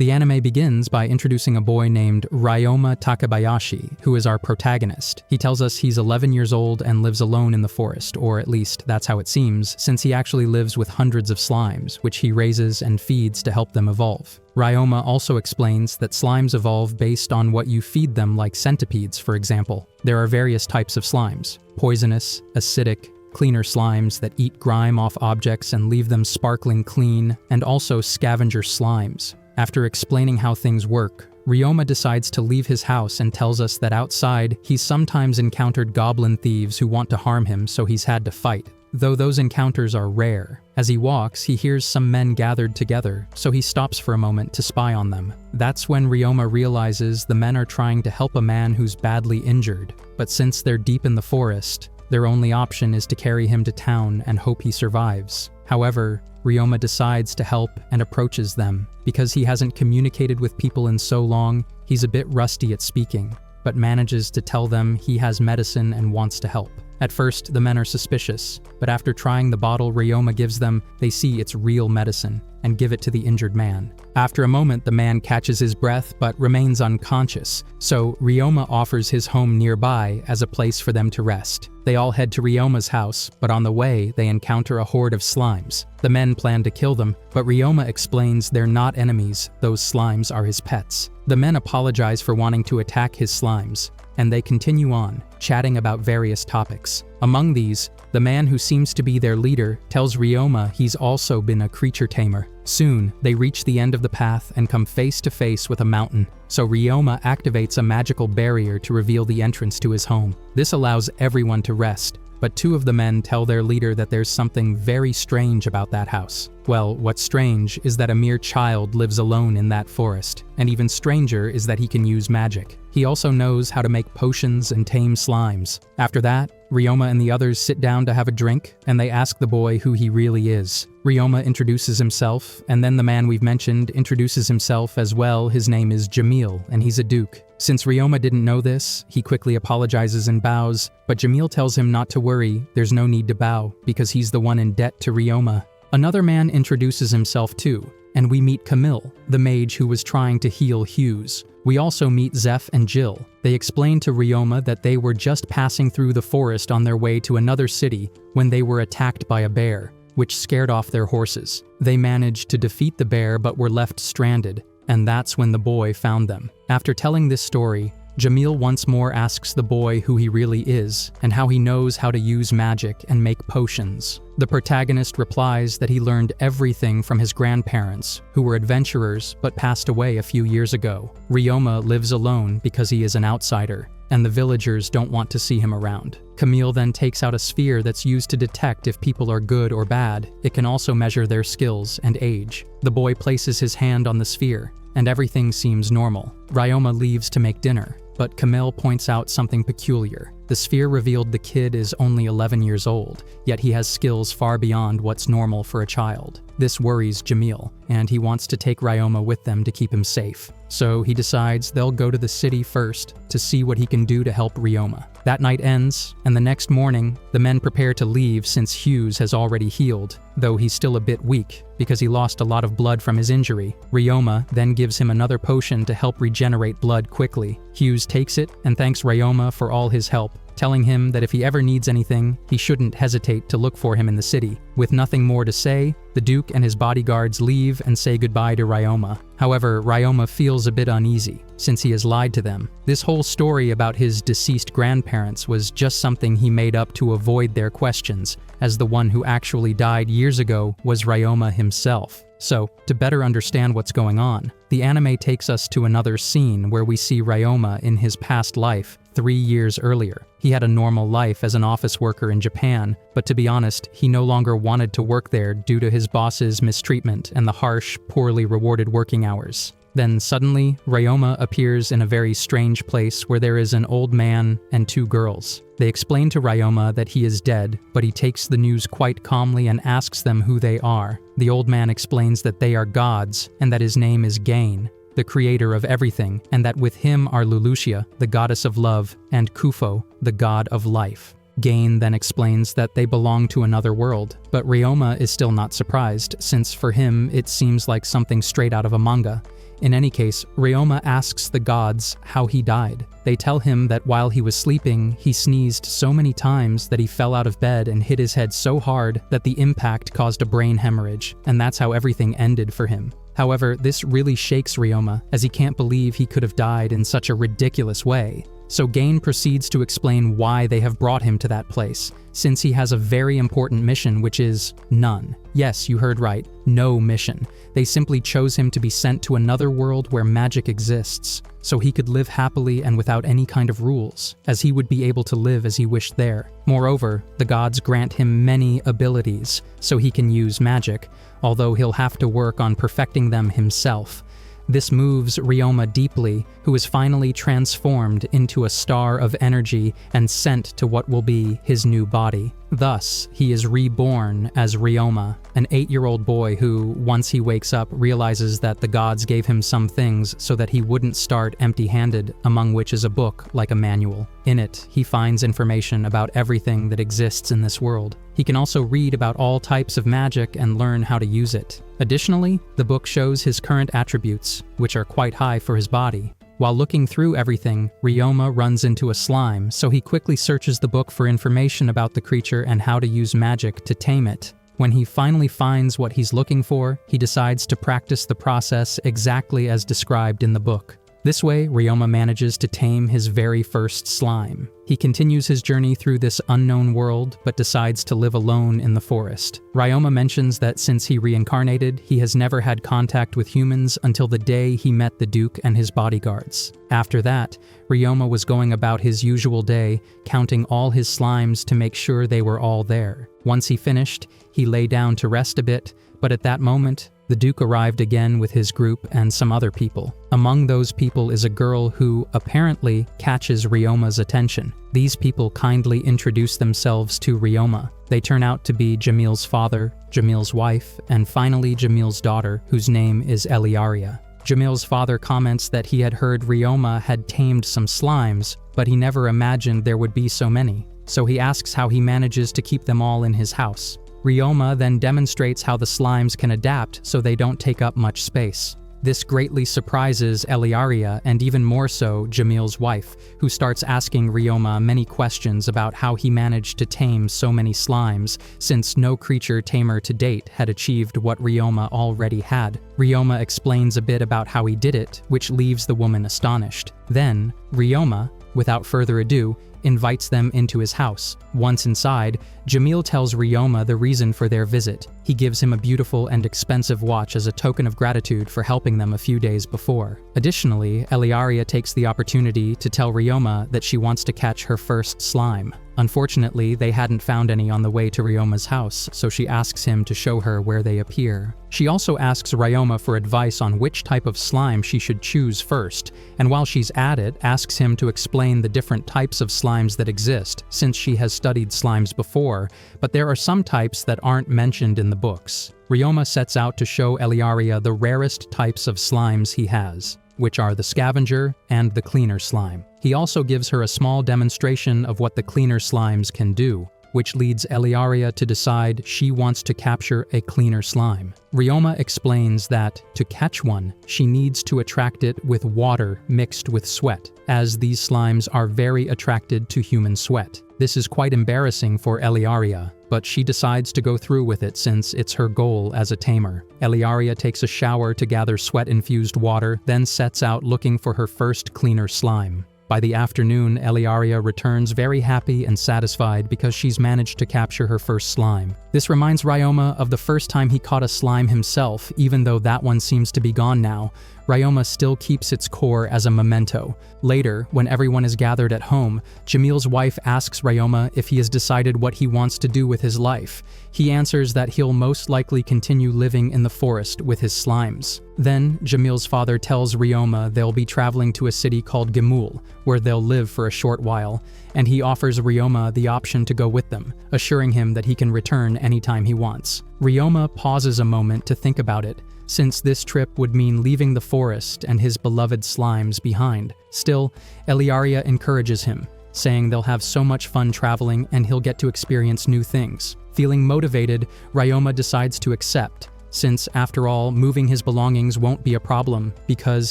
The anime begins by introducing a boy named Ryoma Takabayashi, who is our protagonist. He tells us he's 11 years old and lives alone in the forest, or at least that's how it seems, since he actually lives with hundreds of slimes, which he raises and feeds to help them evolve. Ryoma also explains that slimes evolve based on what you feed them, like centipedes, for example. There are various types of slimes: poisonous, acidic, cleaner slimes that eat grime off objects and leave them sparkling clean, and also scavenger slimes. After explaining how things work, Ryoma decides to leave his house and tells us that outside, he's sometimes encountered goblin thieves who want to harm him, so he's had to fight. Though those encounters are rare. As he walks, he hears some men gathered together, so he stops for a moment to spy on them. That's when Ryoma realizes the men are trying to help a man who's badly injured, but since they're deep in the forest, their only option is to carry him to town and hope he survives. However, Ryoma decides to help and approaches them. Because he hasn't communicated with people in so long, he's a bit rusty at speaking, but manages to tell them he has medicine and wants to help. At first, the men are suspicious, but after trying the bottle Ryoma gives them, they see it's real medicine and give it to the injured man. After a moment, the man catches his breath but remains unconscious, so Ryoma offers his home nearby as a place for them to rest. They all head to Ryoma's house, but on the way, they encounter a horde of slimes. The men plan to kill them, but Ryoma explains they're not enemies, those slimes are his pets. The men apologize for wanting to attack his slimes, and they continue on, chatting about various topics. Among these, the man who seems to be their leader tells Ryoma he's also been a creature tamer. Soon, they reach the end of the path and come face to face with a mountain, so Ryoma activates a magical barrier to reveal the entrance to his home. This allows everyone to rest, but two of the men tell their leader that there's something very strange about that house. Well, what's strange is that a mere child lives alone in that forest, and even stranger is that he can use magic. He also knows how to make potions and tame slimes. After that, Ryoma and the others sit down to have a drink, and they ask the boy who he really is. Ryoma introduces himself, and then the man we've mentioned introduces himself as well. His name is Jamil, and he's a duke. Since Ryoma didn't know this, he quickly apologizes and bows, but Jamil tells him not to worry, there's no need to bow, because he's the one in debt to Ryoma. Another man introduces himself too, and we meet Camille, the mage who was trying to heal Hughes. We also meet Zeph and Jill. They explain to Ryoma that they were just passing through the forest on their way to another city when they were attacked by a bear, which scared off their horses. They managed to defeat the bear but were left stranded, and that's when the boy found them. After telling this story, Jamil once more asks the boy who he really is and how he knows how to use magic and make potions. The protagonist replies that he learned everything from his grandparents, who were adventurers but passed away a few years ago. Ryoma lives alone because he is an outsider, and the villagers don't want to see him around. Camille then takes out a sphere that's used to detect if people are good or bad. It can also measure their skills and age. The boy places his hand on the sphere, and everything seems normal. Ryoma leaves to make dinner, but Camille points out something peculiar. The sphere revealed the kid is only 11 years old, yet he has skills far beyond what's normal for a child. This worries Jamil, and he wants to take Ryoma with them to keep him safe. So he decides they'll go to the city first to see what he can do to help Ryoma. That night ends, and the next morning, the men prepare to leave since Hughes has already healed, though he's still a bit weak because he lost a lot of blood from his injury. Ryoma then gives him another potion to help regenerate blood quickly. Hughes takes it and thanks Ryoma for all his help, telling him that if he ever needs anything, he shouldn't hesitate to look for him in the city. With nothing more to say, the Duke and his bodyguards leave and say goodbye to Ryoma. However, Ryoma feels a bit uneasy, since he has lied to them. This whole story about his deceased grandparents was just something he made up to avoid their questions, as the one who actually died years ago was Ryoma himself. So, to better understand what's going on, the anime takes us to another scene where we see Ryoma in his past life 3 years earlier. He had a normal life as an office worker in Japan, but to be honest, he no longer wanted to work there due to his boss's mistreatment and the harsh, poorly rewarded working hours. Then suddenly, Ryoma appears in a very strange place where there is an old man and 2 girls. They explain to Ryoma that he is dead, but he takes the news quite calmly and asks them who they are. The old man explains that they are gods and that his name is Gain, the creator of everything, and that with him are Lulusia, the goddess of love, and Kufo, the god of life. Gain then explains that they belong to another world, but Ryoma is still not surprised, since for him it seems like something straight out of a manga. In any case, Ryoma asks the gods how he died. They tell him that while he was sleeping, he sneezed so many times that he fell out of bed and hit his head so hard that the impact caused a brain hemorrhage, and that's how everything ended for him. However, this really shakes Ryoma, as he can't believe he could have died in such a ridiculous way. So Gain proceeds to explain why they have brought him to that place, since he has a very important mission, which is none. Yes, you heard right, no mission. They simply chose him to be sent to another world where magic exists, so he could live happily and without any kind of rules, as he would be able to live as he wished there. Moreover, the gods grant him many abilities, so he can use magic, although he'll have to work on perfecting them himself. This moves Ryoma deeply, who is finally transformed into a star of energy and sent to what will be his new body. Thus, he is reborn as Ryoma, an 8-year-old boy who, once he wakes up, realizes that the gods gave him some things so that he wouldn't start empty-handed, among which is a book like a manual. In it, he finds information about everything that exists in this world. He can also read about all types of magic and learn how to use it. Additionally, the book shows his current attributes, which are quite high for his body. While looking through everything, Ryoma runs into a slime, so he quickly searches the book for information about the creature and how to use magic to tame it. When he finally finds what he's looking for, he decides to practice the process exactly as described in the book. This way, Ryoma manages to tame his very first slime. He continues his journey through this unknown world, but decides to live alone in the forest. Ryoma mentions that since he reincarnated, he has never had contact with humans until the day he met the Duke and his bodyguards. After that, Ryoma was going about his usual day, counting all his slimes to make sure they were all there. Once he finished, he lay down to rest a bit, but at that moment, the Duke arrived again with his group and some other people. Among those people is a girl who, apparently, catches Ryoma's attention. These people kindly introduce themselves to Ryoma. They turn out to be Jamil's father, Jamil's wife, and finally Jamil's daughter, whose name is Eliaria. Jamil's father comments that he had heard Ryoma had tamed some slimes, but he never imagined there would be so many. So he asks how he manages to keep them all in his house. Ryoma then demonstrates how the slimes can adapt so they don't take up much space. This greatly surprises Eliaria and even more so Jamil's wife, who starts asking Ryoma many questions about how he managed to tame so many slimes, since no creature tamer to date had achieved what Ryoma already had. Ryoma explains a bit about how he did it, which leaves the woman astonished. Then, Ryoma, without further ado, invites them into his house. Once inside, Jamil tells Ryoma the reason for their visit. He gives him a beautiful and expensive watch as a token of gratitude for helping them a few days before. Additionally, Eliaria takes the opportunity to tell Ryoma that she wants to catch her first slime. Unfortunately, they hadn't found any on the way to Ryoma's house, so she asks him to show her where they appear. She also asks Ryoma for advice on which type of slime she should choose first, and while she's at it, asks him to explain the different types of slimes that exist, since she has studied slimes before, but there are some types that aren't mentioned in the books. Ryoma sets out to show Eliaria the rarest types of slimes he has, which are the scavenger and the cleaner slime. He also gives her a small demonstration of what the cleaner slimes can do, which leads Eliaria to decide she wants to capture a cleaner slime. Ryoma explains that, to catch one, she needs to attract it with water mixed with sweat, as these slimes are very attracted to human sweat. This is quite embarrassing for Eliaria, but she decides to go through with it since it's her goal as a tamer. Eliaria takes a shower to gather sweat-infused water, then sets out looking for her first cleaner slime. By the afternoon, Eliaria returns very happy and satisfied because she's managed to capture her first slime. This reminds Ryoma of the first time he caught a slime himself, even though that one seems to be gone now. Ryoma still keeps its core as a memento. Later, when everyone is gathered at home, Jamil's wife asks Ryoma if he has decided what he wants to do with his life. He answers that he'll most likely continue living in the forest with his slimes. Then, Jamil's father tells Ryoma they'll be traveling to a city called Gemul, where they'll live for a short while, and he offers Ryoma the option to go with them, assuring him that he can return anytime he wants. Ryoma pauses a moment to think about it, since this trip would mean leaving the forest and his beloved slimes behind. Still, Eliaria encourages him, saying they'll have so much fun traveling and he'll get to experience new things. Feeling motivated, Ryoma decides to accept, since, after all, moving his belongings won't be a problem because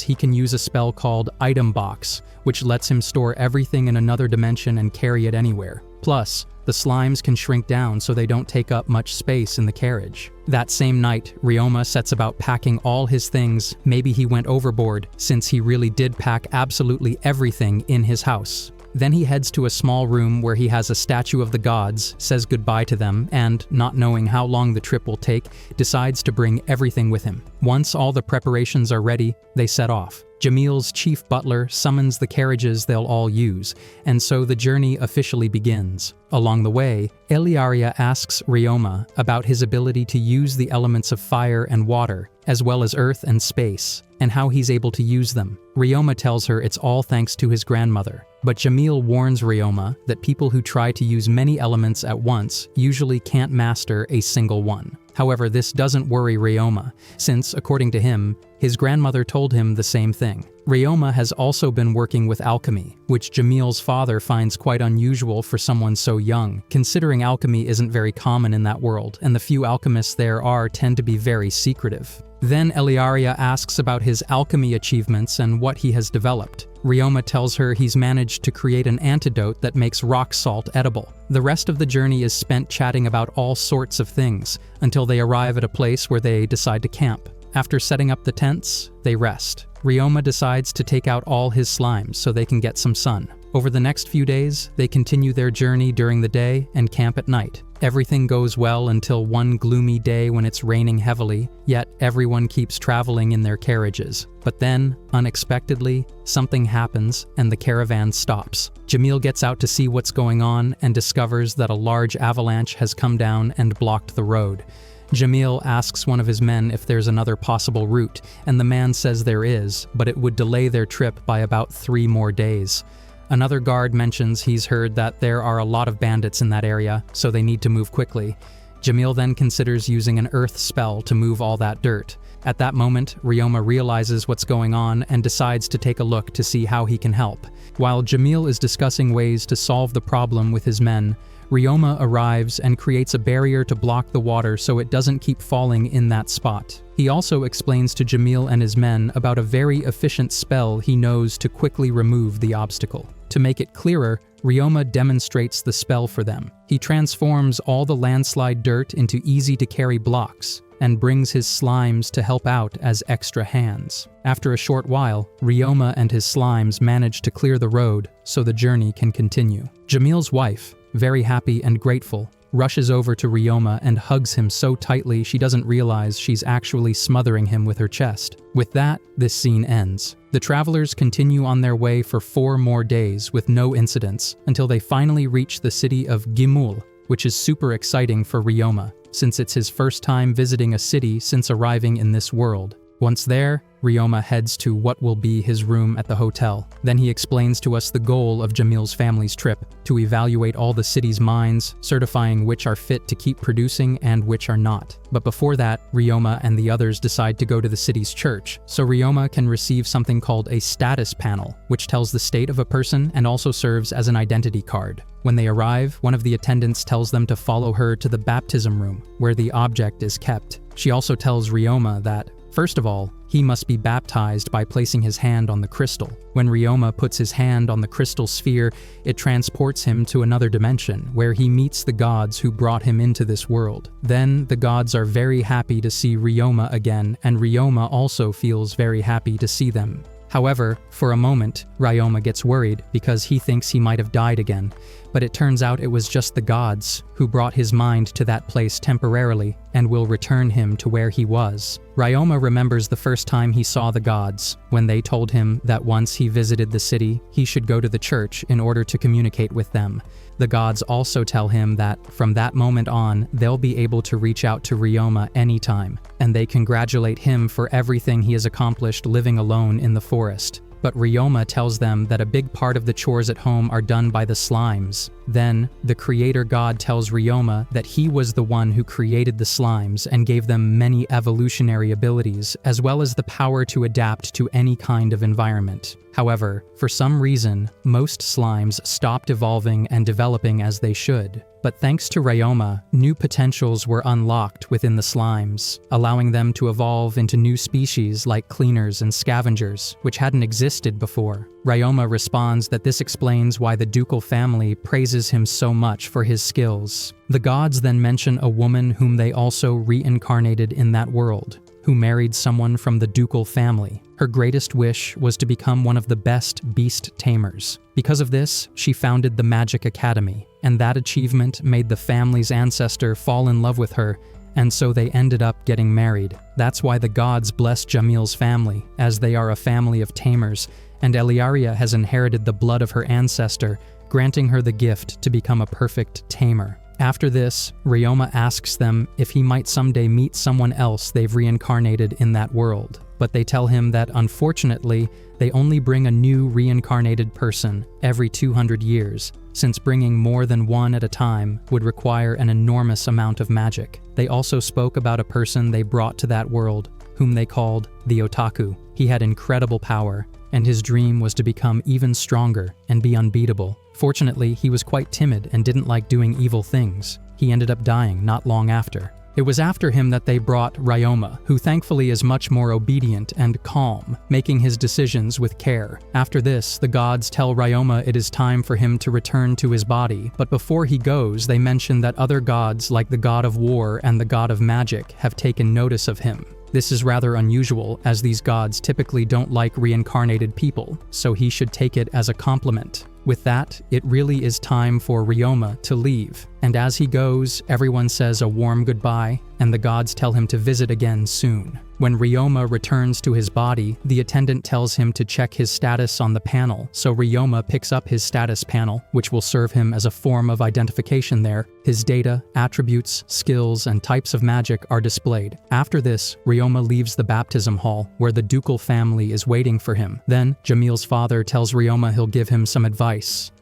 he can use a spell called Item Box, which lets him store everything in another dimension and carry it anywhere. Plus, the slimes can shrink down so they don't take up much space in the carriage. That same night, Ryoma sets about packing all his things. Maybe he went overboard, since he really did pack absolutely everything in his house. Then he heads to a small room where he has a statue of the gods, says goodbye to them, and, not knowing how long the trip will take, decides to bring everything with him. Once all the preparations are ready, they set off. Jamil's chief butler summons the carriages they'll all use, and so the journey officially begins. Along the way, Eliaria asks Ryoma about his ability to use the elements of fire and water, as well as earth and space, and how he's able to use them. Ryoma tells her it's all thanks to his grandmother. But Jamil warns Ryoma that people who try to use many elements at once usually can't master a single one. However, this doesn't worry Ryoma, since, according to him, his grandmother told him the same thing. Ryoma has also been working with alchemy, which Jamil's father finds quite unusual for someone so young, considering alchemy isn't very common in that world, and the few alchemists there are tend to be very secretive. Then Eliaria asks about his alchemy achievements and what he has developed. Ryoma tells her he's managed to create an antidote that makes rock salt edible. The rest of the journey is spent chatting about all sorts of things, until they arrive at a place where they decide to camp. After setting up the tents, they rest. Ryoma decides to take out all his slimes so they can get some sun. Over the next few days, they continue their journey during the day and camp at night. Everything goes well until one gloomy day when it's raining heavily, yet everyone keeps traveling in their carriages. But then, unexpectedly, something happens and the caravan stops. Jamil gets out to see what's going on and discovers that a large avalanche has come down and blocked the road. Jamil asks one of his men if there's another possible route, and the man says there is, but it would delay their trip by about 3 more days. Another guard mentions he's heard that there are a lot of bandits in that area, so they need to move quickly. Jamil then considers using an earth spell to move all that dirt. At that moment, Ryoma realizes what's going on and decides to take a look to see how he can help. While Jamil is discussing ways to solve the problem with his men, Ryoma arrives and creates a barrier to block the water so it doesn't keep falling in that spot. He also explains to Jamil and his men about a very efficient spell he knows to quickly remove the obstacle. To make it clearer, Ryoma demonstrates the spell for them. He transforms all the landslide dirt into easy-to-carry blocks, and brings his slimes to help out as extra hands. After a short while, Ryoma and his slimes manage to clear the road so the journey can continue. Jamil's wife, very happy and grateful, rushes over to Ryoma and hugs him so tightly she doesn't realize she's actually smothering him with her chest. With that, this scene ends. The travelers continue on their way for 4 more days with no incidents until they finally reach the city of Gimul, which is super exciting for Ryoma, since it's his first time visiting a city since arriving in this world. Once there, Ryoma heads to what will be his room at the hotel. Then he explains to us the goal of Jamil's family's trip, to evaluate all the city's mines, certifying which are fit to keep producing and which are not. But before that, Ryoma and the others decide to go to the city's church, so Ryoma can receive something called a status panel, which tells the state of a person and also serves as an identity card. When they arrive, one of the attendants tells them to follow her to the baptism room, where the object is kept. She also tells Ryoma that, first of all, he must be baptized by placing his hand on the crystal. When Ryoma puts his hand on the crystal sphere, it transports him to another dimension, where he meets the gods who brought him into this world. Then, the gods are very happy to see Ryoma again, and Ryoma also feels very happy to see them. However, for a moment, Ryoma gets worried because he thinks he might have died again, but it turns out it was just the gods who brought his mind to that place temporarily and will return him to where he was. Ryoma remembers the first time he saw the gods, when they told him that once he visited the city, he should go to the church in order to communicate with them. The gods also tell him that, from that moment on, they'll be able to reach out to Ryoma anytime, and they congratulate him for everything he has accomplished living alone in the forest. But Ryoma tells them that a big part of the chores at home are done by the slimes. Then, the creator god tells Ryoma that he was the one who created the slimes and gave them many evolutionary abilities, as well as the power to adapt to any kind of environment. However, for some reason, most slimes stopped evolving and developing as they should. But thanks to Ryoma, new potentials were unlocked within the slimes, allowing them to evolve into new species like cleaners and scavengers, which hadn't existed before. Ryoma responds that this explains why the ducal family praises him so much for his skills. The gods then mention a woman whom they also reincarnated in that world, who married someone from the ducal family. Her greatest wish was to become one of the best beast tamers. Because of this, she founded the Magic Academy, and that achievement made the family's ancestor fall in love with her, and so they ended up getting married. That's why the gods bless Jamil's family, as they are a family of tamers, and Eliaria has inherited the blood of her ancestor, granting her the gift to become a perfect tamer. After this, Ryoma asks them if he might someday meet someone else they've reincarnated in that world, but they tell him that unfortunately, they only bring a new reincarnated person every 200 years, since bringing more than one at a time would require an enormous amount of magic. They also spoke about a person they brought to that world, whom they called the Otaku. He had incredible power, and his dream was to become even stronger and be unbeatable. Fortunately, he was quite timid and didn't like doing evil things. He ended up dying not long after. It was after him that they brought Ryoma, who thankfully is much more obedient and calm, making his decisions with care. After this, the gods tell Ryoma it is time for him to return to his body, but before he goes, they mention that other gods like the god of war and the god of magic have taken notice of him. This is rather unusual, as these gods typically don't like reincarnated people, so he should take it as a compliment. With that, it really is time for Ryoma to leave, and as he goes, everyone says a warm goodbye, and the gods tell him to visit again soon. When Ryoma returns to his body, the attendant tells him to check his status on the panel, so Ryoma picks up his status panel, which will serve him as a form of identification there. His data, attributes, skills, and types of magic are displayed. After this, Ryoma leaves the baptism hall, where the ducal family is waiting for him. Then, Jamil's father tells Ryoma he'll give him some advice.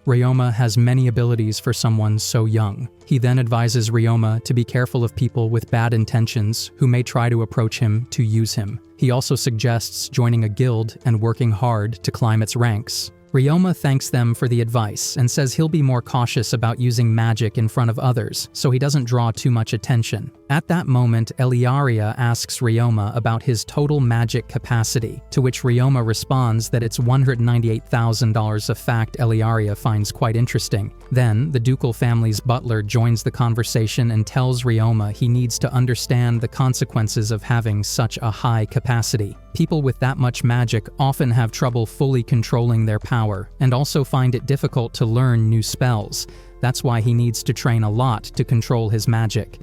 Ryoma has many abilities for someone so young. He then advises Ryoma to be careful of people with bad intentions who may try to approach him to use him. He also suggests joining a guild and working hard to climb its ranks. Ryoma thanks them for the advice and says he'll be more cautious about using magic in front of others, so he doesn't draw too much attention. At that moment, Eliaria asks Ryoma about his total magic capacity, to which Ryoma responds that it's $198,000, a fact Eliaria finds quite interesting. Then, the ducal family's butler joins the conversation and tells Ryoma he needs to understand the consequences of having such a high capacity. People with that much magic often have trouble fully controlling their power, and also find it difficult to learn new spells. That's why he needs to train a lot to control his magic.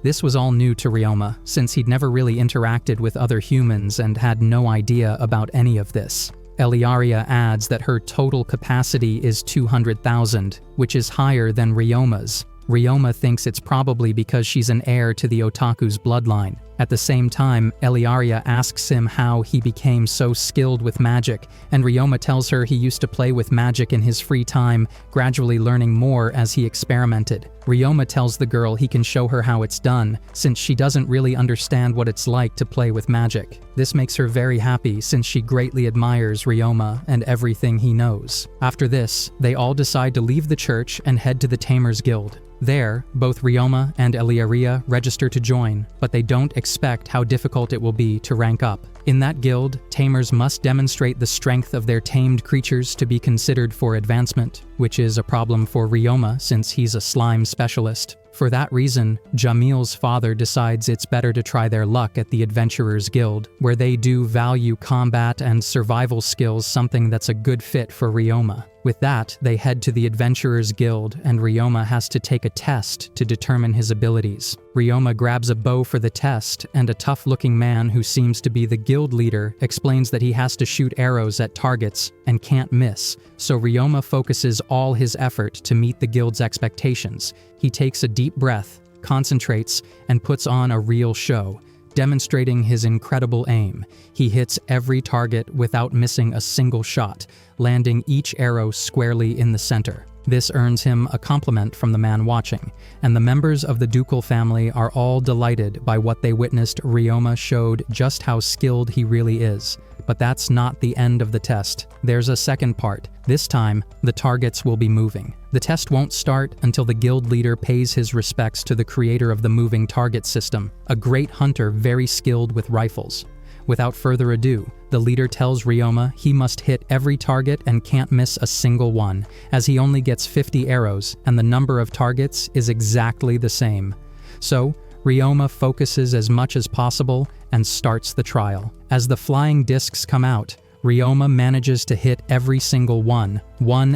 This was all new to Ryoma, since he'd never really interacted with other humans and had no idea about any of this. Eliaria adds that her total capacity is 200,000, which is higher than Ryoma's. Ryoma thinks it's probably because she's an heir to the Otaku's bloodline. At the same time, Eliaria asks him how he became so skilled with magic, and Ryoma tells her he used to play with magic in his free time, gradually learning more as he experimented. Ryoma tells the girl he can show her how it's done, since she doesn't really understand what it's like to play with magic. This makes her very happy since she greatly admires Ryoma and everything he knows. After this, they all decide to leave the church and head to the Tamers Guild. There, both Ryoma and Eliaria register to join, but they don't expect how difficult it will be to rank up. In that guild, tamers must demonstrate the strength of their tamed creatures to be considered for advancement, which is a problem for Ryoma since he's a slime specialist. For that reason, Jamil's father decides it's better to try their luck at the Adventurers Guild, where they do value combat and survival skills, something that's a good fit for Ryoma. With that, they head to the Adventurers Guild, and Ryoma has to take a test to determine his abilities. Ryoma grabs a bow for the test, and a tough-looking man who seems to be the guild leader explains that he has to shoot arrows at targets and can't miss, so Ryoma focuses all his effort to meet the guild's expectations. He takes a deep breath, concentrates, and puts on a real show, demonstrating his incredible aim. He hits every target without missing a single shot, landing each arrow squarely in the center. This earns him a compliment from the man watching, and the members of the ducal family are all delighted by what they witnessed. Ryoma showed just how skilled he really is. But that's not the end of the test. There's a second part. This time, the targets will be moving. The test won't start until the guild leader pays his respects to the creator of the moving target system, a great hunter very skilled with rifles. Without further ado, the leader tells Ryoma he must hit every target and can't miss a single one, as he only gets 50 arrows and the number of targets is exactly the same. So, Ryoma focuses as much as possible and starts the trial. As the flying discs come out, Ryoma manages to hit every single one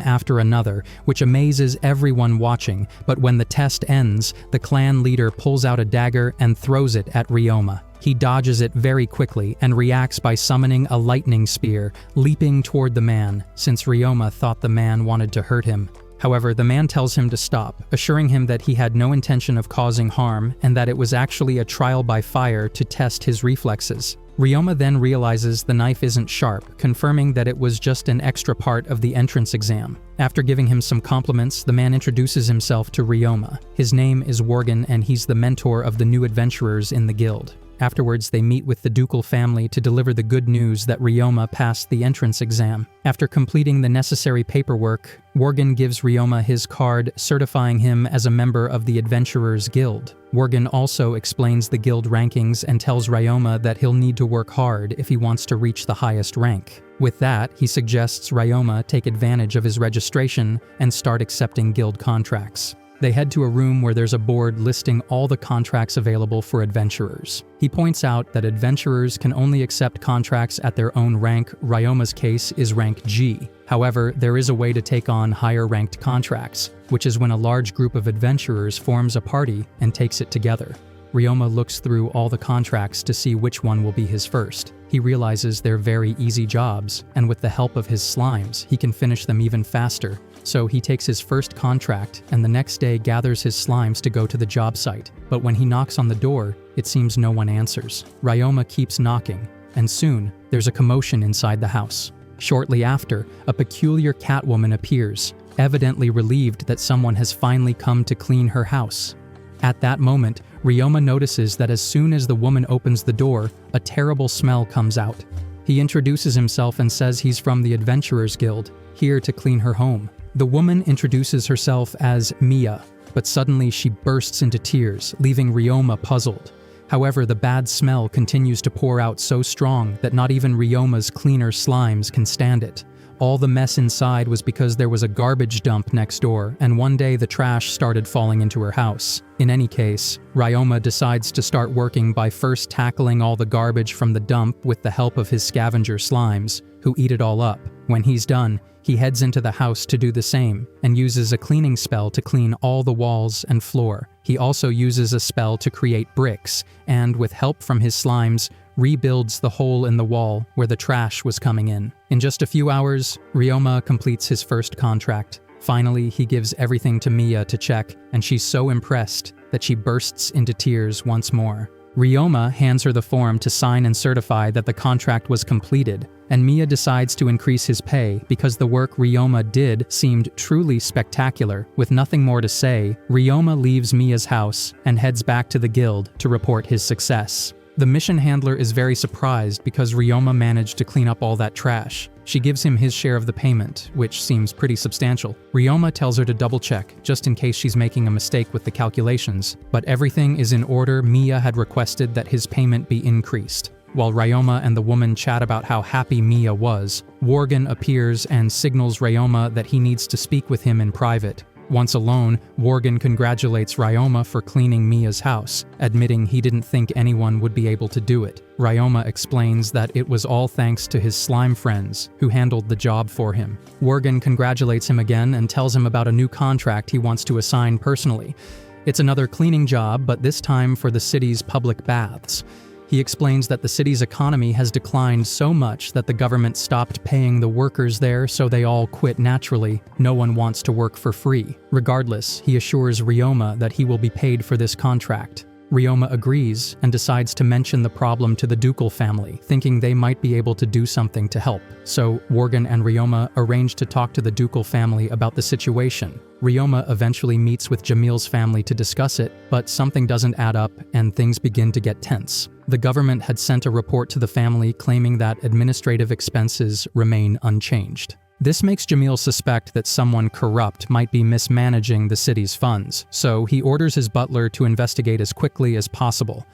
after another, which amazes everyone watching, but when the test ends, the clan leader pulls out a dagger and throws it at Ryoma. He dodges it very quickly and reacts by summoning a lightning spear, leaping toward the man, since Ryoma thought the man wanted to hurt him. However, the man tells him to stop, assuring him that he had no intention of causing harm and that it was actually a trial by fire to test his reflexes. Ryoma then realizes the knife isn't sharp, confirming that it was just an extra part of the entrance exam. After giving him some compliments, the man introduces himself to Ryoma. His name is Worgen and he's the mentor of the new adventurers in the guild. Afterwards, they meet with the ducal family to deliver the good news that Ryoma passed the entrance exam. After completing the necessary paperwork, Worgen gives Ryoma his card certifying him as a member of the Adventurers Guild. Worgen also explains the guild rankings and tells Ryoma that he'll need to work hard if he wants to reach the highest rank. With that, he suggests Ryoma take advantage of his registration and start accepting guild contracts. They head to a room where there's a board listing all the contracts available for adventurers. He points out that adventurers can only accept contracts at their own rank. Ryoma's case is rank G. However, there is a way to take on higher-ranked contracts, which is when a large group of adventurers forms a party and takes it together. Ryoma looks through all the contracts to see which one will be his first. He realizes they're very easy jobs, and with the help of his slimes, he can finish them even faster. So he takes his first contract, and the next day gathers his slimes to go to the job site. But when he knocks on the door, it seems no one answers. Ryoma keeps knocking, and soon, there's a commotion inside the house. Shortly after, a peculiar catwoman appears, evidently relieved that someone has finally come to clean her house. At that moment, Ryoma notices that as soon as the woman opens the door, a terrible smell comes out. He introduces himself and says he's from the Adventurers Guild, here to clean her home. The woman introduces herself as Mia, but suddenly she bursts into tears, leaving Ryoma puzzled. However, the bad smell continues to pour out so strong that not even Ryoma's cleaner slimes can stand it. All the mess inside was because there was a garbage dump next door, and one day the trash started falling into her house. In any case, Ryoma decides to start working by first tackling all the garbage from the dump with the help of his scavenger slimes, who eat it all up. When he's done, he heads into the house to do the same, and uses a cleaning spell to clean all the walls and floor. He also uses a spell to create bricks, and with help from his slimes, rebuilds the hole in the wall where the trash was coming in. In just a few hours, Ryoma completes his first contract. Finally, he gives everything to Mia to check, and she's so impressed that she bursts into tears once more. Ryoma hands her the form to sign and certify that the contract was completed, and Mia decides to increase his pay because the work Ryoma did seemed truly spectacular. With nothing more to say, Ryoma leaves Mia's house and heads back to the guild to report his success. The mission handler is very surprised because Ryoma managed to clean up all that trash. She gives him his share of the payment, which seems pretty substantial. Ryoma tells her to double-check, just in case she's making a mistake with the calculations. But everything is in order. Mia had requested that his payment be increased. While Ryoma and the woman chat about how happy Mia was, Worgen appears and signals Ryoma that he needs to speak with him in private. Once alone, Worgen congratulates Ryoma for cleaning Mia's house, admitting he didn't think anyone would be able to do it. Ryoma explains that it was all thanks to his slime friends, who handled the job for him. Worgen congratulates him again and tells him about a new contract he wants to assign personally. It's another cleaning job, but this time for the city's public baths. He explains that the city's economy has declined so much that the government stopped paying the workers there, so they all quit naturally. No one wants to work for free. Regardless, he assures Ryoma that he will be paid for this contract. Ryoma agrees and decides to mention the problem to the ducal family, thinking they might be able to do something to help. So Worgen and Ryoma arrange to talk to the ducal family about the situation. Ryoma eventually meets with Jamil's family to discuss it, but something doesn't add up and things begin to get tense. The government had sent a report to the family claiming that administrative expenses remain unchanged. This makes Jamil suspect that someone corrupt might be mismanaging the city's funds, so he orders his butler to investigate as quickly as possible.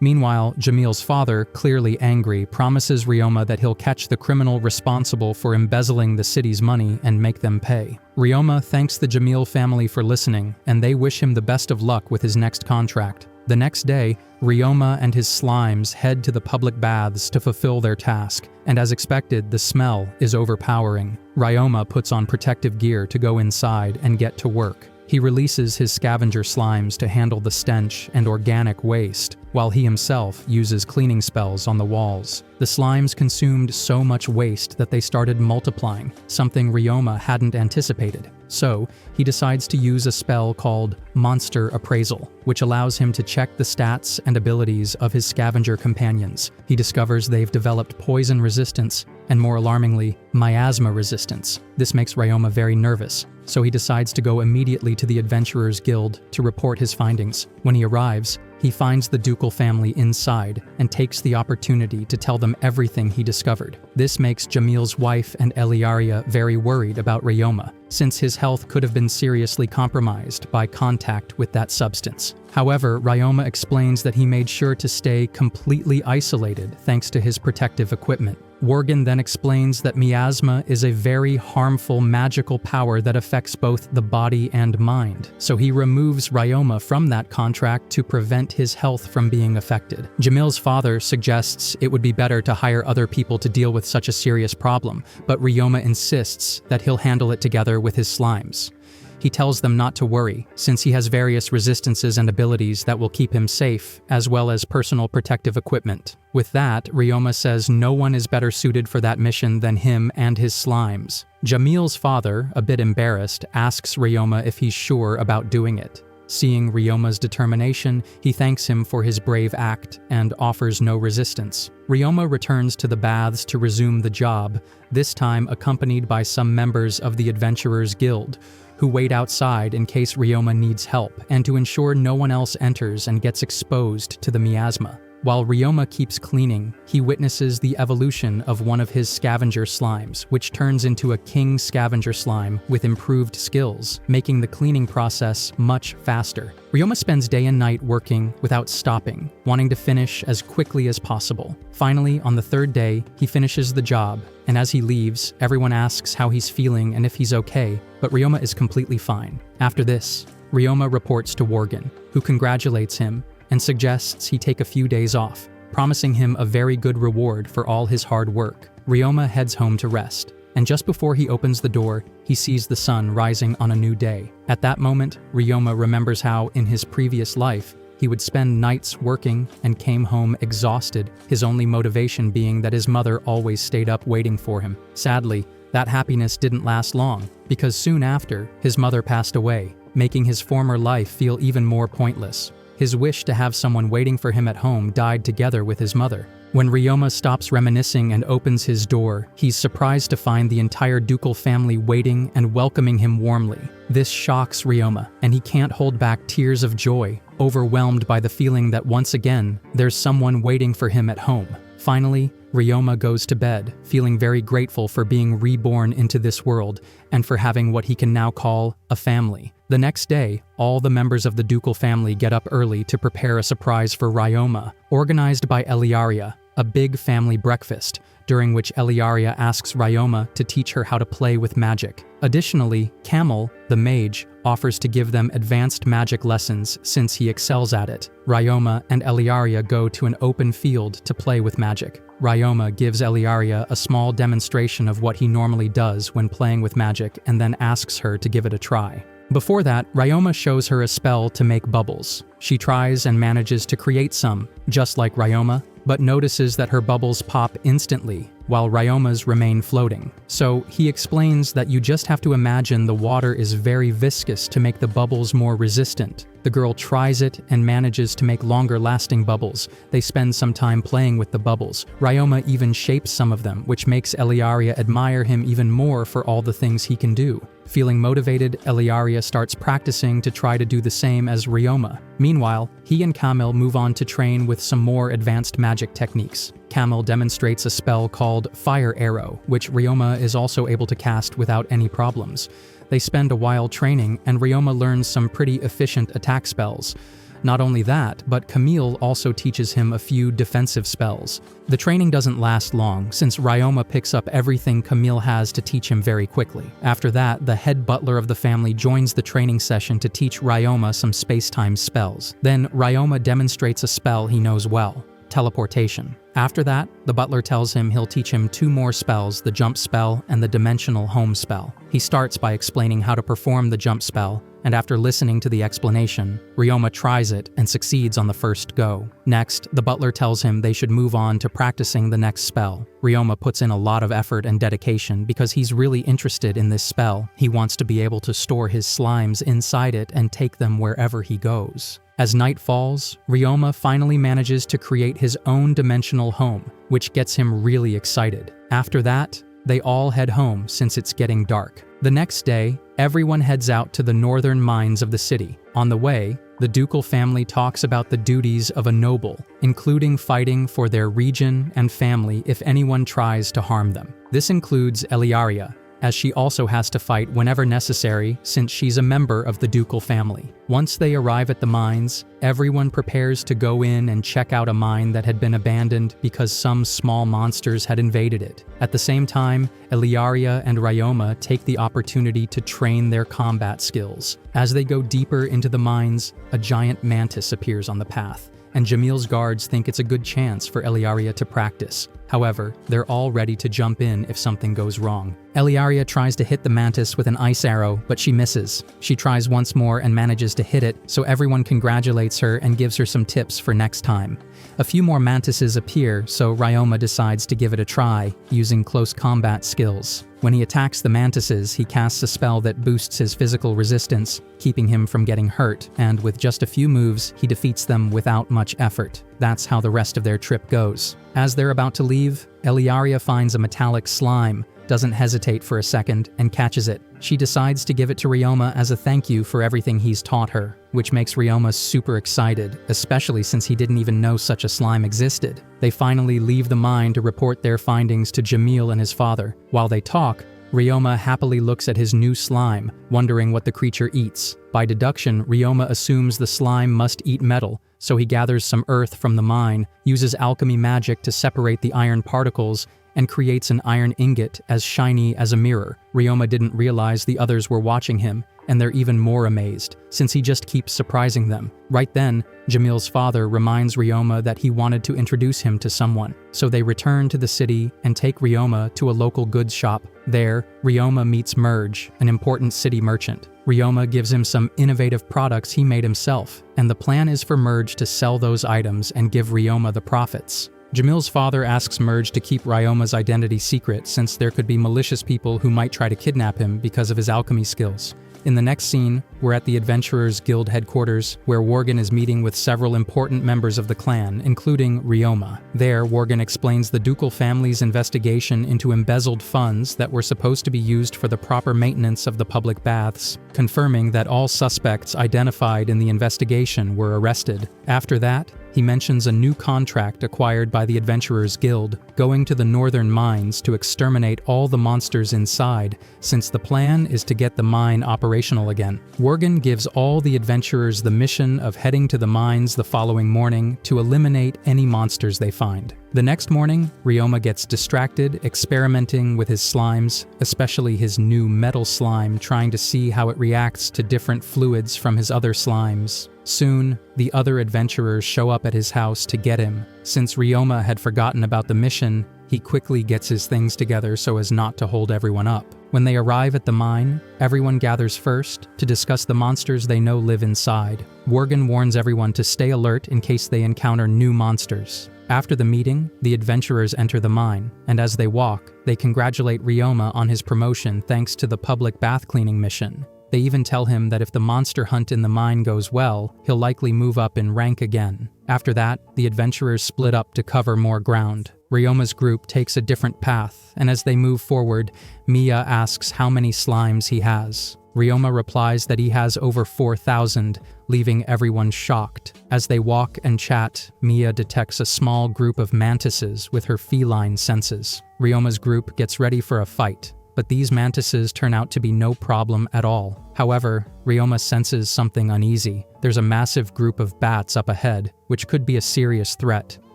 Meanwhile, Jamil's father, clearly angry, promises Ryoma that he'll catch the criminal responsible for embezzling the city's money and make them pay. Ryoma thanks the Jamil family for listening, and they wish him the best of luck with his next contract. The next day, Ryoma and his slimes head to the public baths to fulfill their task, and as expected, the smell is overpowering. Ryoma puts on protective gear to go inside and get to work. He releases his scavenger slimes to handle the stench and organic waste, while he himself uses cleaning spells on the walls. The slimes consumed so much waste that they started multiplying, something Ryoma hadn't anticipated. So, he decides to use a spell called Monster Appraisal, which allows him to check the stats and abilities of his scavenger companions. He discovers they've developed poison resistance, and more alarmingly, miasma resistance. This makes Ryoma very nervous, so he decides to go immediately to the Adventurers Guild to report his findings. When he arrives, he finds the ducal family inside and takes the opportunity to tell them everything he discovered. This makes Jamil's wife and Eliaria very worried about Ryoma, since his health could have been seriously compromised by contact with that substance. However, Ryoma explains that he made sure to stay completely isolated thanks to his protective equipment. Worgen then explains that miasma is a very harmful magical power that affects both the body and mind, so he removes Ryoma from that contract to prevent his health from being affected. Jamil's father suggests it would be better to hire other people to deal with such a serious problem, but Ryoma insists that he'll handle it together with his slimes. He tells them not to worry, since he has various resistances and abilities that will keep him safe, as well as personal protective equipment. With that, Ryoma says no one is better suited for that mission than him and his slimes. Jamil's father, a bit embarrassed, asks Ryoma if he's sure about doing it. Seeing Ryoma's determination, he thanks him for his brave act and offers no resistance. Ryoma returns to the baths to resume the job, this time accompanied by some members of the Adventurers Guild, who wait outside in case Ryoma needs help and to ensure no one else enters and gets exposed to the miasma. While Ryoma keeps cleaning, he witnesses the evolution of one of his scavenger slimes, which turns into a king scavenger slime with improved skills, making the cleaning process much faster. Ryoma spends day and night working without stopping, wanting to finish as quickly as possible. Finally, on the third day, he finishes the job, and as he leaves, everyone asks how he's feeling and if he's okay, but Ryoma is completely fine. After this, Ryoma reports to Worgen, who congratulates him and suggests he take a few days off, promising him a very good reward for all his hard work. Ryoma heads home to rest, and just before he opens the door, he sees the sun rising on a new day. At that moment, Ryoma remembers how, in his previous life, he would spend nights working and came home exhausted, his only motivation being that his mother always stayed up waiting for him. Sadly, that happiness didn't last long, because soon after, his mother passed away, making his former life feel even more pointless. His wish to have someone waiting for him at home died together with his mother. When Ryoma stops reminiscing and opens his door, he's surprised to find the entire ducal family waiting and welcoming him warmly. This shocks Ryoma, and he can't hold back tears of joy, overwhelmed by the feeling that once again, there's someone waiting for him at home. Finally, Ryoma goes to bed, feeling very grateful for being reborn into this world and for having what he can now call a family. The next day, all the members of the ducal family get up early to prepare a surprise for Ryoma, organized by Eliaria, a big family breakfast, during which Eliaria asks Ryoma to teach her how to play with magic. Additionally, Camel, the mage, offers to give them advanced magic lessons since he excels at it. Ryoma and Eliaria go to an open field to play with magic. Ryoma gives Eliaria a small demonstration of what he normally does when playing with magic and then asks her to give it a try. Before that, Ryoma shows her a spell to make bubbles. She tries and manages to create some, just like Ryoma, but notices that her bubbles pop instantly, while Ryoma's remain floating. So he explains that you just have to imagine the water is very viscous to make the bubbles more resistant. The girl tries it and manages to make longer-lasting bubbles. They spend some time playing with the bubbles. Ryoma even shapes some of them, which makes Eliaria admire him even more for all the things he can do. Feeling motivated, Eliaria starts practicing to try to do the same as Ryoma. Meanwhile, he and Camille move on to train with some more advanced magic techniques. Camille demonstrates a spell called Fire Arrow, which Ryoma is also able to cast without any problems. They spend a while training, and Ryoma learns some pretty efficient attack spells. Not only that, but Camille also teaches him a few defensive spells. The training doesn't last long, since Ryoma picks up everything Camille has to teach him very quickly. After that, the head butler of the family joins the training session to teach Ryoma some space-time spells. Then Ryoma demonstrates a spell he knows well: teleportation. After that, the butler tells him he'll teach him 2 more spells, the jump spell and the dimensional home spell. He starts by explaining how to perform the jump spell, and after listening to the explanation, Ryoma tries it and succeeds on the first go. Next, the butler tells him they should move on to practicing the next spell. Ryoma puts in a lot of effort and dedication because he's really interested in this spell. He wants to be able to store his slimes inside it and take them wherever he goes. As night falls, Ryoma finally manages to create his own dimensional home, which gets him really excited. After that, they all head home since it's getting dark. The next day, everyone heads out to the northern mines of the city. On the way, the ducal family talks about the duties of a noble, including fighting for their region and family if anyone tries to harm them. This includes Eliaria, as she also has to fight whenever necessary since she's a member of the ducal family. Once they arrive at the mines, everyone prepares to go in and check out a mine that had been abandoned because some small monsters had invaded it. At the same time, Eliaria and Ryoma take the opportunity to train their combat skills. As they go deeper into the mines, a giant mantis appears on the path, and Jamil's guards think it's a good chance for Eliaria to practice. However, they're all ready to jump in if something goes wrong. Eliaria tries to hit the mantis with an ice arrow, but she misses. She tries once more and manages to hit it, so everyone congratulates her and gives her some tips for next time. A few more mantises appear, so Ryoma decides to give it a try, using close combat skills. When he attacks the mantises, he casts a spell that boosts his physical resistance, keeping him from getting hurt, and with just a few moves, he defeats them without much effort. That's how the rest of their trip goes. As they're about to leave, Eliaria finds a metallic slime, doesn't hesitate for a second, and catches it. She decides to give it to Ryoma as a thank you for everything he's taught her, which makes Ryoma super excited, especially since he didn't even know such a slime existed. They finally leave the mine to report their findings to Jamil and his father. While they talk, Ryoma happily looks at his new slime, wondering what the creature eats. By deduction, Ryoma assumes the slime must eat metal, so he gathers some earth from the mine, uses alchemy magic to separate the iron particles, and creates an iron ingot as shiny as a mirror. Ryoma didn't realize the others were watching him, and they're even more amazed, since he just keeps surprising them. Right then, Jamil's father reminds Ryoma that he wanted to introduce him to someone, so they return to the city and take Ryoma to a local goods shop. There, Ryoma meets Merge, an important city merchant. Ryoma gives him some innovative products he made himself, and the plan is for Merge to sell those items and give Ryoma the profits. Jamil's father asks Merge to keep Ryoma's identity secret since there could be malicious people who might try to kidnap him because of his alchemy skills. In the next scene, we're at the Adventurers Guild headquarters, where Worgen is meeting with several important members of the clan, including Ryoma. There, Worgen explains the ducal family's investigation into embezzled funds that were supposed to be used for the proper maintenance of the public baths, confirming that all suspects identified in the investigation were arrested. After that, he mentions a new contract acquired by the Adventurers Guild, going to the northern mines to exterminate all the monsters inside, since the plan is to get the mine operational again. Worgen gives all the adventurers the mission of heading to the mines the following morning to eliminate any monsters they find. The next morning, Ryoma gets distracted experimenting with his slimes, especially his new metal slime, trying to see how it reacts to different fluids from his other slimes. Soon, the other adventurers show up at his house to get him. Since Ryoma had forgotten about the mission, he quickly gets his things together so as not to hold everyone up. When they arrive at the mine, everyone gathers first to discuss the monsters they know live inside. Worgen warns everyone to stay alert in case they encounter new monsters. After the meeting, the adventurers enter the mine, and as they walk, they congratulate Ryoma on his promotion thanks to the public bath cleaning mission. They even tell him that if the monster hunt in the mine goes well, he'll likely move up in rank again. After that, the adventurers split up to cover more ground. Ryoma's group takes a different path, and as they move forward, Mia asks how many slimes he has. Ryoma replies that he has over 4,000, leaving everyone shocked. As they walk and chat, Mia detects a small group of mantises with her feline senses. Ryoma's group gets ready for a fight, but these mantises turn out to be no problem at all. However, Ryoma senses something uneasy. There's a massive group of bats up ahead, which could be a serious threat.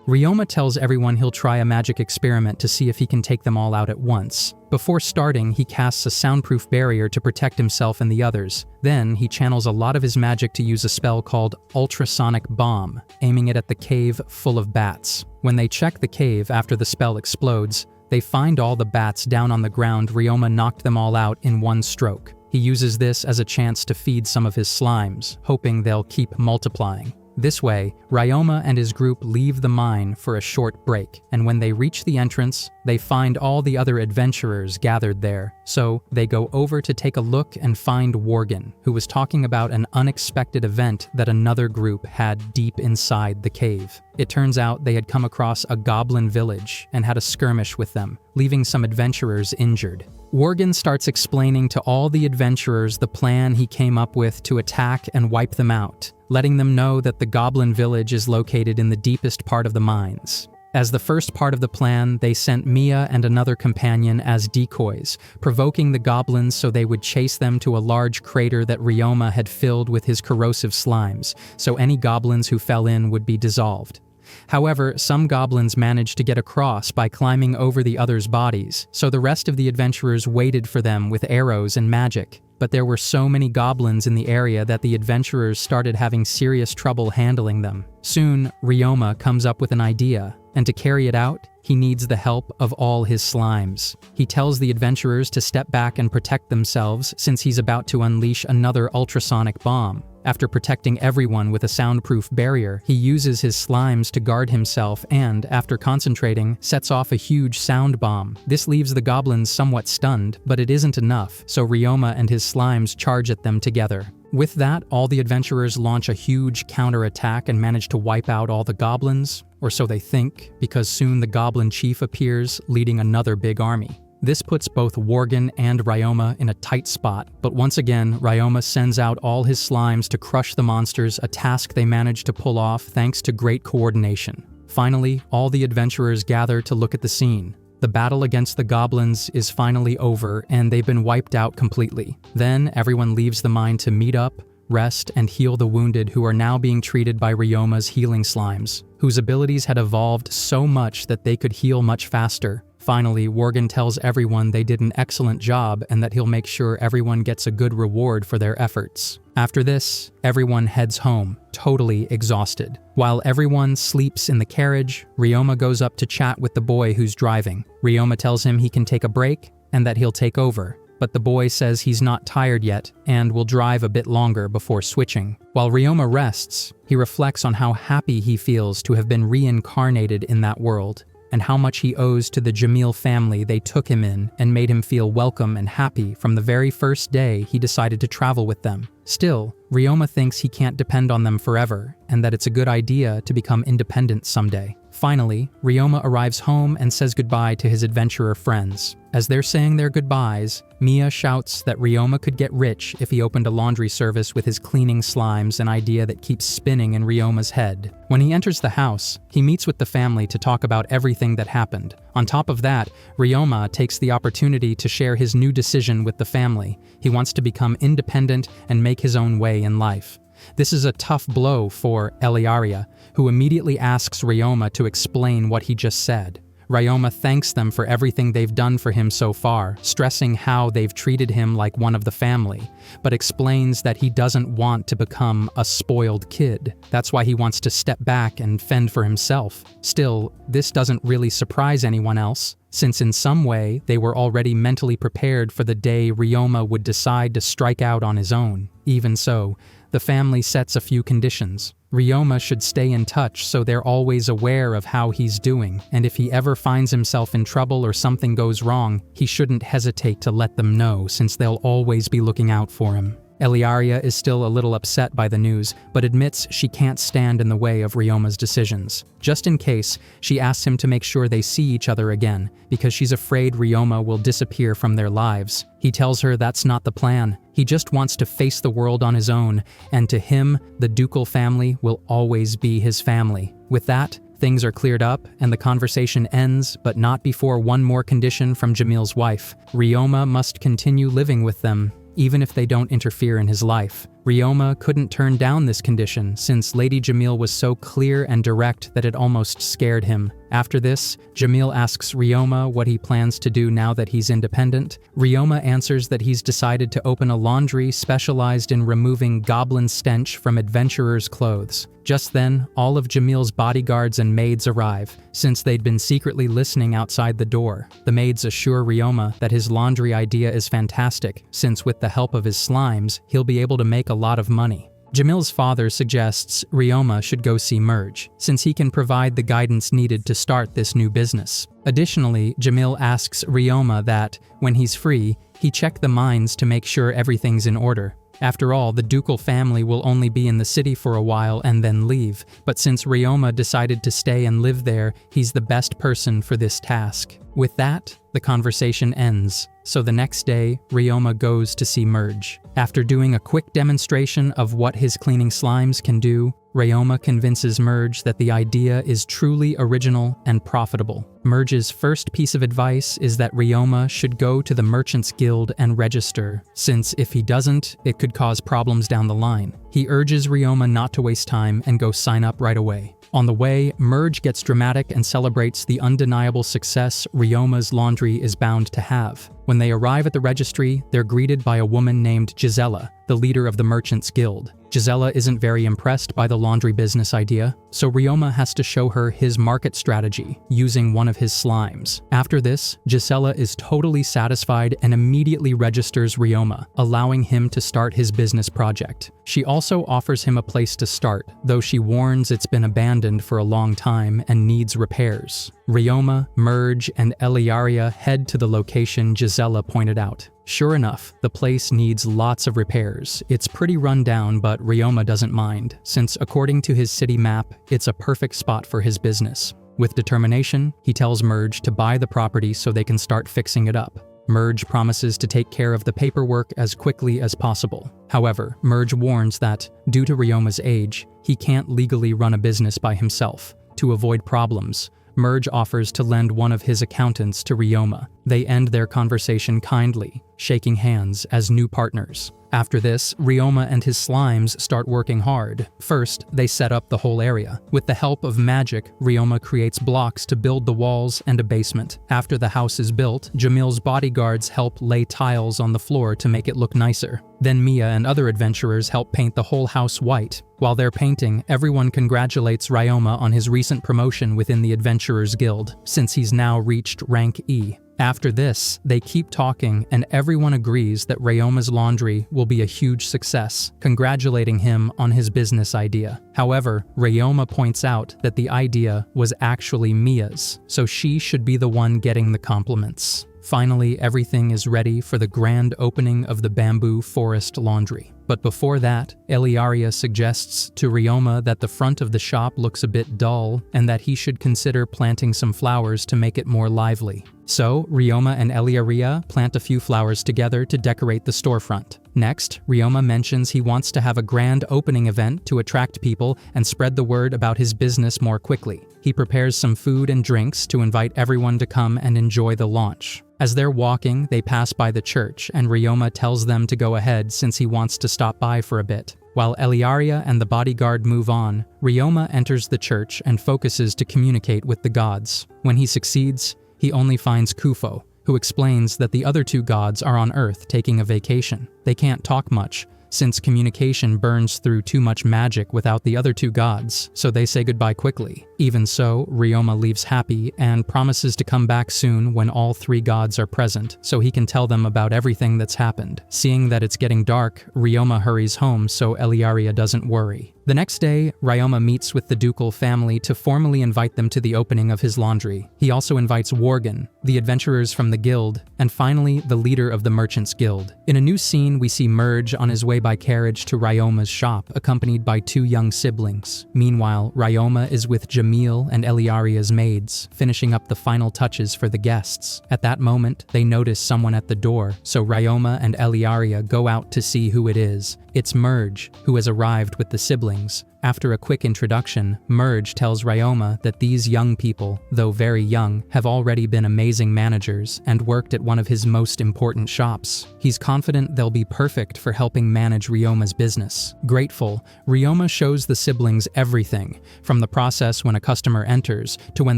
Ryoma tells everyone he'll try a magic experiment to see if he can take them all out at once. Before starting, he casts a soundproof barrier to protect himself and the others. Then, he channels a lot of his magic to use a spell called Ultrasonic Bomb, aiming it at the cave full of bats. When they check the cave after the spell explodes, they find all the bats down on the ground. Ryoma knocked them all out in one stroke. He uses this as a chance to feed some of his slimes, hoping they'll keep multiplying. This way, Ryoma and his group leave the mine for a short break, and when they reach the entrance, they find all the other adventurers gathered there. So, they go over to take a look and find Worgen, who was talking about an unexpected event that another group had deep inside the cave. It turns out they had come across a goblin village and had a skirmish with them, leaving some adventurers injured. Worgen starts explaining to all the adventurers the plan he came up with to attack and wipe them out, letting them know that the goblin village is located in the deepest part of the mines. As the first part of the plan, they sent Mia and another companion as decoys, provoking the goblins so they would chase them to a large crater that Ryoma had filled with his corrosive slimes, so any goblins who fell in would be dissolved. However, some goblins managed to get across by climbing over the others' bodies, so the rest of the adventurers waited for them with arrows and magic. But there were so many goblins in the area that the adventurers started having serious trouble handling them. Soon, Ryoma comes up with an idea, and to carry it out, he needs the help of all his slimes. He tells the adventurers to step back and protect themselves since he's about to unleash another ultrasonic bomb. After protecting everyone with a soundproof barrier, he uses his slimes to guard himself and, after concentrating, sets off a huge sound bomb. This leaves the goblins somewhat stunned, but it isn't enough, so Ryoma and his slimes charge at them together. With that, all the adventurers launch a huge counterattack and manage to wipe out all the goblins, or so they think, because soon the goblin chief appears, leading another big army. This puts both Worgen and Ryoma in a tight spot, but once again, Ryoma sends out all his slimes to crush the monsters, a task they manage to pull off thanks to great coordination. Finally, all the adventurers gather to look at the scene. The battle against the goblins is finally over, and they've been wiped out completely. Then, everyone leaves the mine to meet up, rest, and heal the wounded who are now being treated by Ryoma's healing slimes, whose abilities had evolved so much that they could heal much faster. Finally, Worgen tells everyone they did an excellent job and that he'll make sure everyone gets a good reward for their efforts. After this, everyone heads home, totally exhausted. While everyone sleeps in the carriage, Ryoma goes up to chat with the boy who's driving. Ryoma tells him he can take a break and that he'll take over, but the boy says he's not tired yet and will drive a bit longer before switching. While Ryoma rests, he reflects on how happy he feels to have been reincarnated in that world, and how much he owes to the Jamil family they took him in and made him feel welcome and happy from the very first day he decided to travel with them. Still, Ryoma thinks he can't depend on them forever, and that it's a good idea to become independent someday. Finally, Ryoma arrives home and says goodbye to his adventurer friends. As they're saying their goodbyes, Mia shouts that Ryoma could get rich if he opened a laundry service with his cleaning slimes, an idea that keeps spinning in Ryoma's head. When he enters the house, he meets with the family to talk about everything that happened. On top of that, Ryoma takes the opportunity to share his new decision with the family. He wants to become independent and make his own way in life. This is a tough blow for Eliaria, who immediately asks Ryoma to explain what he just said. Ryoma thanks them for everything they've done for him so far, stressing how they've treated him like one of the family, but explains that he doesn't want to become a spoiled kid. That's why he wants to step back and fend for himself. Still, this doesn't really surprise anyone else, since in some way they were already mentally prepared for the day Ryoma would decide to strike out on his own. Even so, the family sets a few conditions. Ryoma should stay in touch so they're always aware of how he's doing, and if he ever finds himself in trouble or something goes wrong, he shouldn't hesitate to let them know since they'll always be looking out for him. Eliaria is still a little upset by the news, but admits she can't stand in the way of Ryoma's decisions. Just in case, she asks him to make sure they see each other again, because she's afraid Ryoma will disappear from their lives. He tells her that's not the plan. He just wants to face the world on his own, and to him, the ducal family will always be his family. With that, things are cleared up, and the conversation ends, but not before one more condition from Jamil's wife. Ryoma must continue living with them, even if they don't interfere in his life. Ryoma couldn't turn down this condition since Lady Jamil was so clear and direct that it almost scared him. After this, Jamil asks Ryoma what he plans to do now that he's independent. Ryoma answers that he's decided to open a laundry specialized in removing goblin stench from adventurers' clothes. Just then, all of Jamil's bodyguards and maids arrive, since they'd been secretly listening outside the door. The maids assure Ryoma that his laundry idea is fantastic, since with the help of his slimes, he'll be able to make a lot of money. Jamil's father suggests Ryoma should go see Merge, since he can provide the guidance needed to start this new business. Additionally, Jamil asks Ryoma that, when he's free, he check the mines to make sure everything's in order. After all, the ducal family will only be in the city for a while and then leave, but since Ryoma decided to stay and live there, he's the best person for this task. With that, the conversation ends, so the next day, Ryoma goes to see Merge. After doing a quick demonstration of what his cleaning slimes can do, Ryoma convinces Merge that the idea is truly original and profitable. Merge's first piece of advice is that Ryoma should go to the Merchants Guild and register, since if he doesn't, it could cause problems down the line. He urges Ryoma not to waste time and go sign up right away. On the way, Merge gets dramatic and celebrates the undeniable success Ryoma's laundry is bound to have. When they arrive at the registry, they're greeted by a woman named Gisela, the leader of the Merchants Guild. Gisela isn't very impressed by the laundry business idea, so Ryoma has to show her his market strategy, using one of his slimes. After this, Gisela is totally satisfied and immediately registers Ryoma, allowing him to start his business project. She also offers him a place to start, though she warns it's been abandoned for a long time and needs repairs. Ryoma, Merge, and Eliaria head to the location Gisela pointed out. Sure enough, the place needs lots of repairs. It's pretty run down, but Ryoma doesn't mind, since according to his city map, it's a perfect spot for his business. With determination, he tells Merge to buy the property so they can start fixing it up. Merge promises to take care of the paperwork as quickly as possible. However, Merge warns that, due to Ryoma's age, he can't legally run a business by himself. To avoid problems, Merge offers to lend one of his accountants to Ryoma. They end their conversation kindly, shaking hands as new partners. After this, Ryoma and his slimes start working hard. First, they set up the whole area. With the help of magic, Ryoma creates blocks to build the walls and a basement. After the house is built, Jamil's bodyguards help lay tiles on the floor to make it look nicer. Then Mia and other adventurers help paint the whole house white. While they're painting, everyone congratulates Ryoma on his recent promotion within the Adventurers Guild, since he's now reached rank E. After this, they keep talking and everyone agrees that Ryoma's laundry will be a huge success, congratulating him on his business idea. However, Ryoma points out that the idea was actually Mia's, so she should be the one getting the compliments. Finally, everything is ready for the grand opening of the Bamboo Forest Laundry. But before that, Eliaria suggests to Ryoma that the front of the shop looks a bit dull and that he should consider planting some flowers to make it more lively. So, Ryoma and Eliaria plant a few flowers together to decorate the storefront. Next, Ryoma mentions he wants to have a grand opening event to attract people and spread the word about his business more quickly. He prepares some food and drinks to invite everyone to come and enjoy the launch. As they're walking, they pass by the church, and Ryoma tells them to go ahead since he wants to stop by for a bit. While Eliaria and the bodyguard move on, Ryoma enters the church and focuses to communicate with the gods. When he succeeds, he only finds Kufo, who explains that the other two gods are on Earth taking a vacation. They can't talk much, since communication burns through too much magic without the other two gods, so they say goodbye quickly. Even so, Ryoma leaves happy and promises to come back soon when all three gods are present, so he can tell them about everything that's happened. Seeing that it's getting dark, Ryoma hurries home so Eliaria doesn't worry. The next day, Ryoma meets with the ducal family to formally invite them to the opening of his laundry. He also invites Worgen, the adventurers from the guild, and finally the leader of the Merchants Guild. In a new scene, we see Merge on his way by carriage to Ryoma's shop, accompanied by two young siblings. Meanwhile, Ryoma is with Jamil and Eliaria's maids, finishing up the final touches for the guests. At that moment, they notice someone at the door, so Ryoma and Eliaria go out to see who it is. It's Merge, who has arrived with the siblings. After a quick introduction, Merge tells Ryoma that these young people, though very young, have already been amazing managers and worked at one of his most important shops. He's confident they'll be perfect for helping manage Ryoma's business. Grateful, Ryoma shows the siblings everything, from the process when a customer enters to when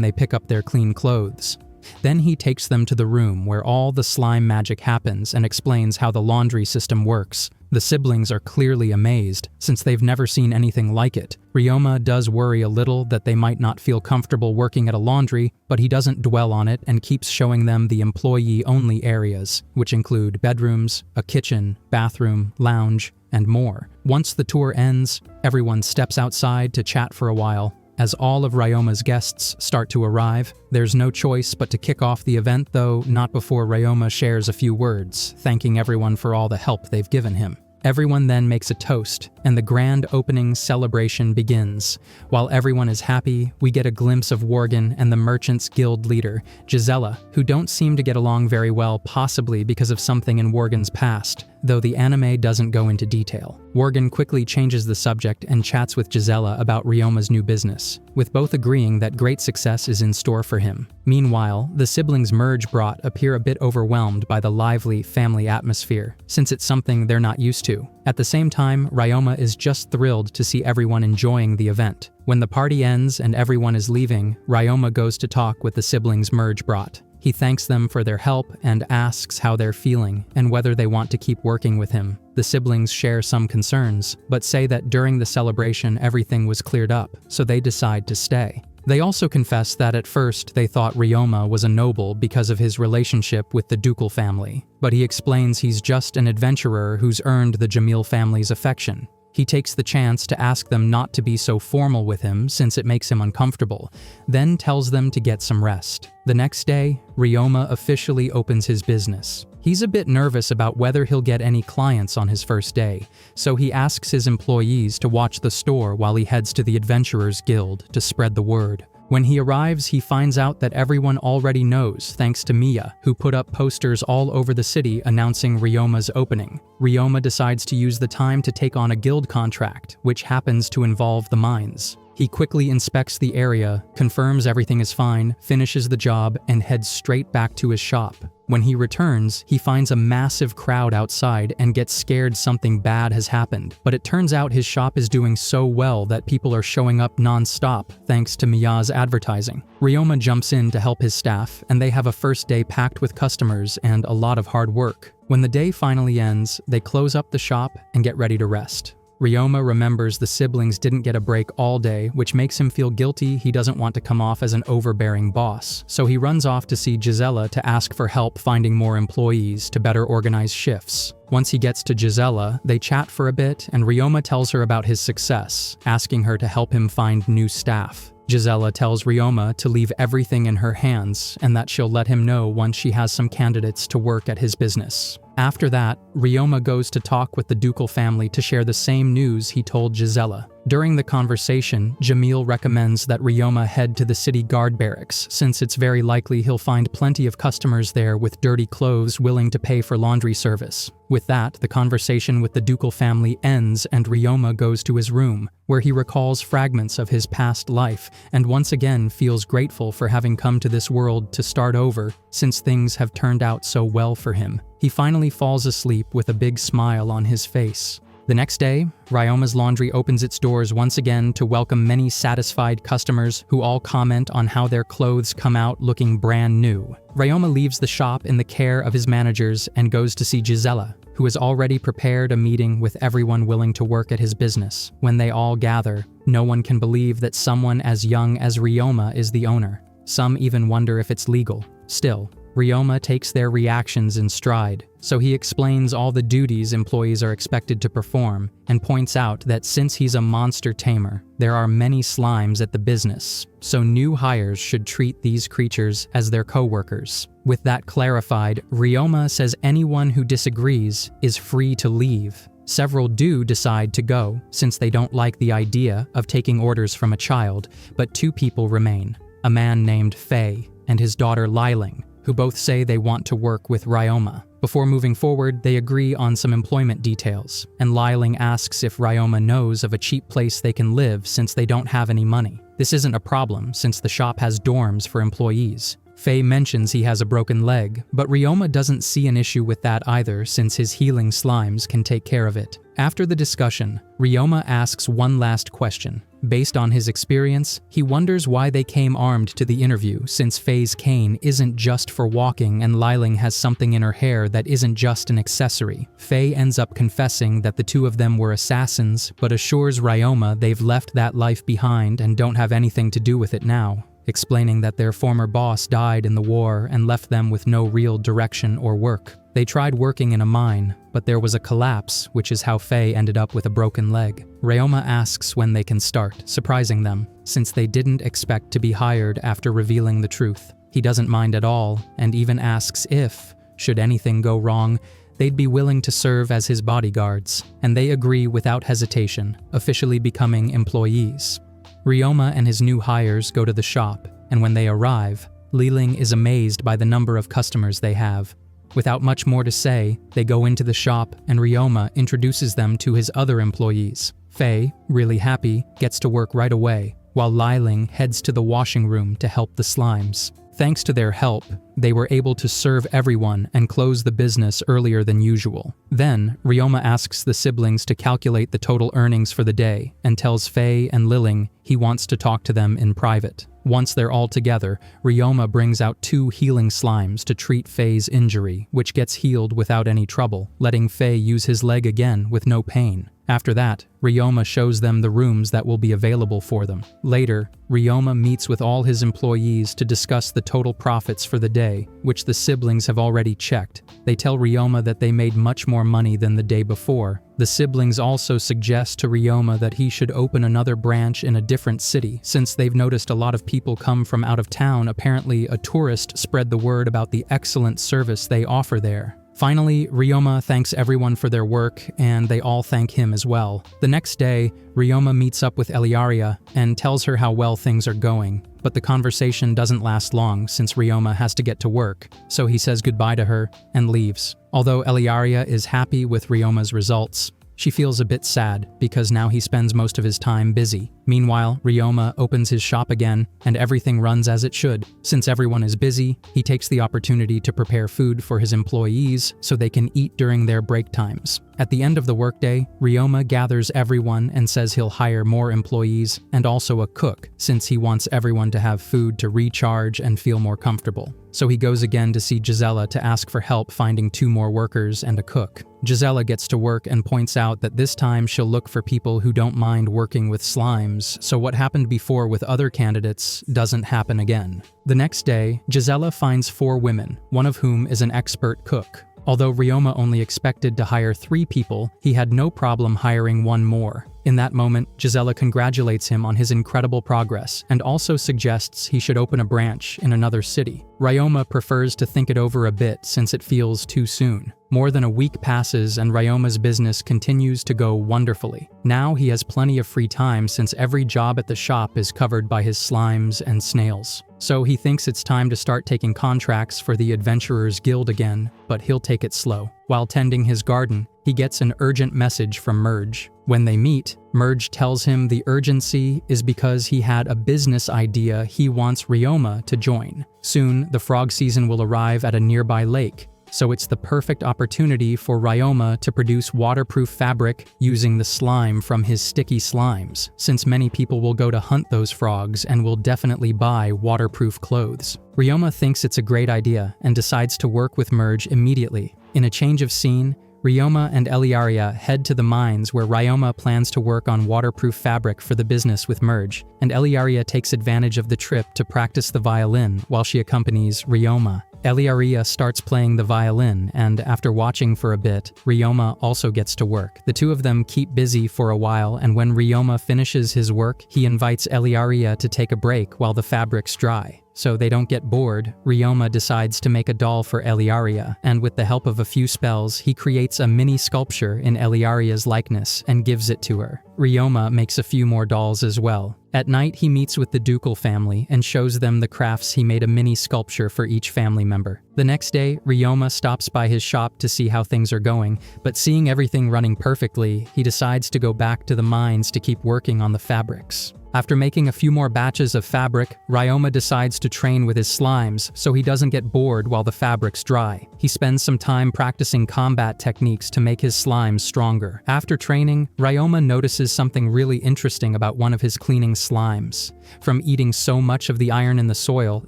they pick up their clean clothes. Then he takes them to the room where all the slime magic happens and explains how the laundry system works. The siblings are clearly amazed, since they've never seen anything like it. Ryoma does worry a little that they might not feel comfortable working at a laundry, but he doesn't dwell on it and keeps showing them the employee-only areas, which include bedrooms, a kitchen, bathroom, lounge, and more. Once the tour ends, everyone steps outside to chat for a while. As all of Ryoma's guests start to arrive, there's no choice but to kick off the event, though not before Ryoma shares a few words, thanking everyone for all the help they've given him. Everyone then makes a toast, and the grand opening celebration begins. While everyone is happy, we get a glimpse of Worgen and the Merchants Guild leader, Gisela, who don't seem to get along very well, possibly because of something in Worgen's past, though the anime doesn't go into detail. Worgen quickly changes the subject and chats with Gisela about Ryoma's new business, with both agreeing that great success is in store for him. Meanwhile, the siblings Merge brought appear a bit overwhelmed by the lively family atmosphere, since it's something they're not used to. At the same time, Ryoma is just thrilled to see everyone enjoying the event. When the party ends and everyone is leaving, Ryoma goes to talk with the siblings Merge brought. He thanks them for their help and asks how they're feeling and whether they want to keep working with him. The siblings share some concerns, but say that during the celebration everything was cleared up, so they decide to stay. They also confess that at first they thought Ryoma was a noble because of his relationship with the ducal family, but he explains he's just an adventurer who's earned the Jamil family's affection. He takes the chance to ask them not to be so formal with him since it makes him uncomfortable, then tells them to get some rest. The next day, Ryoma officially opens his business. He's a bit nervous about whether he'll get any clients on his first day, so he asks his employees to watch the store while he heads to the Adventurers Guild to spread the word. When he arrives, he finds out that everyone already knows thanks to Mia, who put up posters all over the city announcing Ryoma's opening. Ryoma decides to use the time to take on a guild contract, which happens to involve the mines. He quickly inspects the area, confirms everything is fine, finishes the job, and heads straight back to his shop. When he returns, he finds a massive crowd outside and gets scared something bad has happened. But it turns out his shop is doing so well that people are showing up non-stop thanks to Miya's advertising. Ryoma jumps in to help his staff, and they have a first day packed with customers and a lot of hard work. When the day finally ends, they close up the shop and get ready to rest. Ryoma remembers the siblings didn't get a break all day, which makes him feel guilty. He doesn't want to come off as an overbearing boss, so he runs off to see Gisela to ask for help finding more employees to better organize shifts. Once he gets to Gisela, they chat for a bit, and Ryoma tells her about his success, asking her to help him find new staff. Gisela tells Ryoma to leave everything in her hands and that she'll let him know once she has some candidates to work at his business. After that, Ryoma goes to talk with the ducal family to share the same news he told Gisela. During the conversation, Jamil recommends that Ryoma head to the city guard barracks, since it's very likely he'll find plenty of customers there with dirty clothes willing to pay for laundry service. With that, the conversation with the ducal family ends and Ryoma goes to his room, where he recalls fragments of his past life and once again feels grateful for having come to this world to start over, since things have turned out so well for him. He finally falls asleep with a big smile on his face. The next day, Ryoma's Laundry opens its doors once again to welcome many satisfied customers who all comment on how their clothes come out looking brand new. Ryoma leaves the shop in the care of his managers and goes to see Gisela, who has already prepared a meeting with everyone willing to work at his business. When they all gather, no one can believe that someone as young as Ryoma is the owner. Some even wonder if it's legal. Still, Ryoma takes their reactions in stride, so he explains all the duties employees are expected to perform and points out that since he's a monster tamer, there are many slimes at the business, so new hires should treat these creatures as their co-workers. With that clarified, Ryoma says anyone who disagrees is free to leave. Several do decide to go, since they don't like the idea of taking orders from a child, but 2 people remain, a man named Faye and his daughter Liling, who both say they want to work with Ryoma. Before moving forward, they agree on some employment details, and Liling asks if Ryoma knows of a cheap place they can live since they don't have any money. This isn't a problem since the shop has dorms for employees. Faye mentions he has a broken leg, but Ryoma doesn't see an issue with that either since his healing slimes can take care of it. After the discussion, Ryoma asks one last question. Based on his experience, he wonders why they came armed to the interview since Faye's cane isn't just for walking and Liling has something in her hair that isn't just an accessory. Faye ends up confessing that the 2 of them were assassins, but assures Ryoma they've left that life behind and don't have anything to do with it now, explaining that their former boss died in the war and left them with no real direction or work. They tried working in a mine, but there was a collapse, which is how Faye ended up with a broken leg. Ryoma asks when they can start, surprising them, since they didn't expect to be hired after revealing the truth. He doesn't mind at all, and even asks if, should anything go wrong, they'd be willing to serve as his bodyguards, and they agree without hesitation, officially becoming employees. Ryoma and his new hires go to the shop, and when they arrive, Liling is amazed by the number of customers they have. Without much more to say, they go into the shop and Ryoma introduces them to his other employees. Faye, really happy, gets to work right away, while Liling heads to the washing room to help the slimes. Thanks to their help, they were able to serve everyone and close the business earlier than usual. Then, Ryoma asks the siblings to calculate the total earnings for the day and tells Faye and Liling he wants to talk to them in private. Once they're all together, Ryoma brings out 2 healing slimes to treat Faye's injury, which gets healed without any trouble, letting Faye use his leg again with no pain. After that, Ryoma shows them the rooms that will be available for them. Later, Ryoma meets with all his employees to discuss the total profits for the day, which the siblings have already checked. They tell Ryoma that they made much more money than the day before. The siblings also suggest to Ryoma that he should open another branch in a different city, since they've noticed a lot of people come from out of town. Apparently, a tourist spread the word about the excellent service they offer there. Finally, Ryoma thanks everyone for their work, and they all thank him as well. The next day, Ryoma meets up with Eliaria and tells her how well things are going, but the conversation doesn't last long since Ryoma has to get to work, so he says goodbye to her and leaves. Although Eliaria is happy with Ryoma's results, she feels a bit sad because now he spends most of his time busy. Meanwhile, Ryoma opens his shop again and everything runs as it should. Since everyone is busy, he takes the opportunity to prepare food for his employees so they can eat during their break times. At the end of the workday, Ryoma gathers everyone and says he'll hire more employees and also a cook since he wants everyone to have food to recharge and feel more comfortable. So he goes again to see Gisela to ask for help finding 2 more workers and a cook. Gisela gets to work and points out that this time she'll look for people who don't mind working with slimes, so what happened before with other candidates doesn't happen again. The next day, Gisela finds 4 women, one of whom is an expert cook. Although Ryoma only expected to hire 3 people, he had no problem hiring 1 more. In that moment, Gisela congratulates him on his incredible progress and also suggests he should open a branch in another city. Ryoma prefers to think it over a bit since it feels too soon. More than a week passes and Ryoma's business continues to go wonderfully. Now he has plenty of free time since every job at the shop is covered by his slimes and snails. So he thinks it's time to start taking contracts for the Adventurers Guild again, but he'll take it slow. While tending his garden, he gets an urgent message from Merge. When they meet, Merge tells him the urgency is because he had a business idea he wants Ryoma to join. Soon, the frog season will arrive at a nearby lake, so it's the perfect opportunity for Ryoma to produce waterproof fabric using the slime from his sticky slimes, since many people will go to hunt those frogs and will definitely buy waterproof clothes. Ryoma thinks it's a great idea and decides to work with Merge immediately. In a change of scene, Ryoma and Eliaria head to the mines where Ryoma plans to work on waterproof fabric for the business with Merge, and Eliaria takes advantage of the trip to practice the violin while she accompanies Ryoma. Eliaria starts playing the violin, and after watching for a bit, Ryoma also gets to work. The two of them keep busy for a while, and when Ryoma finishes his work, he invites Eliaria to take a break while the fabrics dry. So they don't get bored, Ryoma decides to make a doll for Eliaria, and with the help of a few spells, he creates a mini sculpture in Eliaria's likeness and gives it to her. Ryoma makes a few more dolls as well. At night, he meets with the ducal family and shows them the crafts he made a mini sculpture for each family member. The next day, Ryoma stops by his shop to see how things are going, but seeing everything running perfectly, he decides to go back to the mines to keep working on the fabrics. After making a few more batches of fabric, Ryoma decides to train with his slimes so he doesn't get bored while the fabrics dry. He spends some time practicing combat techniques to make his slimes stronger. After training, Ryoma notices something really interesting about one of his cleaning slimes. From eating so much of the iron in the soil,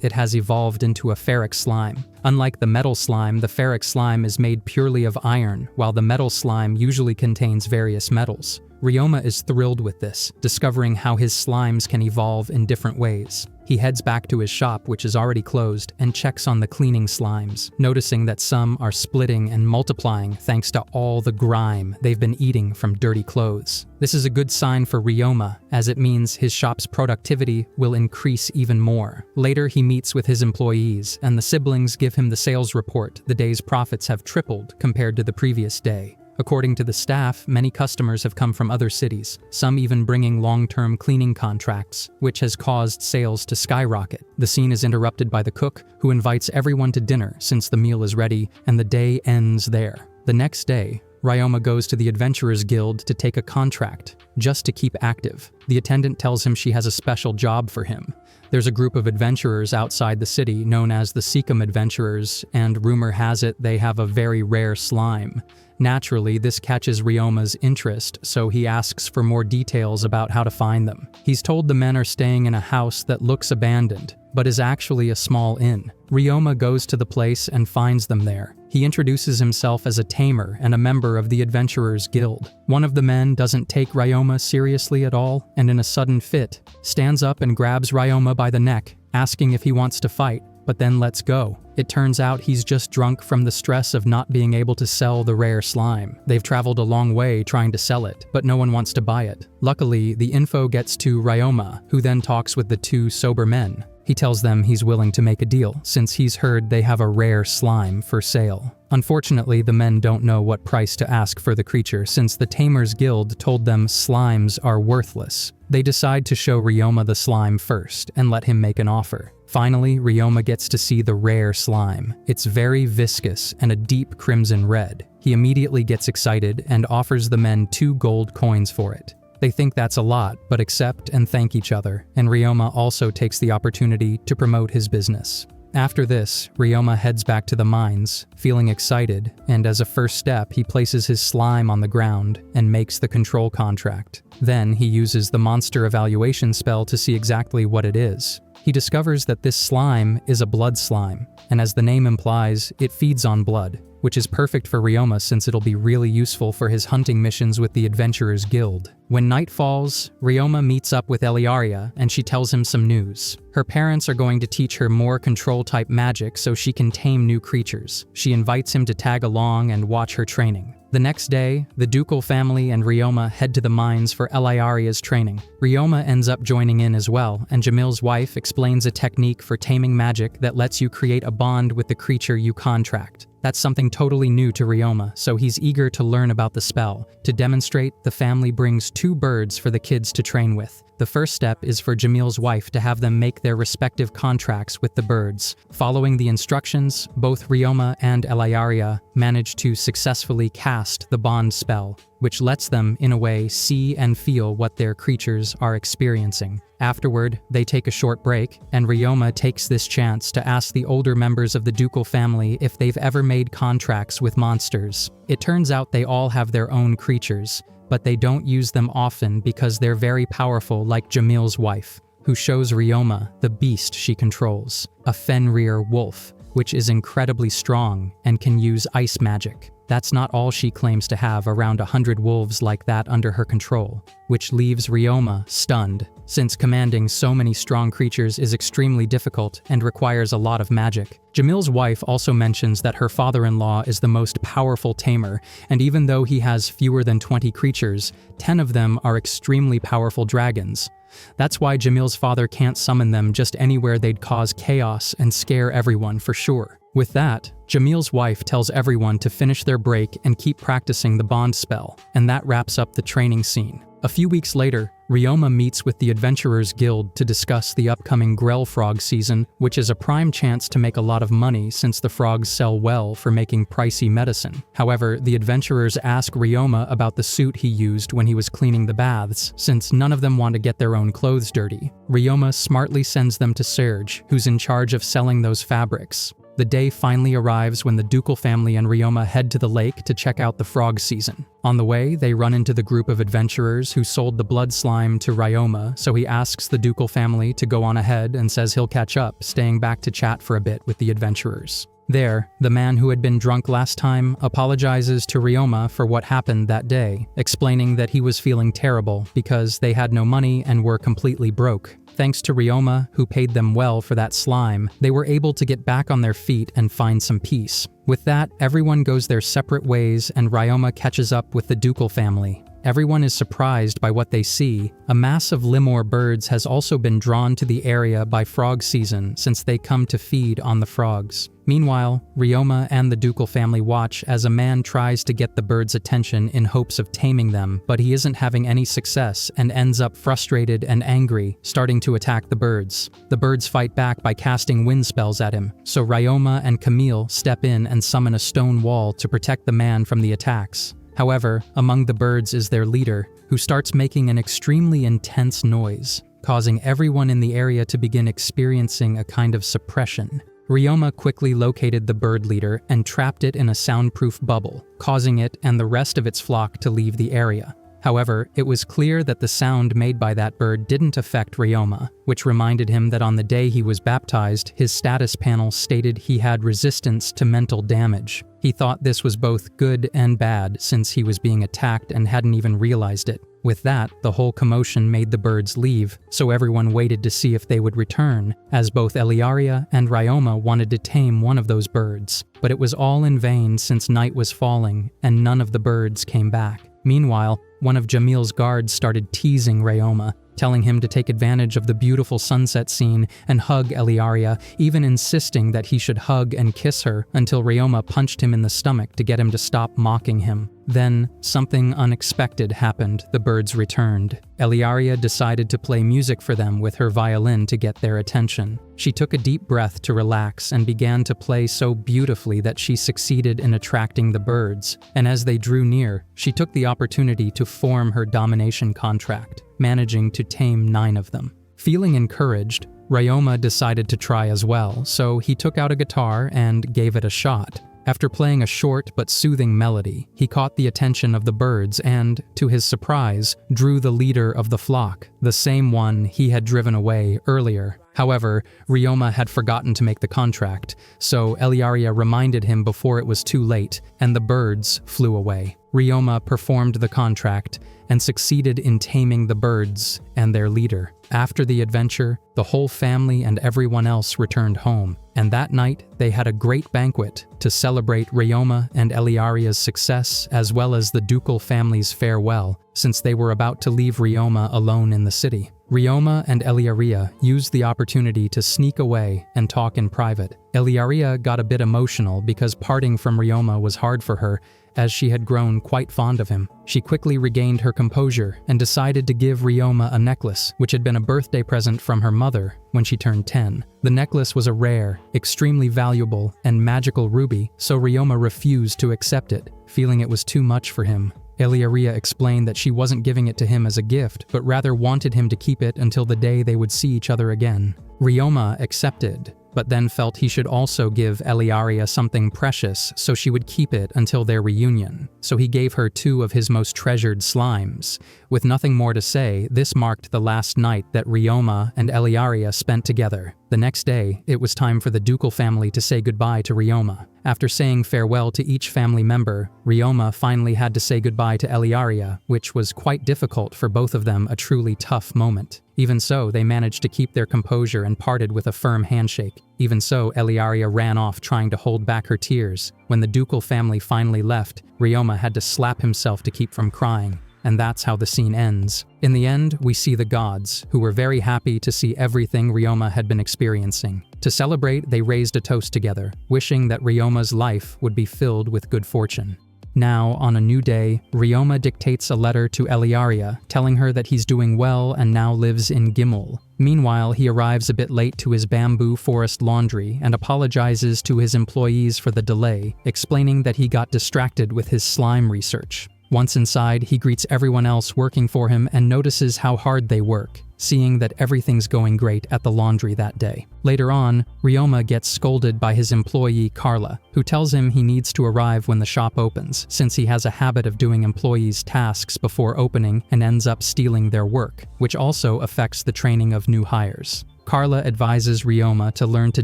it has evolved into a ferric slime. Unlike the metal slime, the ferric slime is made purely of iron, while the metal slime usually contains various metals. Ryoma is thrilled with this, discovering how his slimes can evolve in different ways. He heads back to his shop, which is already closed, and checks on the cleaning slimes, noticing that some are splitting and multiplying thanks to all the grime they've been eating from dirty clothes. This is a good sign for Ryoma, as it means his shop's productivity will increase even more. Later, he meets with his employees, and the siblings give him the sales report. The day's profits have tripled compared to the previous day. According to the staff, many customers have come from other cities, some even bringing long-term cleaning contracts, which has caused sales to skyrocket. The scene is interrupted by the cook, who invites everyone to dinner since the meal is ready, and the day ends there. The next day, Ryoma goes to the Adventurers Guild to take a contract, just to keep active. The attendant tells him she has a special job for him. There's a group of adventurers outside the city known as the Seekum Adventurers, and rumor has it they have a very rare slime. Naturally, this catches Ryoma's interest, so he asks for more details about how to find them. He's told the men are staying in a house that looks abandoned, but is actually a small inn. Ryoma goes to the place and finds them there. He introduces himself as a tamer and a member of the Adventurers Guild. One of the men doesn't take Ryoma seriously at all, and in a sudden fit, stands up and grabs Ryoma by the neck, asking if he wants to fight, but then lets go. It turns out he's just drunk from the stress of not being able to sell the rare slime. They've traveled a long way trying to sell it, but no one wants to buy it. Luckily, the info gets to Ryoma, who then talks with the two sober men. He tells them he's willing to make a deal, since he's heard they have a rare slime for sale. Unfortunately, the men don't know what price to ask for the creature, since the Tamers Guild told them slimes are worthless. They decide to show Ryoma the slime first, and let him make an offer. Finally, Ryoma gets to see the rare slime. It's very viscous and a deep crimson red. He immediately gets excited and offers the men 2 gold coins for it. They think that's a lot, but accept and thank each other, and Ryoma also takes the opportunity to promote his business. After this, Ryoma heads back to the mines, feeling excited, and as a first step, he places his slime on the ground and makes the control contract. Then he uses the monster evaluation spell to see exactly what it is. He discovers that this slime is a blood slime, and as the name implies, it feeds on blood, which is perfect for Ryoma since it'll be really useful for his hunting missions with the Adventurers Guild. When night falls, Ryoma meets up with Eliaria and she tells him some news. Her parents are going to teach her more control-type magic so she can tame new creatures. She invites him to tag along and watch her training. The next day, the ducal family and Ryoma head to the mines for Eliaria's training. Ryoma ends up joining in as well, and Jamil's wife explains a technique for taming magic that lets you create a bond with the creature you contract. That's something totally new to Ryoma, so he's eager to learn about the spell. To demonstrate, the family brings 2 birds for the kids to train with. The first step is for Jamil's wife to have them make their respective contracts with the birds. Following the instructions, both Ryoma and Eliaria manage to successfully cast the bond spell, which lets them, in a way, see and feel what their creatures are experiencing. Afterward, they take a short break, and Ryoma takes this chance to ask the older members of the ducal family if they've ever made contracts with monsters. It turns out they all have their own creatures, but they don't use them often because they're very powerful, like Jamil's wife, who shows Ryoma the beast she controls, a Fenrir wolf, which is incredibly strong and can use ice magic. That's not all she claims to have around 100 wolves like that under her control, which leaves Ryoma stunned, since commanding so many strong creatures is extremely difficult and requires a lot of magic. Jamil's wife also mentions that her father-in-law is the most powerful tamer, and even though he has fewer than 20 creatures, 10 of them are extremely powerful dragons. That's why Jamil's father can't summon them just anywhere they'd cause chaos and scare everyone for sure. With that, Jamil's wife tells everyone to finish their break and keep practicing the bond spell, and that wraps up the training scene. A few weeks later, Ryoma meets with the Adventurers Guild to discuss the upcoming Grell frog season, which is a prime chance to make a lot of money since the frogs sell well for making pricey medicine. However, the adventurers ask Ryoma about the suit he used when he was cleaning the baths, since none of them want to get their own clothes dirty. Ryoma smartly sends them to Serge, who's in charge of selling those fabrics. The day finally arrives when the ducal family and Ryoma head to the lake to check out the frog season. On the way, they run into the group of adventurers who sold the blood slime to Ryoma, so he asks the ducal family to go on ahead and says he'll catch up, staying back to chat for a bit with the adventurers. There, the man who had been drunk last time apologizes to Ryoma for what happened that day, explaining that he was feeling terrible because they had no money and were completely broke. Thanks to Ryoma, who paid them well for that slime, they were able to get back on their feet and find some peace. With that, everyone goes their separate ways and Ryoma catches up with the ducal family. Everyone is surprised by what they see. A mass of lemur birds has also been drawn to the area by frog season since they come to feed on the frogs. Meanwhile, Ryoma and the ducal family watch as a man tries to get the birds' attention in hopes of taming them, but he isn't having any success and ends up frustrated and angry, starting to attack the birds. The birds fight back by casting wind spells at him, so Ryoma and Camille step in and summon a stone wall to protect the man from the attacks. However, among the birds is their leader, who starts making an extremely intense noise, causing everyone in the area to begin experiencing a kind of suppression. Ryoma quickly located the bird leader and trapped it in a soundproof bubble, causing it and the rest of its flock to leave the area. However, it was clear that the sound made by that bird didn't affect Ryoma, which reminded him that on the day he was baptized, his status panel stated he had resistance to mental damage. He thought this was both good and bad since he was being attacked and hadn't even realized it. With that, the whole commotion made the birds leave, so everyone waited to see if they would return, as both Eliaria and Ryoma wanted to tame one of those birds. But it was all in vain since night was falling, and none of the birds came back. Meanwhile, one of Jamil's guards started teasing Ryoma, telling him to take advantage of the beautiful sunset scene and hug Eliaria, even insisting that he should hug and kiss her until Ryoma punched him in the stomach to get him to stop mocking him. Then, something unexpected happened. The birds returned. Eliaria decided to play music for them with her violin to get their attention. She took a deep breath to relax and began to play so beautifully that she succeeded in attracting the birds, and as they drew near, she took the opportunity to form her domination contract, managing to tame 9 of them. Feeling encouraged, Ryoma decided to try as well, so he took out a guitar and gave it a shot. After playing a short but soothing melody, he caught the attention of the birds and, to his surprise, drew the leader of the flock, the same one he had driven away earlier. However, Ryoma had forgotten to make the contract, so Eliaria reminded him before it was too late, and the birds flew away. Ryoma performed the contract and succeeded in taming the birds and their leader. After the adventure, the whole family and everyone else returned home, and that night they had a great banquet to celebrate Ryoma and Eliaria's success as well as the ducal family's farewell, since they were about to leave Ryoma alone in the city. Ryoma and Eliaria used the opportunity to sneak away and talk in private. Eliaria got a bit emotional because parting from Ryoma was hard for her, as she had grown quite fond of him. She quickly regained her composure and decided to give Ryoma a necklace, which had been a birthday present from her mother when she turned 10. The necklace was a rare, extremely valuable, and magical ruby, so Ryoma refused to accept it, feeling it was too much for him. Eliaria explained that she wasn't giving it to him as a gift, but rather wanted him to keep it until the day they would see each other again. Ryoma accepted, but then felt he should also give Eliaria something precious so she would keep it until their reunion. So he gave her 2 of his most treasured slimes. With nothing more to say, this marked the last night that Ryoma and Eliaria spent together. The next day, it was time for the ducal family to say goodbye to Ryoma. After saying farewell to each family member, Ryoma finally had to say goodbye to Eliaria, which was quite difficult for both of them, a truly tough moment. Even so, they managed to keep their composure and parted with a firm handshake. Even so, Eliaria ran off trying to hold back her tears. When the ducal family finally left, Ryoma had to slap himself to keep from crying. And that's how the scene ends. In the end, we see the gods, who were very happy to see everything Ryoma had been experiencing. To celebrate, they raised a toast together, wishing that Ryoma's life would be filled with good fortune. Now, on a new day, Ryoma dictates a letter to Eliaria, telling her that he's doing well and now lives in Gimel. Meanwhile, he arrives a bit late to his bamboo forest laundry and apologizes to his employees for the delay, explaining that he got distracted with his slime research. Once inside, he greets everyone else working for him and notices how hard they work, seeing that everything's going great at the laundry that day. Later on, Ryoma gets scolded by his employee Carla, who tells him he needs to arrive when the shop opens, since he has a habit of doing employees' tasks before opening and ends up stealing their work, which also affects the training of new hires. Carla advises Ryoma to learn to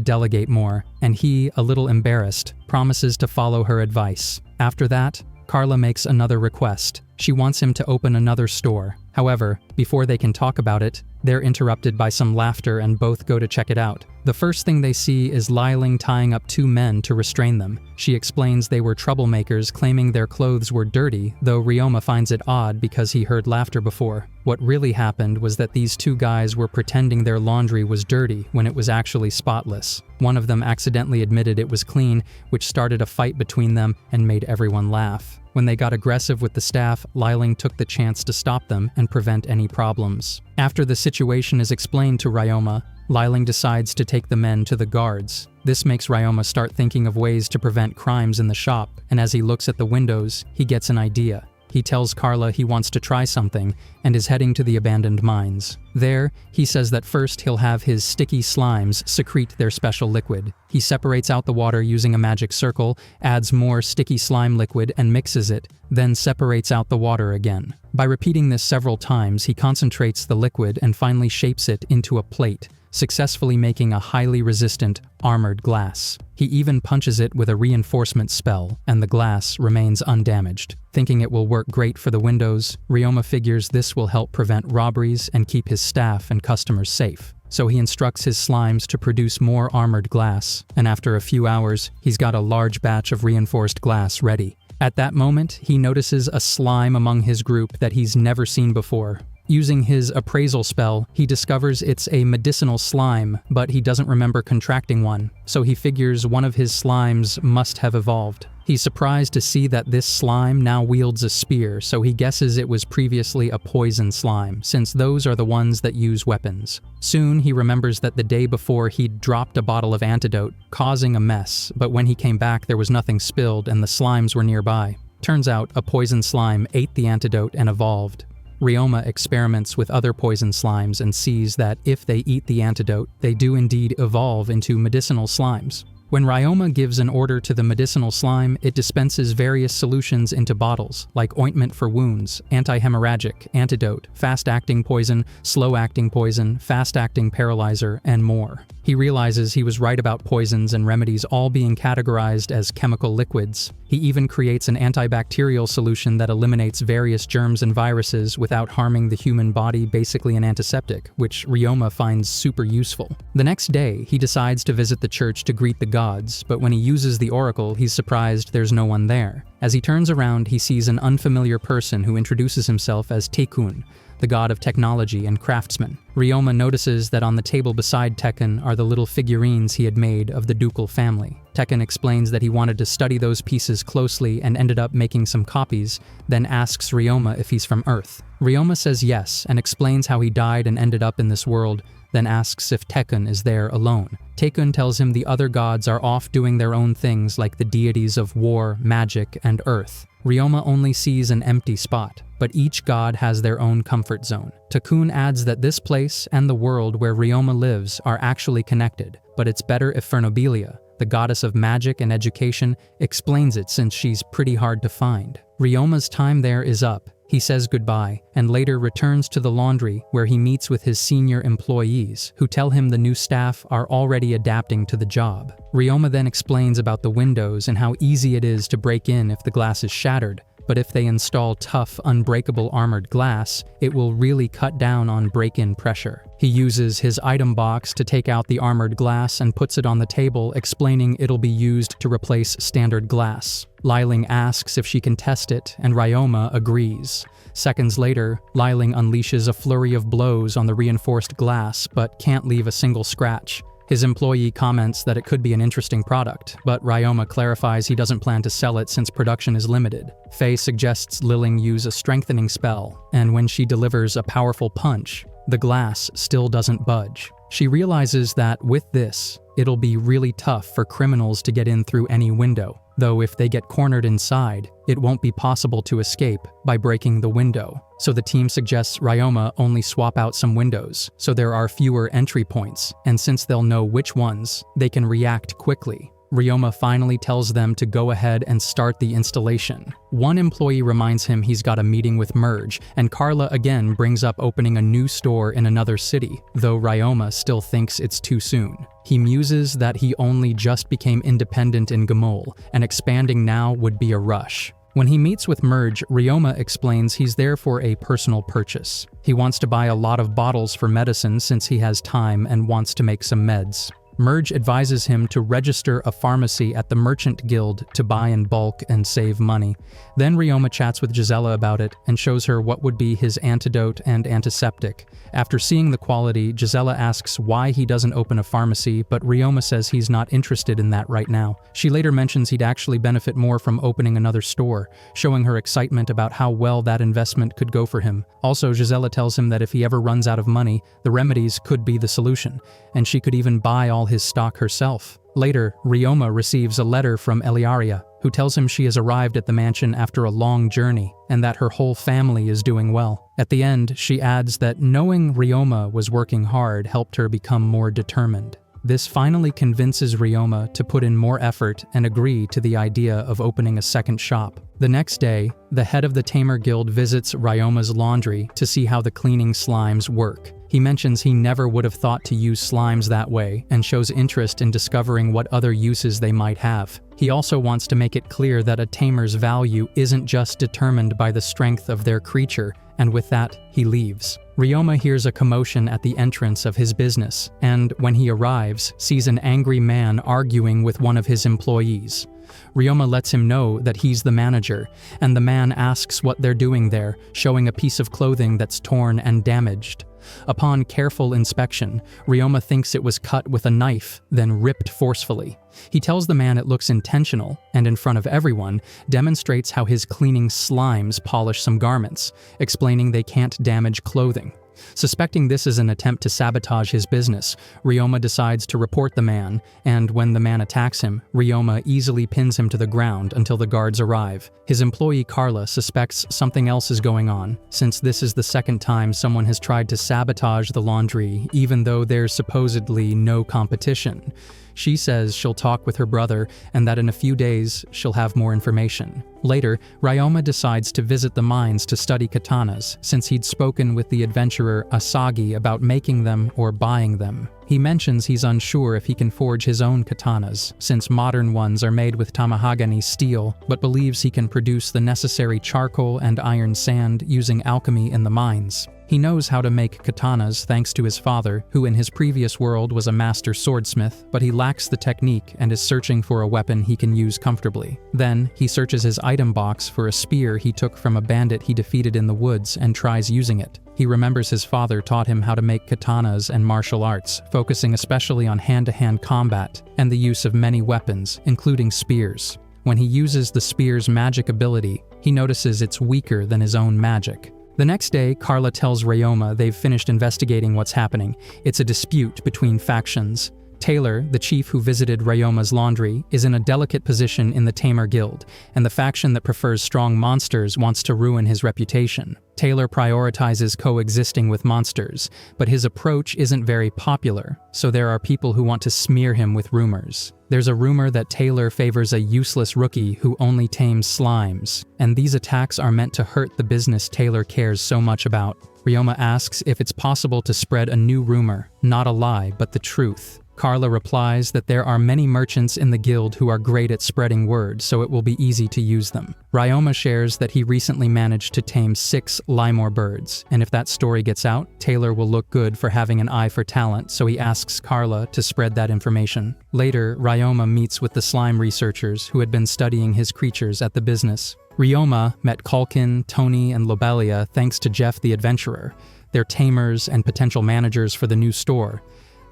delegate more, and he, a little embarrassed, promises to follow her advice. After that, Carla makes another request. She wants him to open another store. However, before they can talk about it, they're interrupted by some laughter and both go to check it out. The first thing they see is Liling tying up 2 men to restrain them. She explains they were troublemakers claiming their clothes were dirty, though Ryoma finds it odd because he heard laughter before. What really happened was that these 2 guys were pretending their laundry was dirty when it was actually spotless. One of them accidentally admitted it was clean, which started a fight between them and made everyone laugh. When they got aggressive with the staff, Liling took the chance to stop them and prevent any problems. After the situation is explained to Ryoma, Liling decides to take the men to the guards. This makes Ryoma start thinking of ways to prevent crimes in the shop, and as he looks at the windows, he gets an idea. He tells Carla he wants to try something and is heading to the abandoned mines. There, he says that first he'll have his sticky slimes secrete their special liquid. He separates out the water using a magic circle, adds more sticky slime liquid and mixes it, then separates out the water again. By repeating this several times, he concentrates the liquid and finally shapes it into a plate, successfully making a highly resistant, armored glass. He even punches it with a reinforcement spell, and the glass remains undamaged. Thinking it will work great for the windows, Ryoma figures this will help prevent robberies and keep his staff and customers safe. So he instructs his slimes to produce more armored glass, and after a few hours, he's got a large batch of reinforced glass ready. At that moment, he notices a slime among his group that he's never seen before. Using his appraisal spell, he discovers it's a medicinal slime, but he doesn't remember contracting one, so he figures one of his slimes must have evolved. He's surprised to see that this slime now wields a spear, so he guesses it was previously a poison slime, since those are the ones that use weapons. Soon, he remembers that the day before he'd dropped a bottle of antidote, causing a mess, but when he came back there was nothing spilled and the slimes were nearby. Turns out, a poison slime ate the antidote and evolved. Ryoma experiments with other poison slimes and sees that if they eat the antidote, they do indeed evolve into medicinal slimes. When Ryoma gives an order to the medicinal slime, it dispenses various solutions into bottles, like ointment for wounds, anti-hemorrhagic, antidote, fast-acting poison, slow-acting poison, fast-acting paralyzer, and more. He realizes he was right about poisons and remedies all being categorized as chemical liquids. He even creates an antibacterial solution that eliminates various germs and viruses without harming the human body, basically an antiseptic, which Ryoma finds super useful. The next day, he decides to visit the church to greet the gods, but when he uses the oracle, he's surprised there's no one there. As he turns around, he sees an unfamiliar person who introduces himself as Tekun, the god of technology and craftsman. Ryoma notices that on the table beside Tekun are the little figurines he had made of the ducal family. Tekun explains that he wanted to study those pieces closely and ended up making some copies, then asks Ryoma if he's from Earth. Ryoma says yes and explains how he died and ended up in this world, then asks if Tekun is there alone. Tekun tells him the other gods are off doing their own things like the deities of war, magic, and earth. Ryoma only sees an empty spot, but each god has their own comfort zone. Tekun adds that this place and the world where Ryoma lives are actually connected. but it's better if Fernobelia, the goddess of magic and education, explains it since she's pretty hard to find. Ryoma's time there is up. He says goodbye, and later returns to the laundry where he meets with his senior employees, who tell him the new staff are already adapting to the job. Ryoma then explains about the windows and how easy it is to break in if the glass is shattered, but if they install tough, unbreakable armored glass, it will really cut down on break-in pressure. He uses his item box to take out the armored glass and puts it on the table, explaining it'll be used to replace standard glass. Liling asks if she can test it, and Ryoma agrees. Seconds later, Liling unleashes a flurry of blows on the reinforced glass, but can't leave a single scratch. His employee comments that it could be an interesting product, but Ryoma clarifies he doesn't plan to sell it since production is limited. Faye suggests Liling use a strengthening spell, and when she delivers a powerful punch, the glass still doesn't budge. She realizes that with this, it'll be really tough for criminals to get in through any window, though if they get cornered inside, it won't be possible to escape by breaking the window. So the team suggests Ryoma only swap out some windows, so there are fewer entry points, and since they'll know which ones, they can react quickly. Ryoma finally tells them to go ahead and start the installation. One employee reminds him he's got a meeting with Merge, and Carla again brings up opening a new store in another city, though Ryoma still thinks it's too soon. He muses that he only just became independent in Gamol, and expanding now would be a rush. When he meets with Merge, Ryoma explains he's there for a personal purchase. He wants to buy a lot of bottles for medicine since he has time and wants to make some meds. Merge advises him to register a pharmacy at the Merchant Guild to buy in bulk and save money. Then Ryoma chats with Gisela about it and shows her what would be his antidote and antiseptic. After seeing the quality, Gisela asks why he doesn't open a pharmacy, but Ryoma says he's not interested in that right now. She later mentions he'd actually benefit more from opening another store, showing her excitement about how well that investment could go for him. Also, Gisela tells him that if he ever runs out of money, the remedies could be the solution, and she could even buy all his stock herself. Later, Ryoma receives a letter from Eliaria, who tells him she has arrived at the mansion after a long journey, and that her whole family is doing well. At the end, she adds that knowing Ryoma was working hard helped her become more determined. This finally convinces Ryoma to put in more effort and agree to the idea of opening a second shop. The next day, the head of the Tamer Guild visits Ryoma's laundry to see how the cleaning slimes work. He mentions he never would have thought to use slimes that way and shows interest in discovering what other uses they might have. He also wants to make it clear that a tamer's value isn't just determined by the strength of their creature, and with that, he leaves. Ryoma hears a commotion at the entrance of his business, and when he arrives, sees an angry man arguing with one of his employees. Ryoma lets him know that he's the manager, and the man asks what they're doing there, showing a piece of clothing that's torn and damaged. Upon careful inspection, Ryoma thinks it was cut with a knife, then ripped forcefully. He tells the man it looks intentional, and in front of everyone, demonstrates how his cleaning slimes polish some garments, explaining they can't damage clothing. Suspecting this is an attempt to sabotage his business, Ryoma decides to report the man, and when the man attacks him, Ryoma easily pins him to the ground until the guards arrive. His employee Carla suspects something else is going on, since this is the second time someone has tried to sabotage the laundry, even though there's supposedly no competition. She says she'll talk with her brother and that in a few days she'll have more information. Later, Ryoma decides to visit the mines to study katanas, since he'd spoken with the adventurer Asagi about making them or buying them. He mentions he's unsure if he can forge his own katanas, since modern ones are made with tamahagani steel, but believes he can produce the necessary charcoal and iron sand using alchemy in the mines. He knows how to make katanas thanks to his father, who in his previous world was a master swordsmith, but he lacks the technique and is searching for a weapon he can use comfortably. Then, he searches his item box for a spear he took from a bandit he defeated in the woods and tries using it. He remembers his father taught him how to make katanas and martial arts, focusing especially on hand-to-hand combat and the use of many weapons, including spears. When he uses the spear's magic ability, he notices it's weaker than his own magic. The next day, Carla tells Ryoma they've finished investigating what's happening. It's a dispute between factions. Taylor, the chief who visited Ryoma's laundry, is in a delicate position in the Tamer Guild, and the faction that prefers strong monsters wants to ruin his reputation. Taylor prioritizes coexisting with monsters, but his approach isn't very popular, so there are people who want to smear him with rumors. There's a rumor that Taylor favors a useless rookie who only tames slimes, and these attacks are meant to hurt the business Taylor cares so much about. Ryoma asks if it's possible to spread a new rumor, not a lie, but the truth. Carla replies that there are many merchants in the guild who are great at spreading word, so it will be easy to use them. Ryoma shares that he recently managed to tame 6 Limor birds, and if that story gets out, Taylor will look good for having an eye for talent, so he asks Carla to spread that information. Later, Ryoma meets with the slime researchers who had been studying his creatures at the business. Ryoma met Culkin, Tony, and Lobelia thanks to Jeff the Adventurer. They're tamers and potential managers for the new store.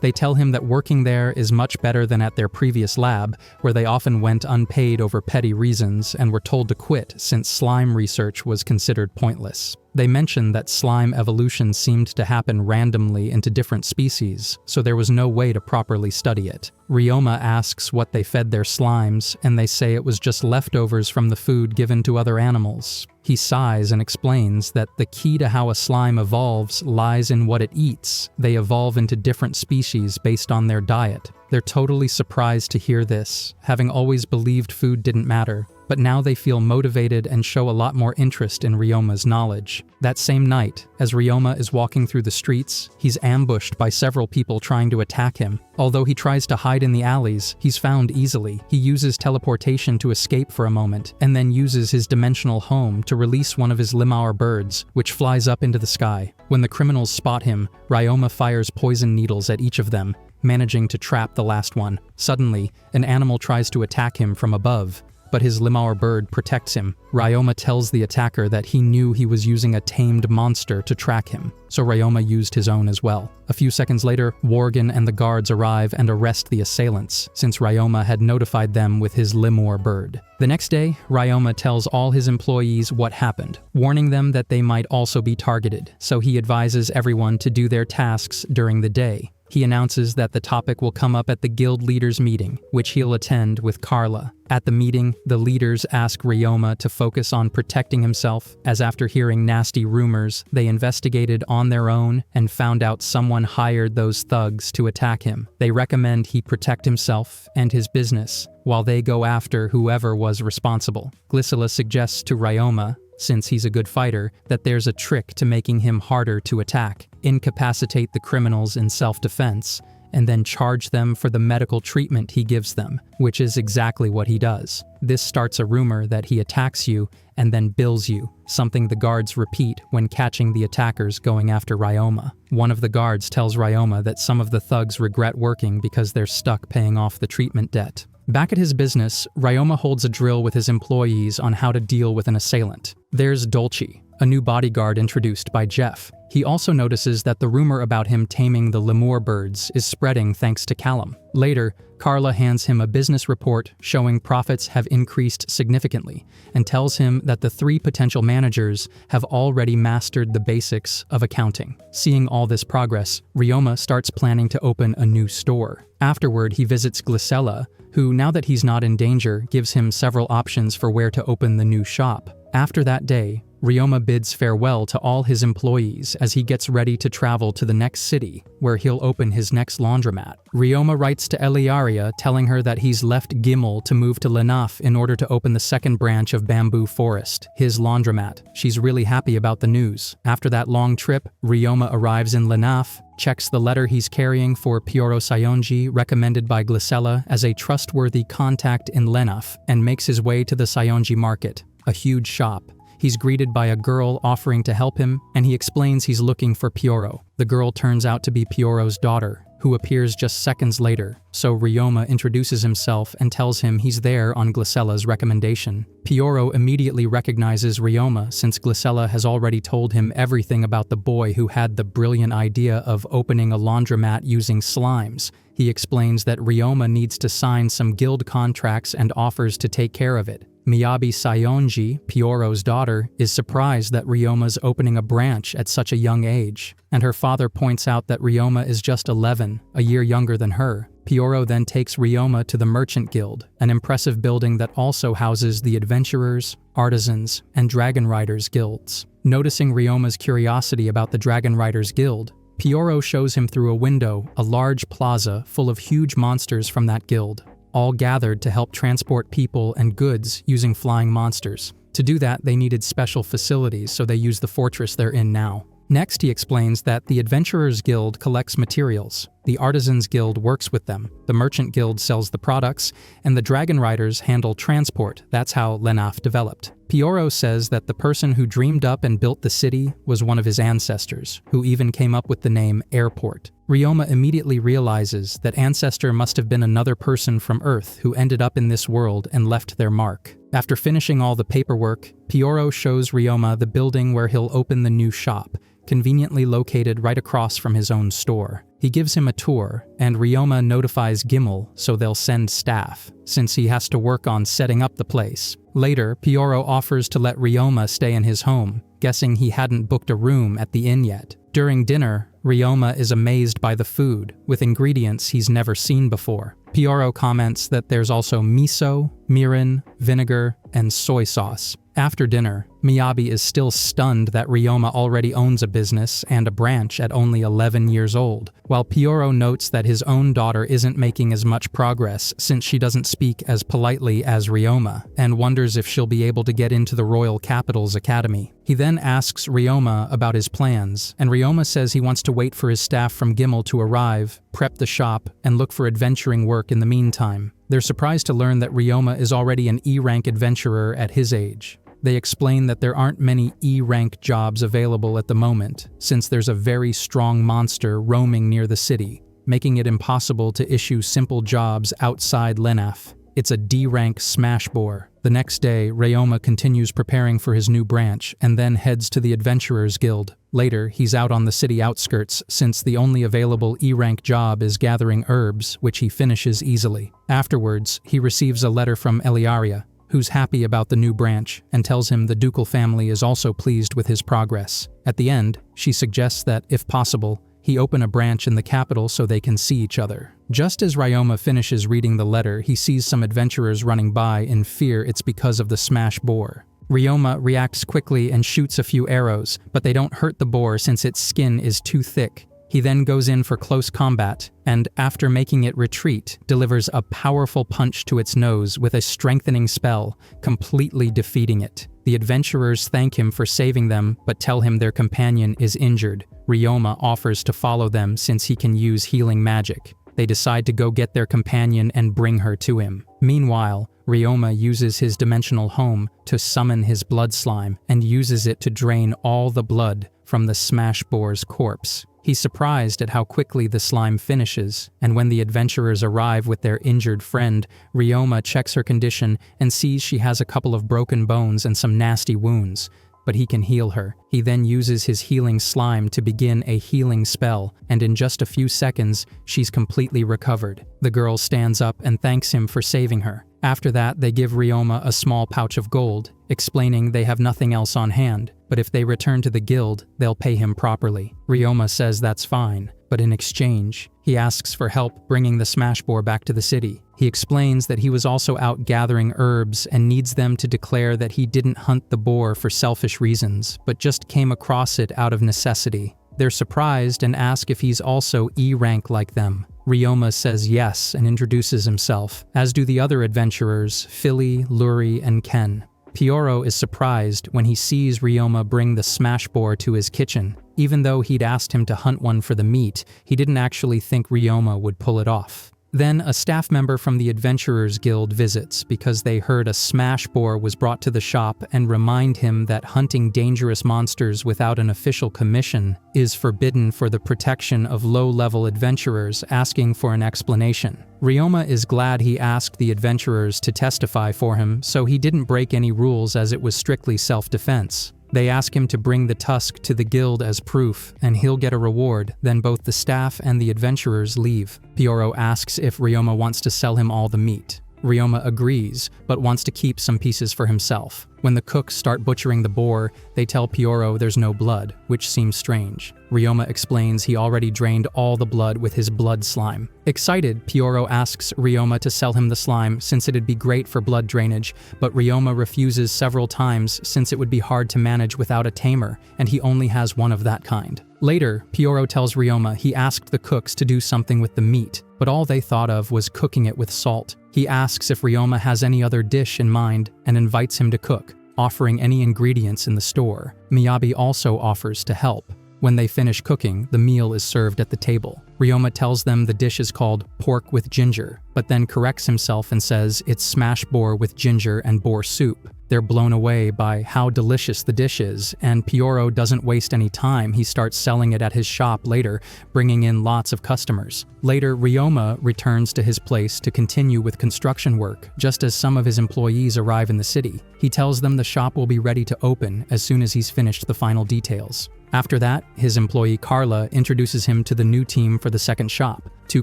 They tell him that working there is much better than at their previous lab, where they often went unpaid over petty reasons and were told to quit since slime research was considered pointless. They mention that slime evolution seemed to happen randomly into different species, so there was no way to properly study it. Ryoma asks what they fed their slimes, and they say it was just leftovers from the food given to other animals. He sighs and explains that the key to how a slime evolves lies in what it eats. They evolve into different species based on their diet. They're totally surprised to hear this, having always believed food didn't matter. But now they feel motivated and show a lot more interest in Ryoma's knowledge. That same night, as Ryoma is walking through the streets, he's ambushed by several people trying to attack him. Although he tries to hide in the alleys, he's found easily. He uses teleportation to escape for a moment, and then uses his dimensional home to release one of his Limor birds, which flies up into the sky. When the criminals spot him, Ryoma fires poison needles at each of them, managing to trap the last one. Suddenly, an animal tries to attack him from above, but his Limor bird protects him. Ryoma tells the attacker that he knew he was using a tamed monster to track him, so Ryoma used his own as well. A few seconds later, Worgen and the guards arrive and arrest the assailants, since Ryoma had notified them with his Limor bird. The next day, Ryoma tells all his employees what happened, warning them that they might also be targeted, so he advises everyone to do their tasks during the day. He announces that the topic will come up at the guild leaders' meeting, which he'll attend with Carla. At the meeting, the leaders ask Ryoma to focus on protecting himself, as after hearing nasty rumors, they investigated on their own and found out someone hired those thugs to attack him. They recommend he protect himself and his business, while they go after whoever was responsible. Glycilla suggests to Ryoma, since he's a good fighter, that there's a trick to making him harder to attack. Incapacitate the criminals in self-defense, and then charge them for the medical treatment he gives them, which is exactly what he does. This starts a rumor that he attacks you and then bills you, something the guards repeat when catching the attackers going after Ryoma. One of the guards tells Ryoma that some of the thugs regret working because they're stuck paying off the treatment debt. Back at his business, Ryoma holds a drill with his employees on how to deal with an assailant. There's Dolce, a new bodyguard introduced by Jeff. He also notices that the rumor about him taming the Limor birds is spreading thanks to Callum. Later, Carla hands him a business report showing profits have increased significantly, and tells him that the 3 potential managers have already mastered the basics of accounting. Seeing all this progress, Ryoma starts planning to open a new store. Afterward, he visits Glycilla, who, now that he's not in danger, gives him several options for where to open the new shop. After that day, Ryoma bids farewell to all his employees as he gets ready to travel to the next city, where he'll open his next laundromat. Ryoma writes to Eliaria telling her that he's left Gimel to move to Lenaf in order to open the second branch of Bamboo Forest, his laundromat. She's really happy about the news. After that long trip, Ryoma arrives in Lenaf, checks the letter he's carrying for Pioro Sayonji, recommended by Glycilla as a trustworthy contact in Lenaf, and makes his way to the Sayonji market, a huge shop. He's greeted by a girl offering to help him, and he explains he's looking for Pioro. The girl turns out to be Pioro's daughter, who appears just seconds later, so Ryoma introduces himself and tells him he's there on Glycella's recommendation. Pioro immediately recognizes Ryoma since Glycilla has already told him everything about the boy who had the brilliant idea of opening a laundromat using slimes. He explains that Ryoma needs to sign some guild contracts and offers to take care of it. Miyabi Sayonji, Pyoro's daughter, is surprised that Ryoma's opening a branch at such a young age, and her father points out that Ryoma is just 11, a year younger than her. Pyoro then takes Ryoma to the Merchant Guild, an impressive building that also houses the Adventurers, Artisans, and Dragon Riders guilds. Noticing Ryoma's curiosity about the Dragon Riders Guild, Pyoro shows him through a window a large plaza full of huge monsters from that guild, all gathered to help transport people and goods using flying monsters. To do that, they needed special facilities, so they use the fortress they're in now. Next, he explains that the Adventurers Guild collects materials, the Artisans Guild works with them, the Merchant Guild sells the products, and the Dragon Riders handle transport. That's how Lenaf developed. Pyoro says that the person who dreamed up and built the city was one of his ancestors, who even came up with the name Airport. Ryoma immediately realizes that ancestor must have been another person from Earth who ended up in this world and left their mark. After finishing all the paperwork, Pyoro shows Ryoma the building where he'll open the new shop, conveniently located right across from his own store. He gives him a tour, and Ryoma notifies Gimel so they'll send staff, since he has to work on setting up the place. Later, Pyoro offers to let Ryoma stay in his home, guessing he hadn't booked a room at the inn yet. During dinner, Ryoma is amazed by the food, with ingredients he's never seen before. Pyoro comments that there's also miso, mirin, vinegar, and soy sauce. After dinner, Miyabi is still stunned that Ryoma already owns a business and a branch at only 11 years old, while Pyoro notes that his own daughter isn't making as much progress since she doesn't speak as politely as Ryoma, and wonders if she'll be able to get into the Royal Capital's academy. He then asks Ryoma about his plans, and Ryoma says he wants to wait for his staff from Gimel to arrive, prep the shop, and look for adventuring work in the meantime. They're surprised to learn that Ryoma is already an E-rank adventurer at his age. They explain that there aren't many E-rank jobs available at the moment, since there's a very strong monster roaming near the city, making it impossible to issue simple jobs outside Lenaf. It's a D-rank smash boar. The next day, Ryoma continues preparing for his new branch and then heads to the Adventurers Guild. Later, he's out on the city outskirts since the only available E-rank job is gathering herbs, which he finishes easily. Afterwards, he receives a letter from Eliaria, who's happy about the new branch and tells him the ducal family is also pleased with his progress. At the end, she suggests that, if possible, he open a branch in the capital so they can see each other. Just as Ryoma finishes reading the letter, he sees some adventurers running by in fear it's because of the smash boar. Ryoma reacts quickly and shoots a few arrows, but they don't hurt the boar since its skin is too thick. He then goes in for close combat, and after making it retreat, delivers a powerful punch to its nose with a strengthening spell, completely defeating it. The adventurers thank him for saving them, but tell him their companion is injured. Ryoma offers to follow them since he can use healing magic. They decide to go get their companion and bring her to him. Meanwhile, Ryoma uses his dimensional home to summon his blood slime and uses it to drain all the blood from the smash boar's corpse. He's surprised at how quickly the slime finishes, and when the adventurers arrive with their injured friend, Ryoma checks her condition and sees she has a couple of broken bones and some nasty wounds, but he can heal her. He then uses his healing slime to begin a healing spell, and in just a few seconds, she's completely recovered. The girl stands up and thanks him for saving her. After that, they give Ryoma a small pouch of gold, explaining they have nothing else on hand, but if they return to the guild, they'll pay him properly. Ryoma says that's fine, but in exchange, he asks for help bringing the smash boar back to the city. He explains that he was also out gathering herbs and needs them to declare that he didn't hunt the boar for selfish reasons, but just came across it out of necessity. They're surprised and ask if he's also E-rank like them. Ryoma says yes and introduces himself, as do the other adventurers, Philly, Luri, and Ken. Pyoro is surprised when he sees Ryoma bring the smash boar to his kitchen. Even though he'd asked him to hunt one for the meat, he didn't actually think Ryoma would pull it off. Then a staff member from the Adventurers Guild visits because they heard a smash boar was brought to the shop and remind him that hunting dangerous monsters without an official commission is forbidden for the protection of low-level adventurers, asking for an explanation. Ryoma is glad he asked the adventurers to testify for him, so he didn't break any rules as it was strictly self-defense. They ask him to bring the tusk to the guild as proof, and he'll get a reward. Then both the staff and the adventurers leave. Pyoro asks if Ryoma wants to sell him all the meat. Ryoma agrees, but wants to keep some pieces for himself. When the cooks start butchering the boar, they tell Pyoro there's no blood, which seems strange. Ryoma explains he already drained all the blood with his blood slime. Excited, Pyoro asks Ryoma to sell him the slime since it'd be great for blood drainage, but Ryoma refuses several times since it would be hard to manage without a tamer, and he only has one of that kind. Later, Pyoro tells Ryoma he asked the cooks to do something with the meat, but all they thought of was cooking it with salt. He asks if Ryoma has any other dish in mind and invites him to cook, offering any ingredients in the store. Miyabi also offers to help. When they finish cooking, the meal is served at the table. Ryoma tells them the dish is called pork with ginger, but then corrects himself and says it's smash boar with ginger and boar soup. They're blown away by how delicious the dish is, and Pyoro doesn't waste any time. He starts selling it at his shop later, bringing in lots of customers. Later, Ryoma returns to his place to continue with construction work, just as some of his employees arrive in the city. He tells them the shop will be ready to open as soon as he's finished the final details. After that, his employee Carla introduces him to the new team for the second shop, 2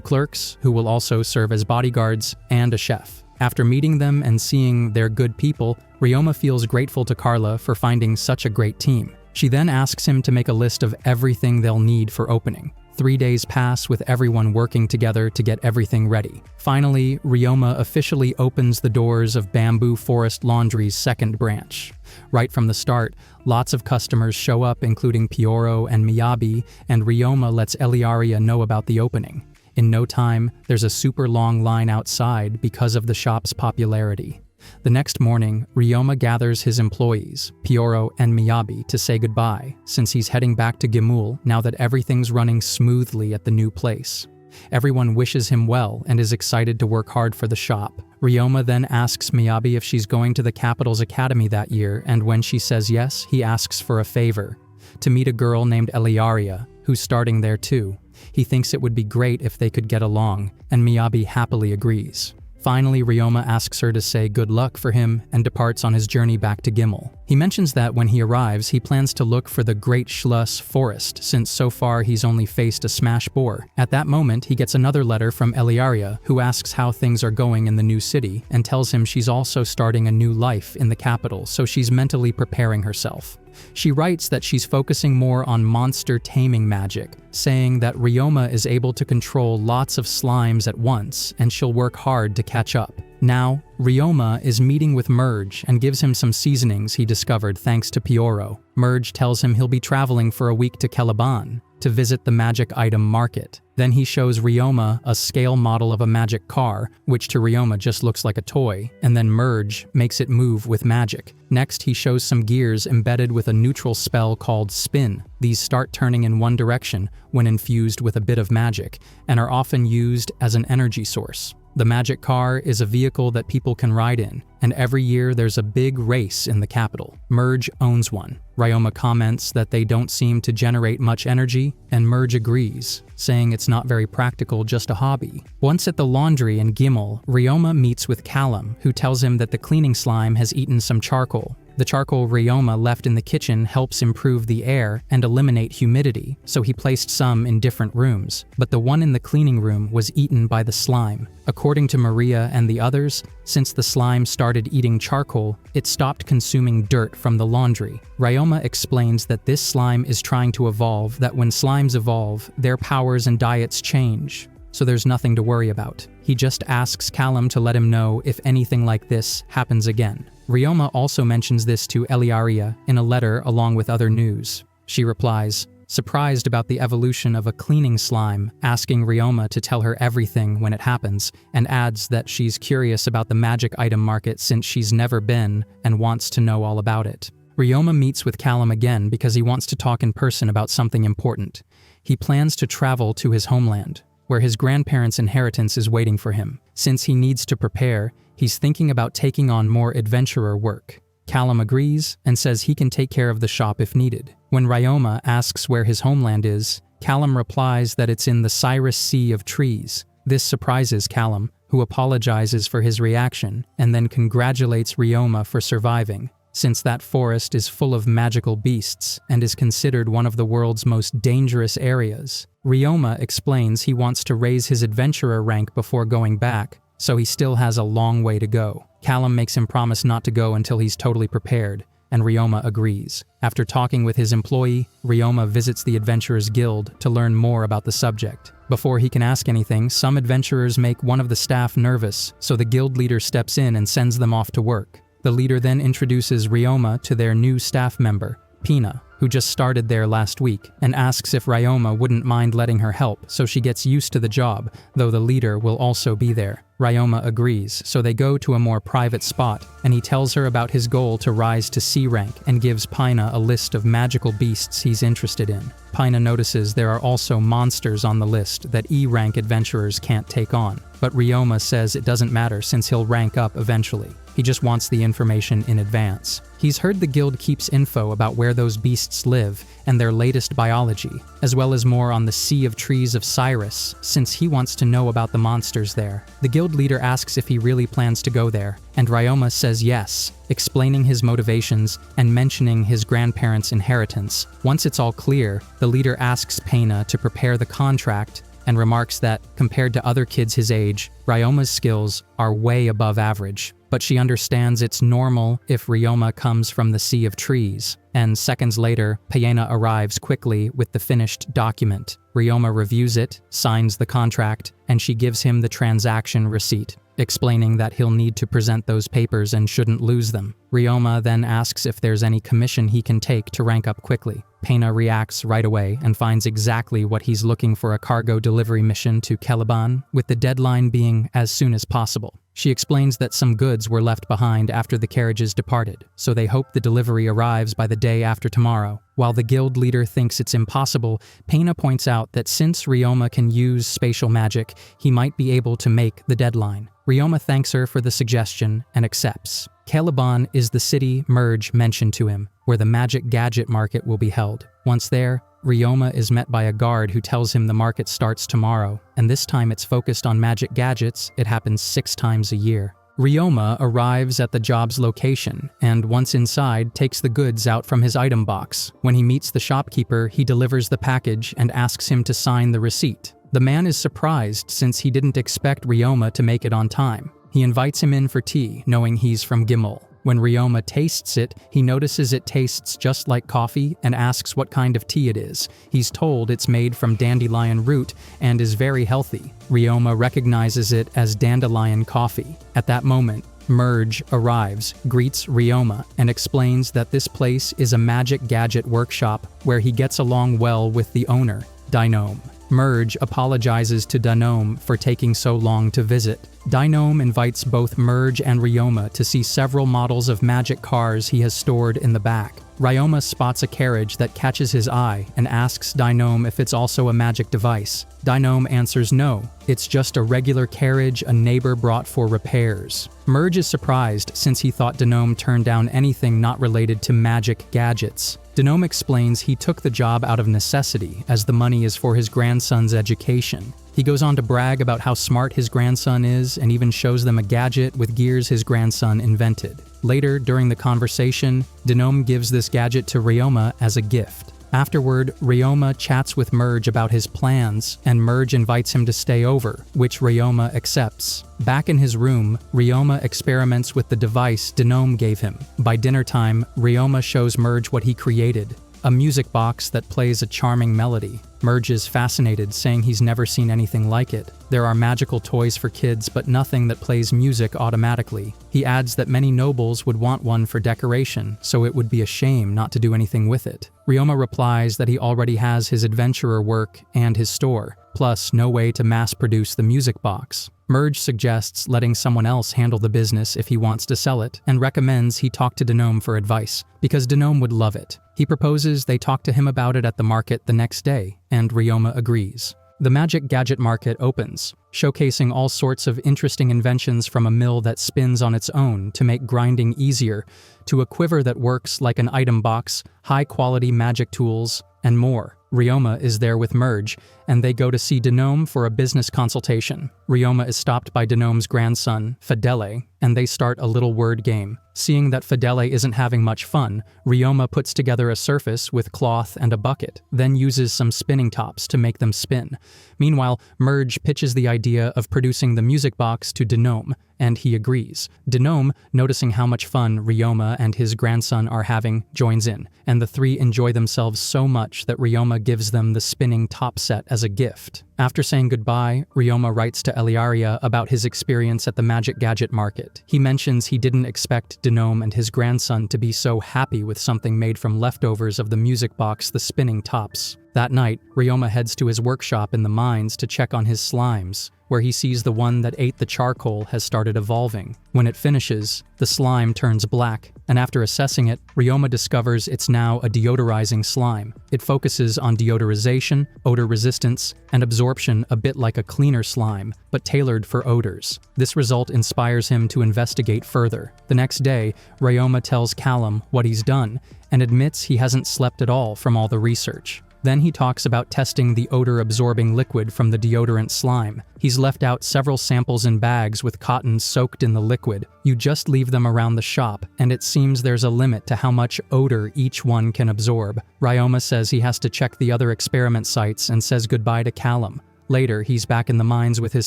clerks who will also serve as bodyguards and a chef. After meeting them and seeing they're good people, Ryoma feels grateful to Carla for finding such a great team. She then asks him to make a list of everything they'll need for opening. 3 days pass with everyone working together to get everything ready. Finally, Ryoma officially opens the doors of Bamboo Forest Laundry's second branch. Right from the start, lots of customers show up, including Pyoro and Miyabi, and Ryoma lets Eliaria know about the opening. In no time, there's a super long line outside because of the shop's popularity. The next morning, Ryoma gathers his employees, Pyoro and Miyabi, to say goodbye, since he's heading back to Gimul now that everything's running smoothly at the new place. Everyone wishes him well and is excited to work hard for the shop. Ryoma then asks Miyabi if she's going to the capital's academy that year, and when she says yes, he asks for a favor: to meet a girl named Eliaria, who's starting there too. He thinks it would be great if they could get along, and Miyabi happily agrees. Finally, Ryoma asks her to say good luck for him and departs on his journey back to Gimul. He mentions that when he arrives, he plans to look for the Great Schluss Forest, since so far he's only faced a smash boar. At that moment, he gets another letter from Eliaria, who asks how things are going in the new city, and tells him she's also starting a new life in the capital, so she's mentally preparing herself. She writes that she's focusing more on monster taming magic, saying that Ryoma is able to control lots of slimes at once, and she'll work hard to catch up. Now, Ryoma is meeting with Merge and gives him some seasonings he discovered thanks to Pyoro. Merge tells him he'll be traveling for a week to Celeban to visit the magic item market. Then he shows Ryoma a scale model of a magic car, which to Ryoma just looks like a toy, and then Merge makes it move with magic. Next, he shows some gears embedded with a neutral spell called Spin. These start turning in one direction when infused with a bit of magic, and are often used as an energy source. The magic car is a vehicle that people can ride in, and every year there's a big race in the capital. Merge owns one. Ryoma comments that they don't seem to generate much energy, and Merge agrees, saying it's not very practical, just a hobby. Once at the laundry in Gimul, Ryoma meets with Callum, who tells him that the cleaning slime has eaten some charcoal. The charcoal Ryoma left in the kitchen helps improve the air and eliminate humidity, so he placed some in different rooms, but the one in the cleaning room was eaten by the slime. According to Maria and the others, since the slime started eating charcoal, it stopped consuming dirt from the laundry. Ryoma explains that this slime is trying to evolve, that when slimes evolve, their powers and diets change, so there's nothing to worry about. He just asks Callum to let him know if anything like this happens again. Ryoma also mentions this to Eliaria in a letter along with other news. She replies, surprised about the evolution of a cleaning slime, asking Ryoma to tell her everything when it happens, and adds that she's curious about the magic item market since she's never been and wants to know all about it. Ryoma meets with Callum again because he wants to talk in person about something important. He plans to travel to his homeland, where his grandparents' inheritance is waiting for him. Since he needs to prepare, he's thinking about taking on more adventurer work. Callum agrees and says he can take care of the shop if needed. When Ryoma asks where his homeland is, Callum replies that it's in the Cyrus Sea of Trees. This surprises Callum, who apologizes for his reaction and then congratulates Ryoma for surviving, since that forest is full of magical beasts and is considered one of the world's most dangerous areas. Ryoma explains he wants to raise his adventurer rank before going back, so he still has a long way to go. Callum makes him promise not to go until he's totally prepared, and Ryoma agrees. After talking with his employee, Ryoma visits the Adventurers Guild to learn more about the subject. Before he can ask anything, some adventurers make one of the staff nervous, so the guild leader steps in and sends them off to work. The leader then introduces Ryoma to their new staff member, Pina, who just started there last week, and asks if Ryoma wouldn't mind letting her help so she gets used to the job, though the leader will also be there. Ryoma agrees, so they go to a more private spot, and he tells her about his goal to rise to C rank and gives Pina a list of magical beasts he's interested in. Pina notices there are also monsters on the list that E rank adventurers can't take on, but Ryoma says it doesn't matter since he'll rank up eventually. He just wants the information in advance. He's heard the guild keeps info about where those beasts live and their latest biology, as well as more on the Sea of Trees of Cyrus, since he wants to know about the monsters there. The guild leader asks if he really plans to go there, and Ryoma says yes, explaining his motivations and mentioning his grandparents' inheritance. Once it's all clear, the leader asks Pena to prepare the contract and remarks that, compared to other kids his age, Ryoma's skills are way above average. But she understands it's normal if Ryoma comes from the Sea of Trees. And seconds later, Payena arrives quickly with the finished document. Ryoma reviews it, signs the contract, and she gives him the transaction receipt, explaining that he'll need to present those papers and shouldn't lose them. Ryoma then asks if there's any commission he can take to rank up quickly. Pena reacts right away and finds exactly what he's looking for: a cargo delivery mission to Caliban, with the deadline being as soon as possible. She explains that some goods were left behind after the carriages departed, so they hope the delivery arrives by the day after tomorrow. While the guild leader thinks it's impossible, Pena points out that since Ryoma can use spatial magic, he might be able to make the deadline. Ryoma thanks her for the suggestion and accepts. Caliban is the city Merge mentioned to him, where the magic gadget market will be held. Once there, Ryoma is met by a guard who tells him the market starts tomorrow, and this time it's focused on magic gadgets. It happens 6 times a year. Ryoma arrives at the job's location, and once inside, takes the goods out from his item box. When he meets the shopkeeper, he delivers the package and asks him to sign the receipt. The man is surprised since he didn't expect Ryoma to make it on time. He invites him in for tea, knowing he's from Gimel. When Ryoma tastes it, he notices it tastes just like coffee and asks what kind of tea it is. He's told it's made from dandelion root and is very healthy. Ryoma recognizes it as dandelion coffee. At that moment, Merge arrives, greets Ryoma, and explains that this place is a magic gadget workshop where he gets along well with the owner, Dynome. Merge apologizes to Dynome for taking so long to visit. Dynome invites both Merge and Ryoma to see several models of magic cars he has stored in the back. Ryoma spots a carriage that catches his eye and asks Dynome if it's also a magic device. Dynome answers no, it's just a regular carriage a neighbor brought for repairs. Merge is surprised since he thought Dynome turned down anything not related to magic gadgets. Dynome explains he took the job out of necessity, as the money is for his grandson's education. He goes on to brag about how smart his grandson is and even shows them a gadget with gears his grandson invented. Later, during the conversation, Dynome gives this gadget to Ryoma as a gift. Afterward, Ryoma chats with Merge about his plans, and Merge invites him to stay over, which Ryoma accepts. Back in his room, Ryoma experiments with the device Dynome gave him. By dinner time, Ryoma shows Merge what he created, a music box that plays a charming melody. Merge is fascinated, saying he's never seen anything like it. There are magical toys for kids, but nothing that plays music automatically. He adds that many nobles would want one for decoration, so it would be a shame not to do anything with it. Ryoma replies that he already has his adventurer work and his store, plus no way to mass-produce the music box. Merge suggests letting someone else handle the business if he wants to sell it, and recommends he talk to Dynome for advice, because Dynome would love it. He proposes they talk to him about it at the market the next day, and Ryoma agrees. The magic gadget market opens, showcasing all sorts of interesting inventions, from a mill that spins on its own to make grinding easier, to a quiver that works like an item box, high-quality magic tools, and more. Ryoma is there with Merge, and they go to see Dynome for a business consultation. Ryoma is stopped by Denome's grandson, Fidele, and they start a little word game. Seeing that Fidele isn't having much fun, Ryoma puts together a surface with cloth and a bucket, then uses some spinning tops to make them spin. Meanwhile, Merge pitches the idea of producing the music box to Denome, and he agrees. Denome, noticing how much fun Ryoma and his grandson are having, joins in, and the three enjoy themselves so much that Ryoma gives them the spinning top set as a gift. After saying goodbye, Ryoma writes to Eliaria about his experience at the Magic Gadget market. He mentions he didn't expect Denome and his grandson to be so happy with something made from leftovers of the music box, the spinning tops. That night, Ryoma heads to his workshop in the mines to check on his slimes, where he sees the one that ate the charcoal has started evolving. When it finishes, the slime turns black, and after assessing it, Ryoma discovers it's now a deodorizing slime. It focuses on deodorization, odor resistance, and absorption a bit like a cleaner slime, but tailored for odors. This result inspires him to investigate further. The next day, Ryoma tells Callum what he's done, and admits he hasn't slept at all from all the research. Then he talks about testing the odor-absorbing liquid from the deodorant slime. He's left out several samples in bags with cotton soaked in the liquid. You just leave them around the shop, and it seems there's a limit to how much odor each one can absorb. Ryoma says he has to check the other experiment sites and says goodbye to Callum. Later, he's back in the mines with his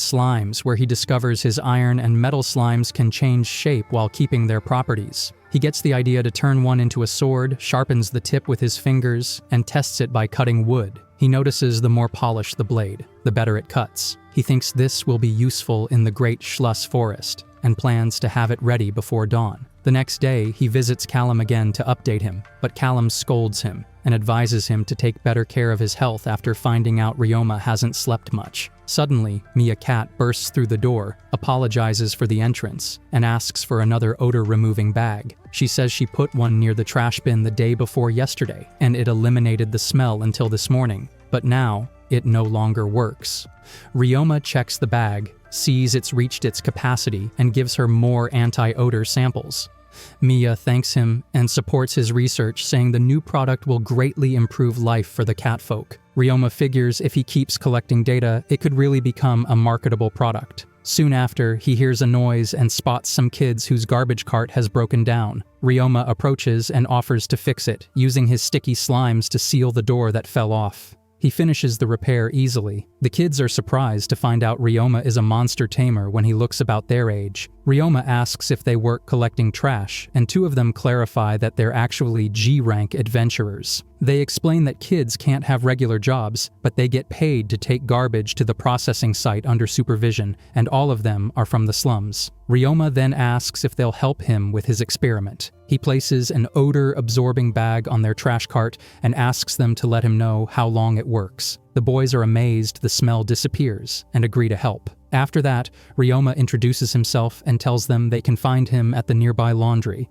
slimes, where he discovers his iron and metal slimes can change shape while keeping their properties. He gets the idea to turn one into a sword, sharpens the tip with his fingers, and tests it by cutting wood. He notices the more polished the blade, the better it cuts. He thinks this will be useful in the Great Schluss Forest, and plans to have it ready before dawn. The next day, he visits Callum again to update him, but Callum scolds him and advises him to take better care of his health after finding out Ryoma hasn't slept much. Suddenly, Mia Cat bursts through the door, apologizes for the entrance, and asks for another odor-removing bag. She says she put one near the trash bin the day before yesterday, and it eliminated the smell until this morning, but now it no longer works. Ryoma checks the bag, sees it's reached its capacity, and gives her more anti-odor samples. Mia thanks him and supports his research, saying the new product will greatly improve life for the catfolk. Ryoma figures if he keeps collecting data, it could really become a marketable product. Soon after, he hears a noise and spots some kids whose garbage cart has broken down. Ryoma approaches and offers to fix it, using his sticky slimes to seal the door that fell off. He finishes the repair easily. The kids are surprised to find out Ryoma is a monster tamer when he looks about their age. Ryoma asks if they work collecting trash, and two of them clarify that they're actually G-rank adventurers. They explain that kids can't have regular jobs, but they get paid to take garbage to the processing site under supervision, and all of them are from the slums. Ryoma then asks if they'll help him with his experiment. He places an odor-absorbing bag on their trash cart and asks them to let him know how long it works. The boys are amazed the smell disappears and agree to help. After that, Ryoma introduces himself and tells them they can find him at the nearby laundry.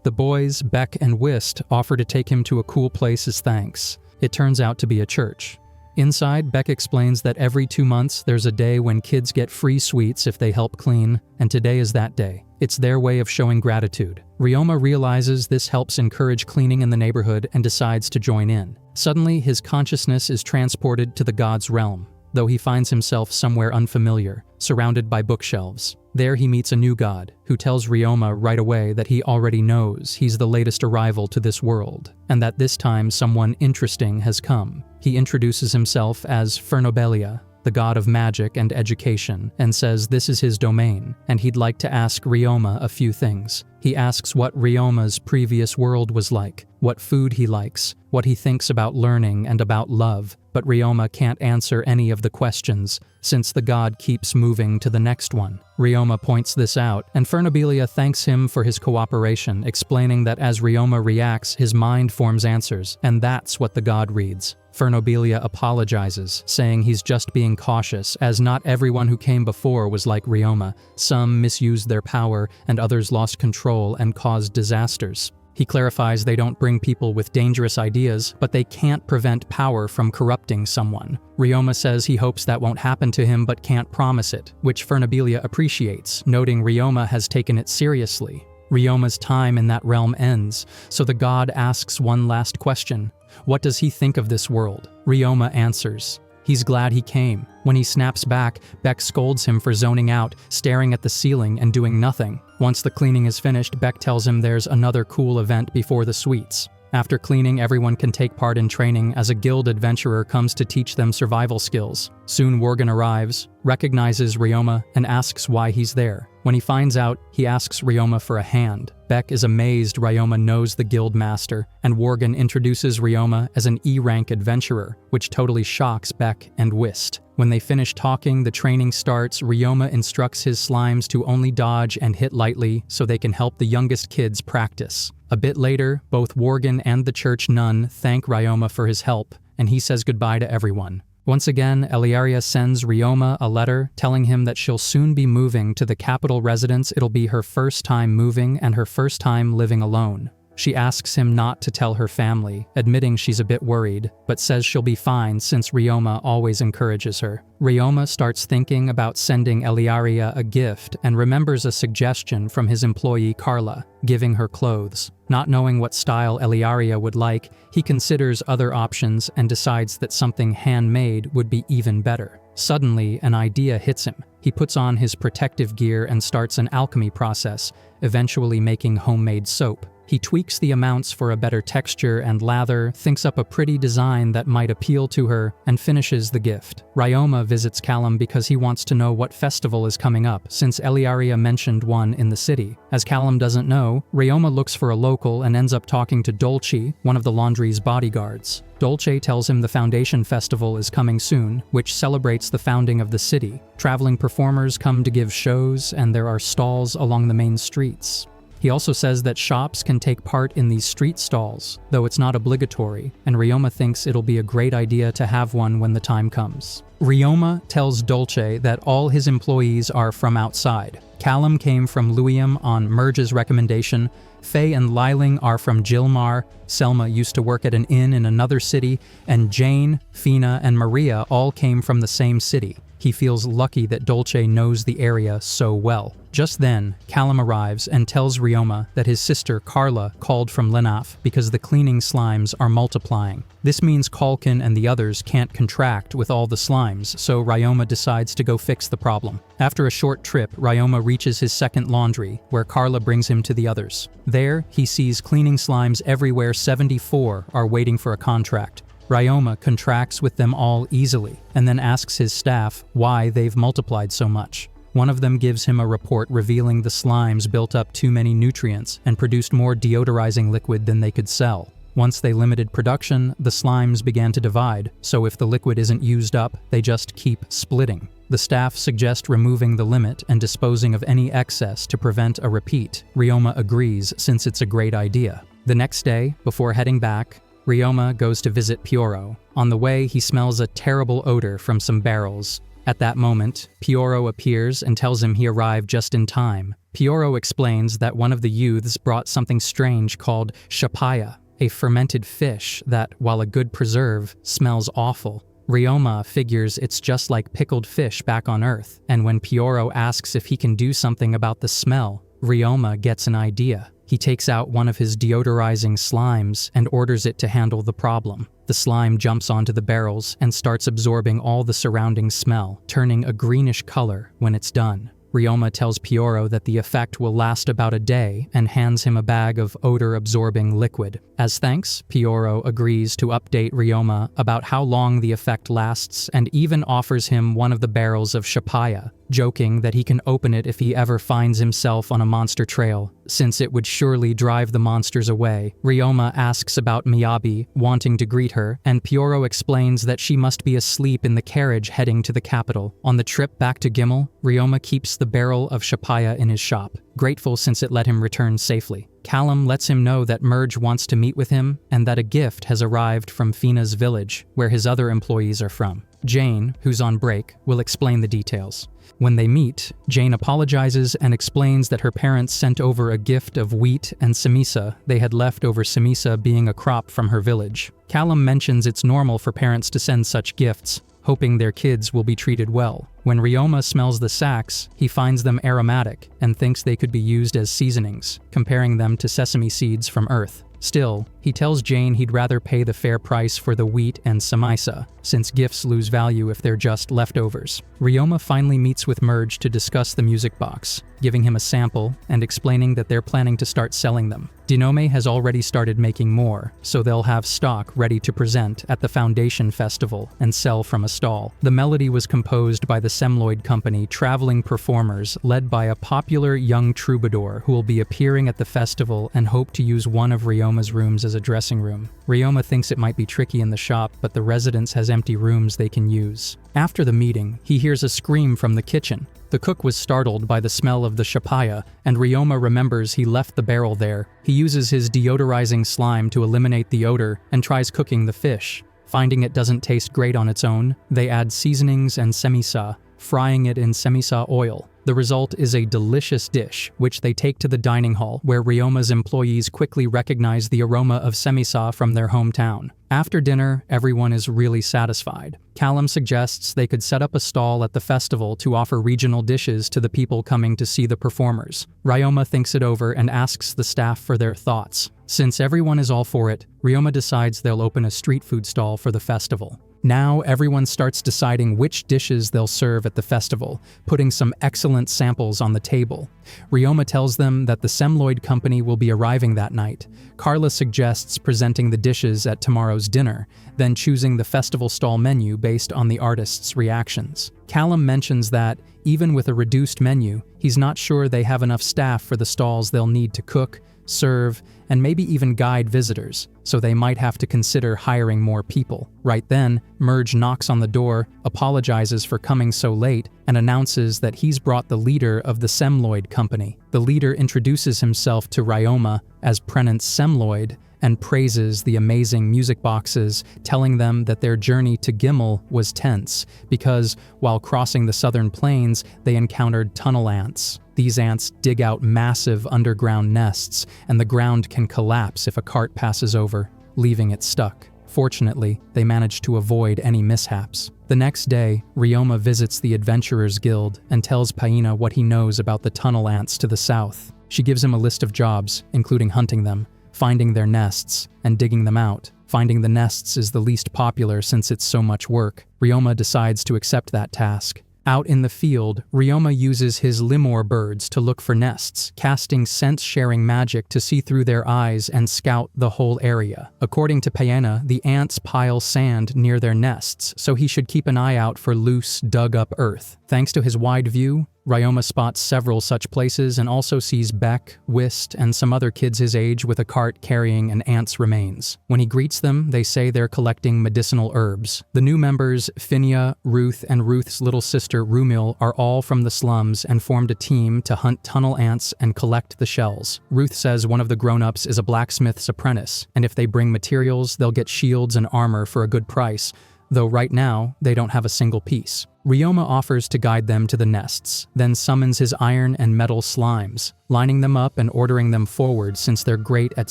The boys, Beck and Whist, offer to take him to a cool place as thanks. It turns out to be a church. Inside, Beck explains that every 2 months there's a day when kids get free sweets if they help clean, and today is that day. It's their way of showing gratitude. Ryoma realizes this helps encourage cleaning in the neighborhood and decides to join in. Suddenly, his consciousness is transported to the god's realm, though he finds himself somewhere unfamiliar, surrounded by bookshelves. There he meets a new god, who tells Ryoma right away that he already knows he's the latest arrival to this world, and that this time someone interesting has come. He introduces himself as Fernobelia, the god of magic and education, and says this is his domain, and he'd like to ask Ryoma a few things. He asks what Ryoma's previous world was like, what food he likes, what he thinks about learning and about love, but Ryoma can't answer any of the questions, since the god keeps moving to the next one. Ryoma points this out, and Fernobelia thanks him for his cooperation, explaining that as Ryoma reacts, his mind forms answers, and that's what the god reads. Fernobelia apologizes, saying he's just being cautious, as not everyone who came before was like Ryoma. Some misused their power, and others lost control and caused disasters. He clarifies they don't bring people with dangerous ideas, but they can't prevent power from corrupting someone. Ryoma says he hopes that won't happen to him but can't promise it, which Fernobelia appreciates, noting Ryoma has taken it seriously. Ryoma's time in that realm ends, so the god asks one last question. What does he think of this world? Ryoma answers, He's glad he came. When he snaps back, Beck scolds him for zoning out, staring at the ceiling and doing nothing. Once the cleaning is finished, Beck tells him there's another cool event before the suites. After cleaning, everyone can take part in training as a guild adventurer comes to teach them survival skills. Soon Worgen arrives, recognizes Ryoma, and asks why he's there. When he finds out, he asks Ryoma for a hand. Beck is amazed Ryoma knows the guild master, and Worgen introduces Ryoma as an E-rank adventurer, which totally shocks Beck and Whist. When they finish talking, the training starts. Ryoma instructs his slimes to only dodge and hit lightly so they can help the youngest kids practice. A bit later, both Worgen and the church nun thank Ryoma for his help, and he says goodbye to everyone. Once again, Eliaria sends Ryoma a letter telling him that she'll soon be moving to the capital residence. It'll be her first time moving and her first time living alone. She asks him not to tell her family, admitting she's a bit worried, but says she'll be fine since Ryoma always encourages her. Ryoma starts thinking about sending Eliaria a gift and remembers a suggestion from his employee Carla, giving her clothes. Not knowing what style Eliaria would like, he considers other options and decides that something handmade would be even better. Suddenly, an idea hits him. He puts on his protective gear and starts an alchemy process, eventually making homemade soap. He tweaks the amounts for a better texture and lather, thinks up a pretty design that might appeal to her, and finishes the gift. Ryoma visits Callum because he wants to know what festival is coming up, since Eliaria mentioned one in the city. As Callum doesn't know, Ryoma looks for a local and ends up talking to Dolce, one of the laundry's bodyguards. Dolce tells him the Foundation Festival is coming soon, which celebrates the founding of the city. Traveling performers come to give shows, and there are stalls along the main streets. He also says that shops can take part in these street stalls, though it's not obligatory, and Ryoma thinks it'll be a great idea to have one when the time comes. Ryoma tells Dolce that all his employees are from outside. Callum came from Luium on Merge's recommendation, Faye and Liling are from Gilmar, Selma used to work at an inn in another city, and Jane, Fina, and Maria all came from the same city. He feels lucky that Dolce knows the area so well. Just then, Callum arrives and tells Ryoma that his sister Carla called from Lenaf because the cleaning slimes are multiplying. This means Kalkin and the others can't contract with all the slimes, so Ryoma decides to go fix the problem. After a short trip, Ryoma reaches his second laundry, where Carla brings him to the others. There, he sees cleaning slimes everywhere. 74 are waiting for a contract. Ryoma contracts with them all easily, and then asks his staff why they've multiplied so much. One of them gives him a report revealing the slimes built up too many nutrients and produced more deodorizing liquid than they could sell. Once they limited production, the slimes began to divide, so if the liquid isn't used up, they just keep splitting. The staff suggest removing the limit and disposing of any excess to prevent a repeat. Ryoma agrees since it's a great idea. The next day, before heading back, Ryoma goes to visit Pioro. On the way, he smells a terrible odor from some barrels. At that moment, Pioro appears and tells him he arrived just in time. Pioro explains that one of the youths brought something strange called shapaya, a fermented fish that, while a good preserve, smells awful. Ryoma figures it's just like pickled fish back on Earth, and when Pioro asks if he can do something about the smell, Ryoma gets an idea. He takes out one of his deodorizing slimes and orders it to handle the problem. The slime jumps onto the barrels and starts absorbing all the surrounding smell, turning a greenish color when it's done. Ryoma tells Pioro that the effect will last about a day and hands him a bag of odor-absorbing liquid. As thanks, Pioro agrees to update Ryoma about how long the effect lasts and even offers him one of the barrels of shapaya, joking that he can open it if he ever finds himself on a monster trail, since it would surely drive the monsters away. Ryoma asks about Miyabi, wanting to greet her, and Pioro explains that she must be asleep in the carriage heading to the capital. On the trip back to Gimel, Ryoma keeps the barrel of shapaya in his shop, grateful since it let him return safely. Callum lets him know that Merge wants to meet with him and that a gift has arrived from Fina's village, where his other employees are from. Jane, who's on break, will explain the details. When they meet, Jane apologizes and explains that her parents sent over a gift of wheat and samisa they had left over, samisa being a crop from her village. Callum mentions it's normal for parents to send such gifts, hoping their kids will be treated well. When Ryoma smells the sacks, he finds them aromatic and thinks they could be used as seasonings, comparing them to sesame seeds from Earth. Still, he tells Jane he'd rather pay the fair price for the wheat and samisa, since gifts lose value if they're just leftovers. Ryoma finally meets with Merge to discuss the music box, giving him a sample and explaining that they're planning to start selling them. Dinome has already started making more, so they'll have stock ready to present at the Foundation Festival and sell from a stall. The melody was composed by the Semloid Company traveling performers led by a popular young troubadour who will be appearing at the festival and hope to use one of Ryoma's rooms as a dressing room. Ryoma thinks it might be tricky in the shop, but the residence has empty rooms they can use. After the meeting, he hears a scream from the kitchen. The cook was startled by the smell of the shapaya, and Ryoma remembers he left the barrel there. He uses his deodorizing slime to eliminate the odor and tries cooking the fish. Finding it doesn't taste great on its own, they add seasonings and semisa, frying it in semisa oil. The result is a delicious dish, which they take to the dining hall, where Ryoma's employees quickly recognize the aroma of semisa from their hometown. After dinner, everyone is really satisfied. Callum suggests they could set up a stall at the festival to offer regional dishes to the people coming to see the performers. Ryoma thinks it over and asks the staff for their thoughts. Since everyone is all for it, Ryoma decides they'll open a street food stall for the festival. Now everyone starts deciding which dishes they'll serve at the festival, putting some excellent samples on the table. Ryoma tells them that the Semloid Company will be arriving that night. Carla suggests presenting the dishes at tomorrow's dinner, then choosing the festival stall menu based on the artists' reactions. Callum mentions that, even with a reduced menu, he's not sure they have enough staff for the stalls they'll need to cook, serve, and maybe even guide visitors, so they might have to consider hiring more people. Right then, Merge knocks on the door, apologizes for coming so late, and announces that he's brought the leader of the Semloid Company. The leader introduces himself to Ryoma as Prenance Semloid and praises the amazing music boxes, telling them that their journey to Gimel was tense because, while crossing the southern plains, they encountered tunnel ants. These ants dig out massive underground nests, and the ground can collapse if a cart passes over, leaving it stuck. Fortunately, they manage to avoid any mishaps. The next day, Ryoma visits the Adventurers Guild and tells Paina what he knows about the tunnel ants to the south. She gives him a list of jobs, including hunting them, finding their nests, and digging them out. Finding the nests is the least popular since it's so much work. Ryoma decides to accept that task. Out in the field, Ryoma uses his limor birds to look for nests, casting sense-sharing magic to see through their eyes and scout the whole area. According to Paena, the ants pile sand near their nests, so he should keep an eye out for loose, dug-up earth. Thanks to his wide view, Ryoma spots several such places and also sees Beck, Whist, and some other kids his age with a cart carrying an ant's remains. When he greets them, they say they're collecting medicinal herbs. The new members, Finia, Ruth, and Ruth's little sister Rumil, are all from the slums and formed a team to hunt tunnel ants and collect the shells. Ruth says one of the grown-ups is a blacksmith's apprentice, and if they bring materials, they'll get shields and armor for a good price, though right now, they don't have a single piece. Ryoma offers to guide them to the nests, then summons his iron and metal slimes, lining them up and ordering them forward since they're great at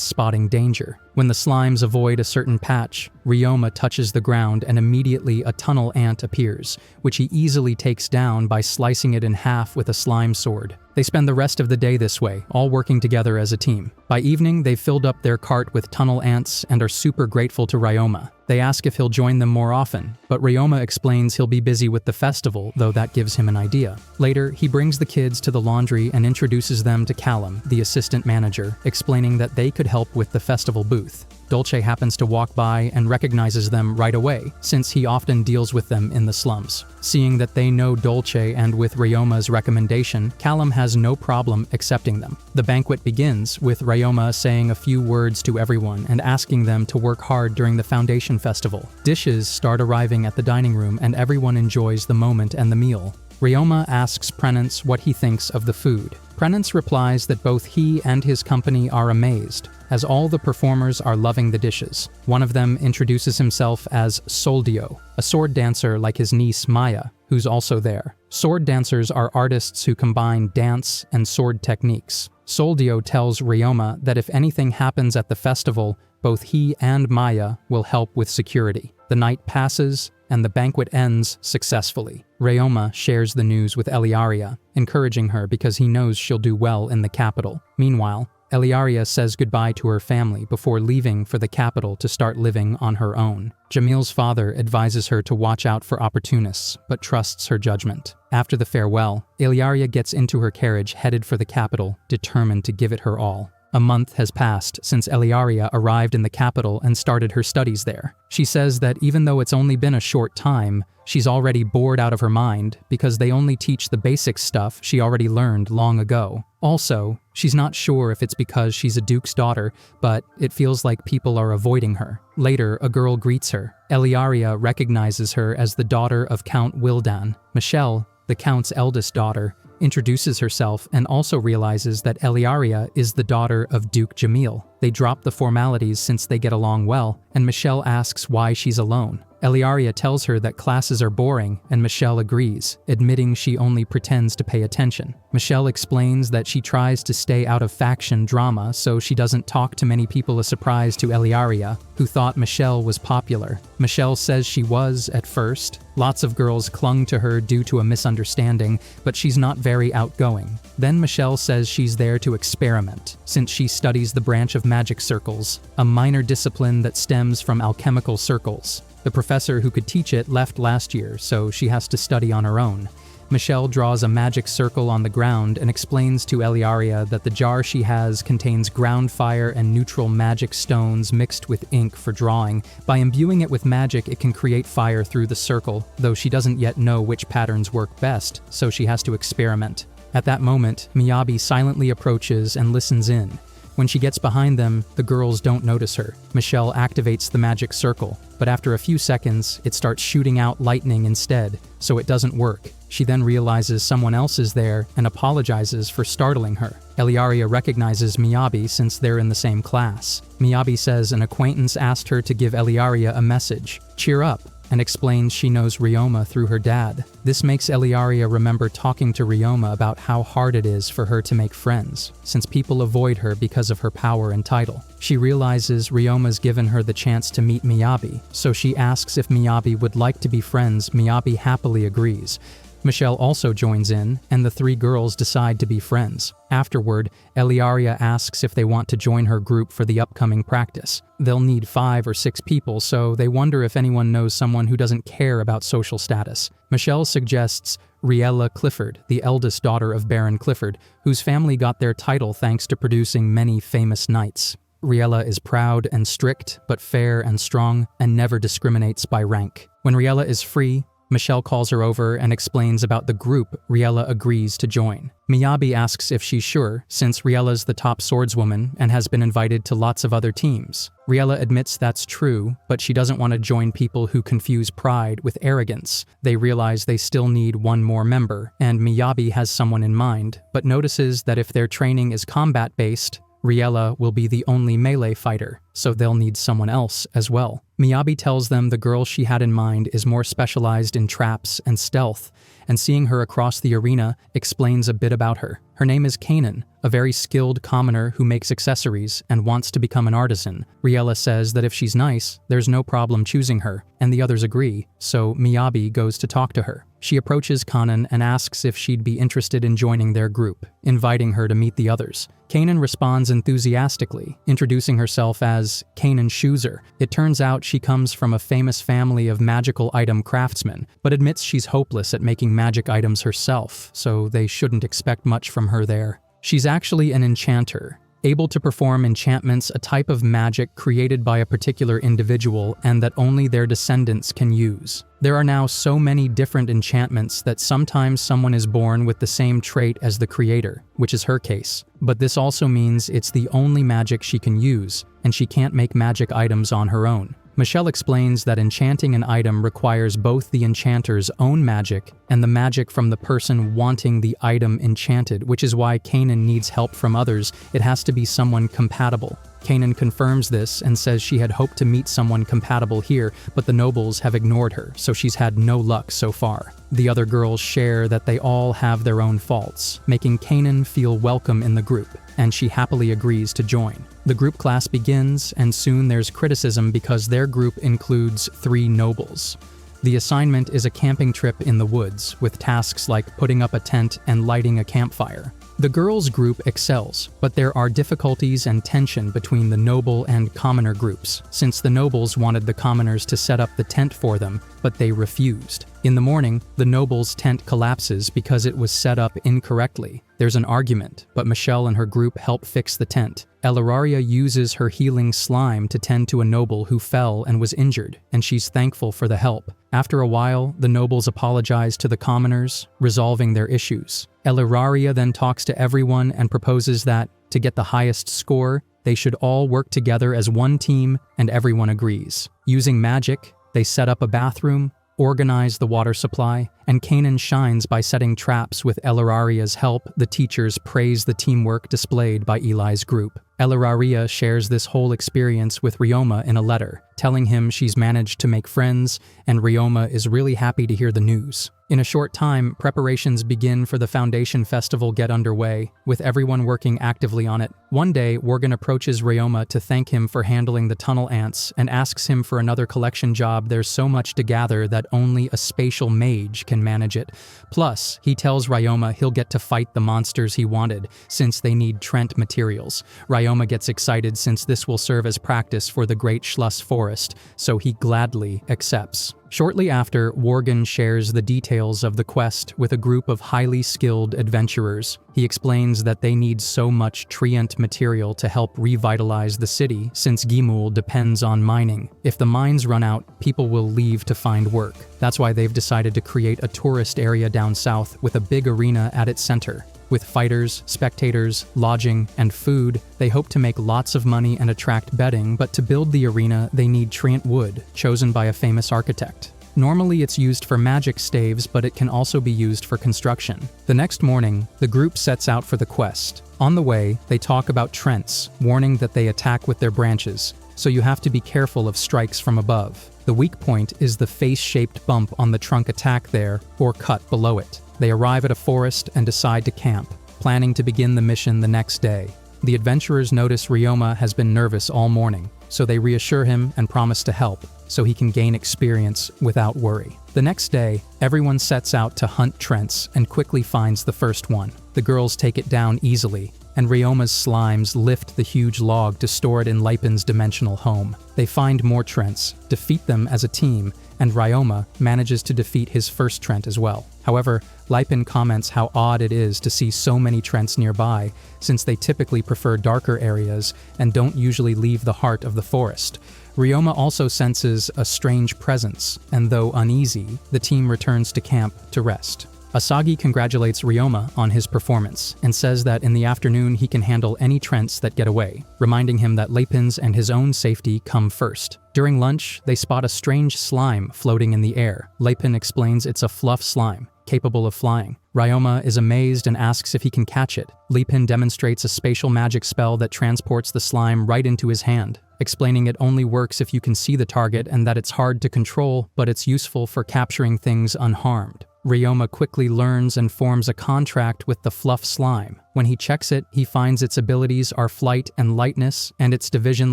spotting danger. When the slimes avoid a certain patch, Ryoma touches the ground and immediately a tunnel ant appears, which he easily takes down by slicing it in half with a slime sword. They spend the rest of the day this way, all working together as a team. By evening, they've filled up their cart with tunnel ants and are super grateful to Ryoma. They ask if he'll join them more often, but Ryoma explains he'll be busy with the festival, though that gives him an idea. Later, he brings the kids to the laundry and introduces them to Callum, the assistant manager, explaining that they could help with the festival booth. Dolce happens to walk by and recognizes them right away, since he often deals with them in the slums. Seeing that they know Dolce and with Ryoma's recommendation, Callum has no problem accepting them. The banquet begins, with Ryoma saying a few words to everyone and asking them to work hard during the Foundation Festival. Dishes start arriving at the dining room and everyone enjoys the moment and the meal. Ryoma asks Prenance what he thinks of the food. Prenance replies that both he and his company are amazed, as all the performers are loving the dishes. One of them introduces himself as Soldio, a sword dancer like his niece Maya, who's also there. Sword dancers are artists who combine dance and sword techniques. Soldio tells Ryoma that if anything happens at the festival, both he and Maya will help with security. The night passes, and the banquet ends successfully. Ryoma shares the news with Eliaria, encouraging her because he knows she'll do well in the capital. Meanwhile, Eliaria says goodbye to her family before leaving for the capital to start living on her own. Jamil's father advises her to watch out for opportunists, but trusts her judgment. After the farewell, Eliaria gets into her carriage headed for the capital, determined to give it her all. A month has passed since Eliaria arrived in the capital and started her studies there. She says that even though it's only been a short time, she's already bored out of her mind because they only teach the basic stuff she already learned long ago. Also, she's not sure if it's because she's a duke's daughter, but it feels like people are avoiding her. Later, a girl greets her. Eliaria recognizes her as the daughter of Count Wildan. Michelle, the Count's eldest daughter, introduces herself and also realizes that Eliaria is the daughter of Duke Jamil. They drop the formalities since they get along well, and Michelle asks why she's alone. Eliaria tells her that classes are boring, and Michelle agrees, admitting she only pretends to pay attention. Michelle explains that she tries to stay out of faction drama so she doesn't talk to many people, a surprise to Eliaria, who thought Michelle was popular. Michelle says she was at first. Lots of girls clung to her due to a misunderstanding, but she's not very outgoing. Then Michelle says she's there to experiment, since she studies the branch of magic circles, a minor discipline that stems from alchemical circles. The professor who could teach it left last year, so she has to study on her own. Michelle draws a magic circle on the ground and explains to Eliaria that the jar she has contains ground fire and neutral magic stones mixed with ink for drawing. By imbuing it with magic, it can create fire through the circle, though she doesn't yet know which patterns work best, so she has to experiment. At that moment, Miyabi silently approaches and listens in. When she gets behind them, the girls don't notice her. Michelle activates the magic circle, but after a few seconds, it starts shooting out lightning instead, so it doesn't work. She then realizes someone else is there and apologizes for startling her. Eliaria recognizes Miyabi since they're in the same class. Miyabi says an acquaintance asked her to give Eliaria a message, "Cheer up," and explains she knows Ryoma through her dad. This makes Eliaria remember talking to Ryoma about how hard it is for her to make friends, since people avoid her because of her power and title. She realizes Ryoma's given her the chance to meet Miyabi, so she asks if Miyabi would like to be friends. Miyabi happily agrees. Michelle also joins in, and the three girls decide to be friends. Afterward, Eliaria asks if they want to join her group for the upcoming practice. They'll need 5 or 6 people, so they wonder if anyone knows someone who doesn't care about social status. Michelle suggests Riella Clifford, the eldest daughter of Baron Clifford, whose family got their title thanks to producing many famous knights. Riella is proud and strict, but fair and strong, and never discriminates by rank. When Riella is free, Michelle calls her over and explains about the group Riella agrees to join. Miyabi asks if she's sure, since Riella's the top swordswoman and has been invited to lots of other teams. Riella admits that's true, but she doesn't want to join people who confuse pride with arrogance. They realize they still need one more member, and Miyabi has someone in mind, but notices that if their training is combat-based, Riella will be the only melee fighter, so they'll need someone else as well. Miyabi tells them the girl she had in mind is more specialized in traps and stealth, and seeing her across the arena explains a bit about her. Her name is Kanan, a very skilled commoner who makes accessories and wants to become an artisan. Riella says that if she's nice, there's no problem choosing her, and the others agree, so Miyabi goes to talk to her. She approaches Kanan and asks if she'd be interested in joining their group, inviting her to meet the others. Kanan responds enthusiastically, introducing herself as Kanan Schuzer. It turns out she comes from a famous family of magical item craftsmen, but admits she's hopeless at making magic items herself, so they shouldn't expect much from her there. She's actually an enchanter, able to perform enchantments, a type of magic created by a particular individual and that only their descendants can use. There are now so many different enchantments that sometimes someone is born with the same trait as the creator, which is her case. But this also means it's the only magic she can use, and she can't make magic items on her own. Michelle explains that enchanting an item requires both the enchanter's own magic and the magic from the person wanting the item enchanted, which is why Kanan needs help from others. It has to be someone compatible. Kanan confirms this and says she had hoped to meet someone compatible here, but the nobles have ignored her, so she's had no luck so far. The other girls share that they all have their own faults, making Kanan feel welcome in the group, and she happily agrees to join. The group class begins, and soon there's criticism because their group includes 3 nobles. The assignment is a camping trip in the woods, with tasks like putting up a tent and lighting a campfire. The girls' group excels, but there are difficulties and tension between the noble and commoner groups, since the nobles wanted the commoners to set up the tent for them, but they refused. In the morning, the nobles' tent collapses because it was set up incorrectly. There's an argument, but Michelle and her group help fix the tent. Eliaria uses her healing slime to tend to a noble who fell and was injured, and she's thankful for the help. After a while, the nobles apologize to the commoners, resolving their issues. Eliaria then talks to everyone and proposes that, to get the highest score, they should all work together as one team, and everyone agrees. Using magic, they set up a bathroom, organize the water supply, and Kanan shines by setting traps. With Eliaria's help, the teachers praise the teamwork displayed by Eli's group. Eliaria shares this whole experience with Ryoma in a letter, telling him she's managed to make friends, and Ryoma is really happy to hear the news. In a short time, preparations begin for the Foundation Festival get underway, with everyone working actively on it. One day, Worgen approaches Ryoma to thank him for handling the tunnel ants and asks him for another collection job. There's so much to gather that only a spatial mage can manage it. Plus, he tells Ryoma he'll get to fight the monsters he wanted, since they need Trent materials. Ryoma gets excited since this will serve as practice for the Great Schluss Forest, so he gladly accepts. Shortly after, Worgen shares the details of the quest with a group of highly skilled adventurers. He explains that they need so much Trient material to help revitalize the city, since Gimul depends on mining. If the mines run out, people will leave to find work. That's why they've decided to create a tourist area down south with a big arena at its center. With fighters, spectators, lodging, and food, they hope to make lots of money and attract betting, but to build the arena, they need Trient wood, chosen by a famous architect. Normally it's used for magic staves, but it can also be used for construction. The next morning, the group sets out for the quest. On the way, they talk about Trents, warning that they attack with their branches, so you have to be careful of strikes from above. The weak point is the face-shaped bump on the trunk attack there, or cut below it. They arrive at a forest and decide to camp, planning to begin the mission the next day. The adventurers notice Ryoma has been nervous all morning, so they reassure him and promise to help, so he can gain experience without worry. The next day, everyone sets out to hunt Trents and quickly finds the first one. The girls take it down easily, and Ryoma's slimes lift the huge log to store it in Lipin's dimensional home. They find more Trents, defeat them as a team, and Ryoma manages to defeat his first Trent as well. However, Lipin comments how odd it is to see so many Trents nearby, since they typically prefer darker areas and don't usually leave the heart of the forest. Ryoma also senses a strange presence, and though uneasy, the team returns to camp to rest. Asagi congratulates Ryoma on his performance and says that in the afternoon he can handle any Trents that get away, reminding him that Lipin's and his own safety come first. During lunch, they spot a strange slime floating in the air. Lipin explains it's a fluff slime, capable of flying. Ryoma is amazed and asks if he can catch it. Lipin demonstrates a spatial magic spell that transports the slime right into his hand, explaining it only works if you can see the target and that it's hard to control, but it's useful for capturing things unharmed. Ryoma quickly learns and forms a contract with the fluff slime. When he checks it, he finds its abilities are flight and lightness, and its division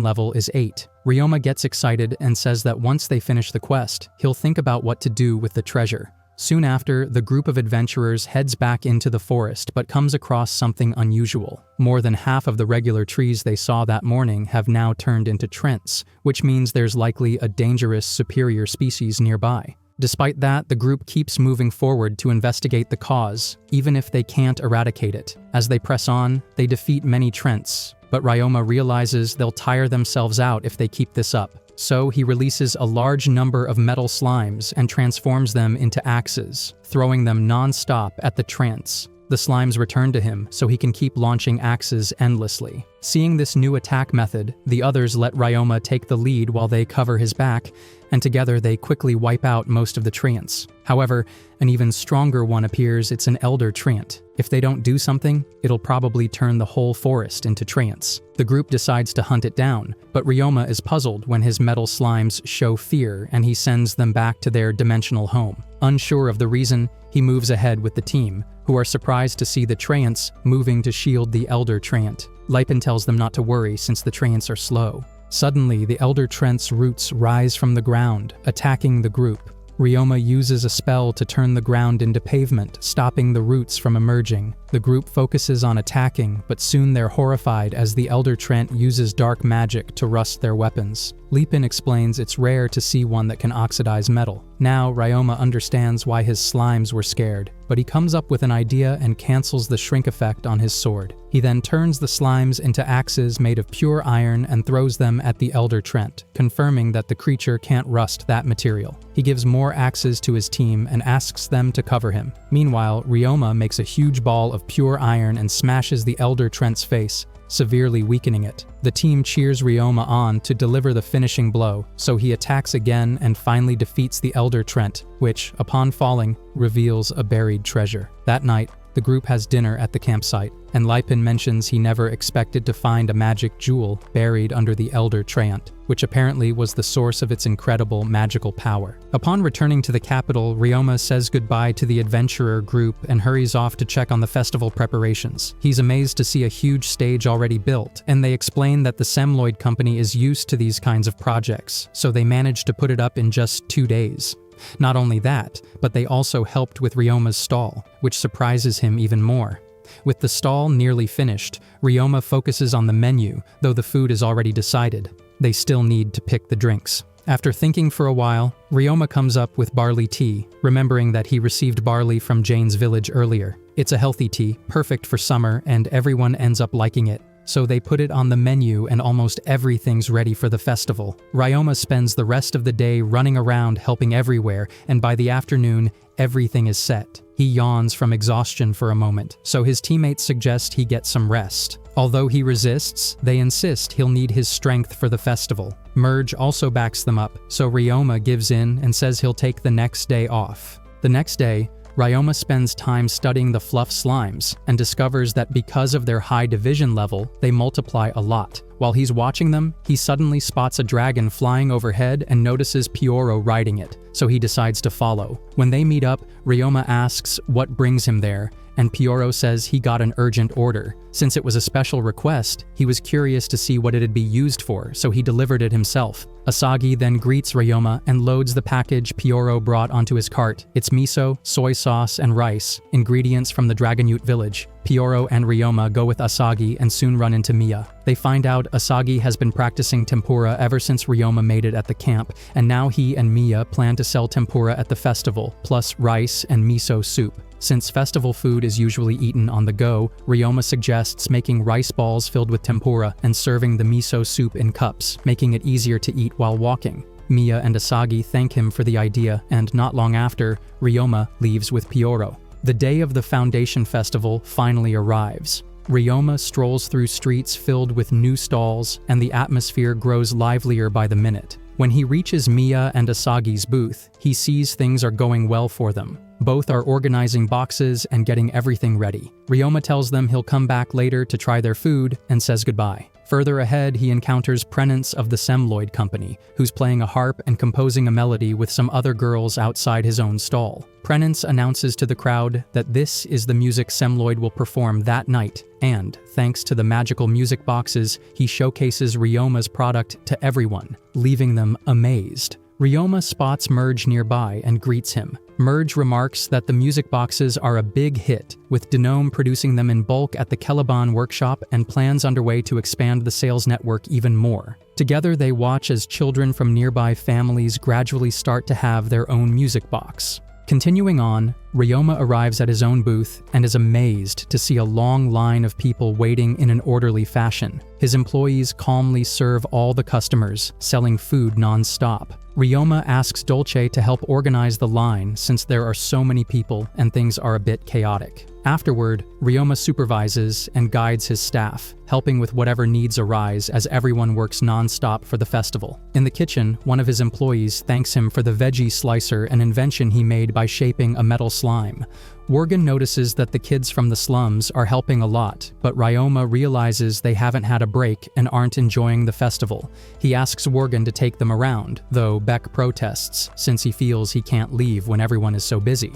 level is 8. Ryoma gets excited and says that once they finish the quest, he'll think about what to do with the treasure. Soon after, the group of adventurers heads back into the forest but comes across something unusual. More than half of the regular trees they saw that morning have now turned into Trents, which means there's likely a dangerous superior species nearby. Despite that, the group keeps moving forward to investigate the cause, even if they can't eradicate it. As they press on, they defeat many Trents, but Ryoma realizes they'll tire themselves out if they keep this up. So he releases a large number of metal slimes and transforms them into axes, throwing them non-stop at the Trents. The slimes return to him so he can keep launching axes endlessly. Seeing this new attack method, the others let Ryoma take the lead while they cover his back, and together they quickly wipe out most of the Treants. However, an even stronger one appears. It's an Elder Treant. If they don't do something, it'll probably turn the whole forest into Treants. The group decides to hunt it down, but Ryoma is puzzled when his metal slimes show fear and he sends them back to their dimensional home. Unsure of the reason, he moves ahead with the team, who are surprised to see the Treants moving to shield the Elder Treant. Lipin tells them not to worry since the Treants are slow. Suddenly, the Elder Treant's roots rise from the ground, attacking the group. Ryoma uses a spell to turn the ground into pavement, stopping the roots from emerging. The group focuses on attacking, but soon they're horrified as the Elder Trent uses dark magic to rust their weapons. Lipin explains it's rare to see one that can oxidize metal. Now, Ryoma understands why his slimes were scared, but he comes up with an idea and cancels the shrink effect on his sword. He then turns the slimes into axes made of pure iron and throws them at the Elder Trent, confirming that the creature can't rust that material. He gives more axes to his team and asks them to cover him. Meanwhile, Ryoma makes a huge ball of pure iron and smashes the Elder Trent's face, severely weakening it. The team cheers Ryoma on to deliver the finishing blow, so he attacks again and finally defeats the Elder Trent, which, upon falling, reveals a buried treasure. That night, the group has dinner at the campsite, and Lipin mentions he never expected to find a magic jewel buried under the Elder Trent, which apparently was the source of its incredible magical power. Upon returning to the capital, Ryoma says goodbye to the adventurer group and hurries off to check on the festival preparations. He's amazed to see a huge stage already built, and they explain that the Semloid company is used to these kinds of projects, so they managed to put it up in just 2 days. Not only that, but they also helped with Ryoma's stall, which surprises him even more. With the stall nearly finished, Ryoma focuses on the menu, though the food is already decided. They still need to pick the drinks. After thinking for a while, Ryoma comes up with barley tea, remembering that he received barley from Jane's village earlier. It's a healthy tea, perfect for summer, and everyone ends up liking it. So they put it on the menu and almost everything's ready for the festival. Ryoma spends the rest of the day running around helping everywhere, and by the afternoon, everything is set. He yawns from exhaustion for a moment, so his teammates suggest he get some rest. Although he resists, they insist he'll need his strength for the festival. Merge also backs them up, so Ryoma gives in and says he'll take the next day off. The next day, Ryoma spends time studying the fluff slimes and discovers that because of their high division level, they multiply a lot. While he's watching them, he suddenly spots a dragon flying overhead and notices Pyoro riding it, so he decides to follow. When they meet up, Ryoma asks what brings him there, and Pyoro says he got an urgent order. Since it was a special request, he was curious to see what it'd be used for, so he delivered it himself. Asagi then greets Ryoma and loads the package Pyoro brought onto his cart. It's miso, soy sauce, and rice, ingredients from the Dragonute village. Pyoro and Ryoma go with Asagi and soon run into Mia. They find out Asagi has been practicing tempura ever since Ryoma made it at the camp, and now he and Mia plan to sell tempura at the festival, plus rice and miso soup. Since festival food is usually eaten on the go, Ryoma suggests making rice balls filled with tempura and serving the miso soup in cups, making it easier to eat while walking. Mia and Asagi thank him for the idea, and not long after, Ryoma leaves with Pyoro. The day of the Foundation Festival finally arrives. Ryoma strolls through streets filled with new stalls, and the atmosphere grows livelier by the minute. When he reaches Mia and Asagi's booth, he sees things are going well for them. Both are organizing boxes and getting everything ready. Ryoma tells them he'll come back later to try their food and says goodbye. Further ahead, he encounters Prentice of the Semloid Company, who's playing a harp and composing a melody with some other girls outside his own stall. Prentice announces to the crowd that this is the music Semloid will perform that night, and, thanks to the magical music boxes, he showcases Ryoma's product to everyone, leaving them amazed. Ryoma spots Merge nearby and greets him. Merge remarks that the music boxes are a big hit, with Denome producing them in bulk at the Celeban workshop and plans underway to expand the sales network even more. Together they watch as children from nearby families gradually start to have their own music box. Continuing on, Ryoma arrives at his own booth and is amazed to see a long line of people waiting in an orderly fashion. His employees calmly serve all the customers, selling food non-stop. Ryoma asks Dolce to help organize the line since there are so many people and things are a bit chaotic. Afterward, Ryoma supervises and guides his staff, helping with whatever needs arise as everyone works non-stop for the festival. In the kitchen, one of his employees thanks him for the veggie slicer, an invention he made by shaping a metal slime. Worgen notices that the kids from the slums are helping a lot, but Ryoma realizes they haven't had a break and aren't enjoying the festival. He asks Worgen to take them around, though Beck protests, since he feels he can't leave when everyone is so busy.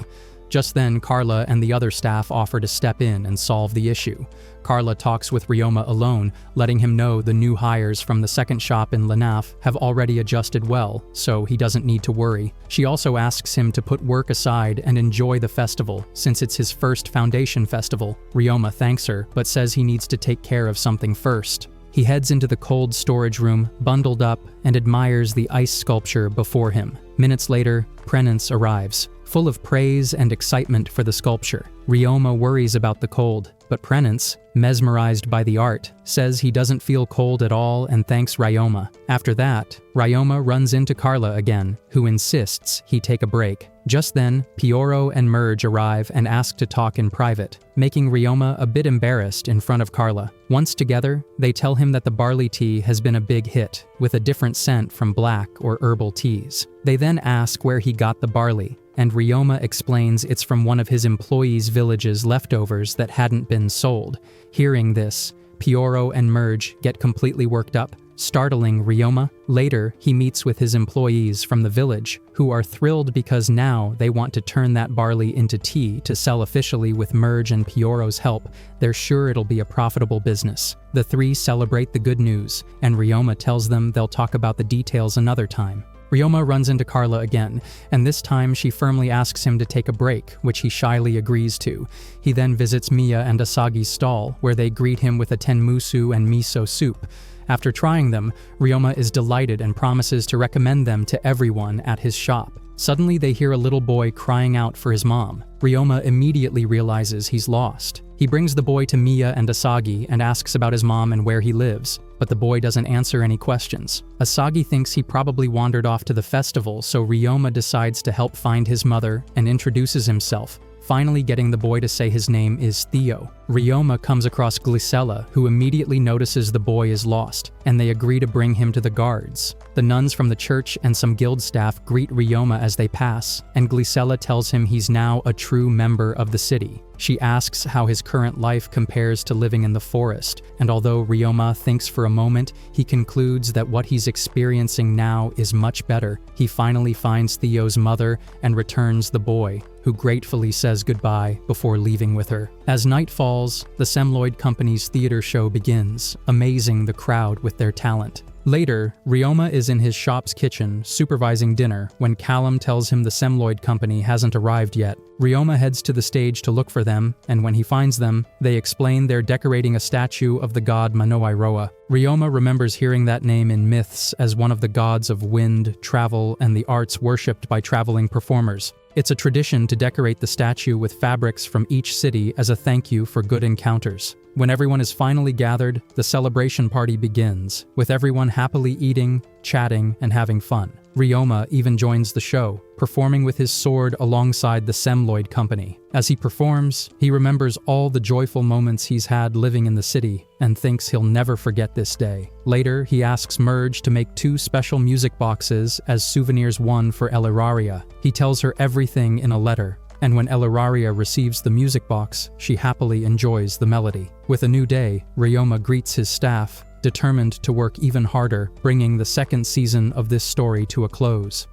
Just then, Carla and the other staff offer to step in and solve the issue. Carla talks with Ryoma alone, letting him know the new hires from the second shop in Lenaf have already adjusted well, so he doesn't need to worry. She also asks him to put work aside and enjoy the festival, since it's his first Foundation festival. Ryoma thanks her, but says he needs to take care of something first. He heads into the cold storage room, bundled up, and admires the ice sculpture before him. Minutes later, Prenance arrives, full of praise and excitement for the sculpture. Ryoma worries about the cold, but Prenance, mesmerized by the art, says he doesn't feel cold at all and thanks Ryoma. After that, Ryoma runs into Carla again, who insists he take a break. Just then, Pioro and Merge arrive and ask to talk in private, making Ryoma a bit embarrassed in front of Carla. Once together, they tell him that the barley tea has been a big hit, with a different scent from black or herbal teas. They then ask where he got the barley, and Ryoma explains it's from one of his employees' village's leftovers that hadn't been sold. Hearing this, Pioro and Merge get completely worked up, startling Ryoma. Later, he meets with his employees from the village, who are thrilled because now they want to turn that barley into tea to sell officially with Merge and Pioro's help. They're sure it'll be a profitable business. The three celebrate the good news, and Ryoma tells them they'll talk about the details another time. Ryoma runs into Carla again, and this time she firmly asks him to take a break, which he shyly agrees to. He then visits Miya and Asagi's stall, where they greet him with a tenmusu and miso soup. After trying them, Ryoma is delighted and promises to recommend them to everyone at his shop. Suddenly they hear a little boy crying out for his mom. Ryoma immediately realizes he's lost. He brings the boy to Miya and Asagi and asks about his mom and where he lives, but the boy doesn't answer any questions. Asagi thinks he probably wandered off to the festival, so Ryoma decides to help find his mother and introduces himself, finally getting the boy to say his name is Theo. Ryoma comes across Glycella, who immediately notices the boy is lost, and they agree to bring him to the guards. The nuns from the church and some guild staff greet Ryoma as they pass, and Glycella tells him he's now a true member of the city. She asks how his current life compares to living in the forest, and although Ryoma thinks for a moment, he concludes that what he's experiencing now is much better. He finally finds Theo's mother and returns the boy, who gratefully says goodbye before leaving with her. As night falls, the Semloid Company's theater show begins, amazing the crowd with their talent. Later, Ryoma is in his shop's kitchen, supervising dinner, when Callum tells him the Semloid Company hasn't arrived yet. Ryoma heads to the stage to look for them, and when he finds them, they explain they're decorating a statue of the god Manoairoa. Ryoma remembers hearing that name in myths as one of the gods of wind, travel, and the arts worshipped by traveling performers. It's a tradition to decorate the statue with fabrics from each city as a thank you for good encounters. When everyone is finally gathered, the celebration party begins, with everyone happily eating, chatting, and having fun. Ryoma even joins the show, performing with his sword alongside the Semloid Company. As he performs, he remembers all the joyful moments he's had living in the city, and thinks he'll never forget this day. Later, he asks Merge to make 2 special music boxes as souvenirs, one for Eliaria. He tells her everything in a letter, and when Eliaria receives the music box, she happily enjoys the melody. With a new day, Ryoma greets his staff, determined to work even harder, bringing the second season of this story to a close.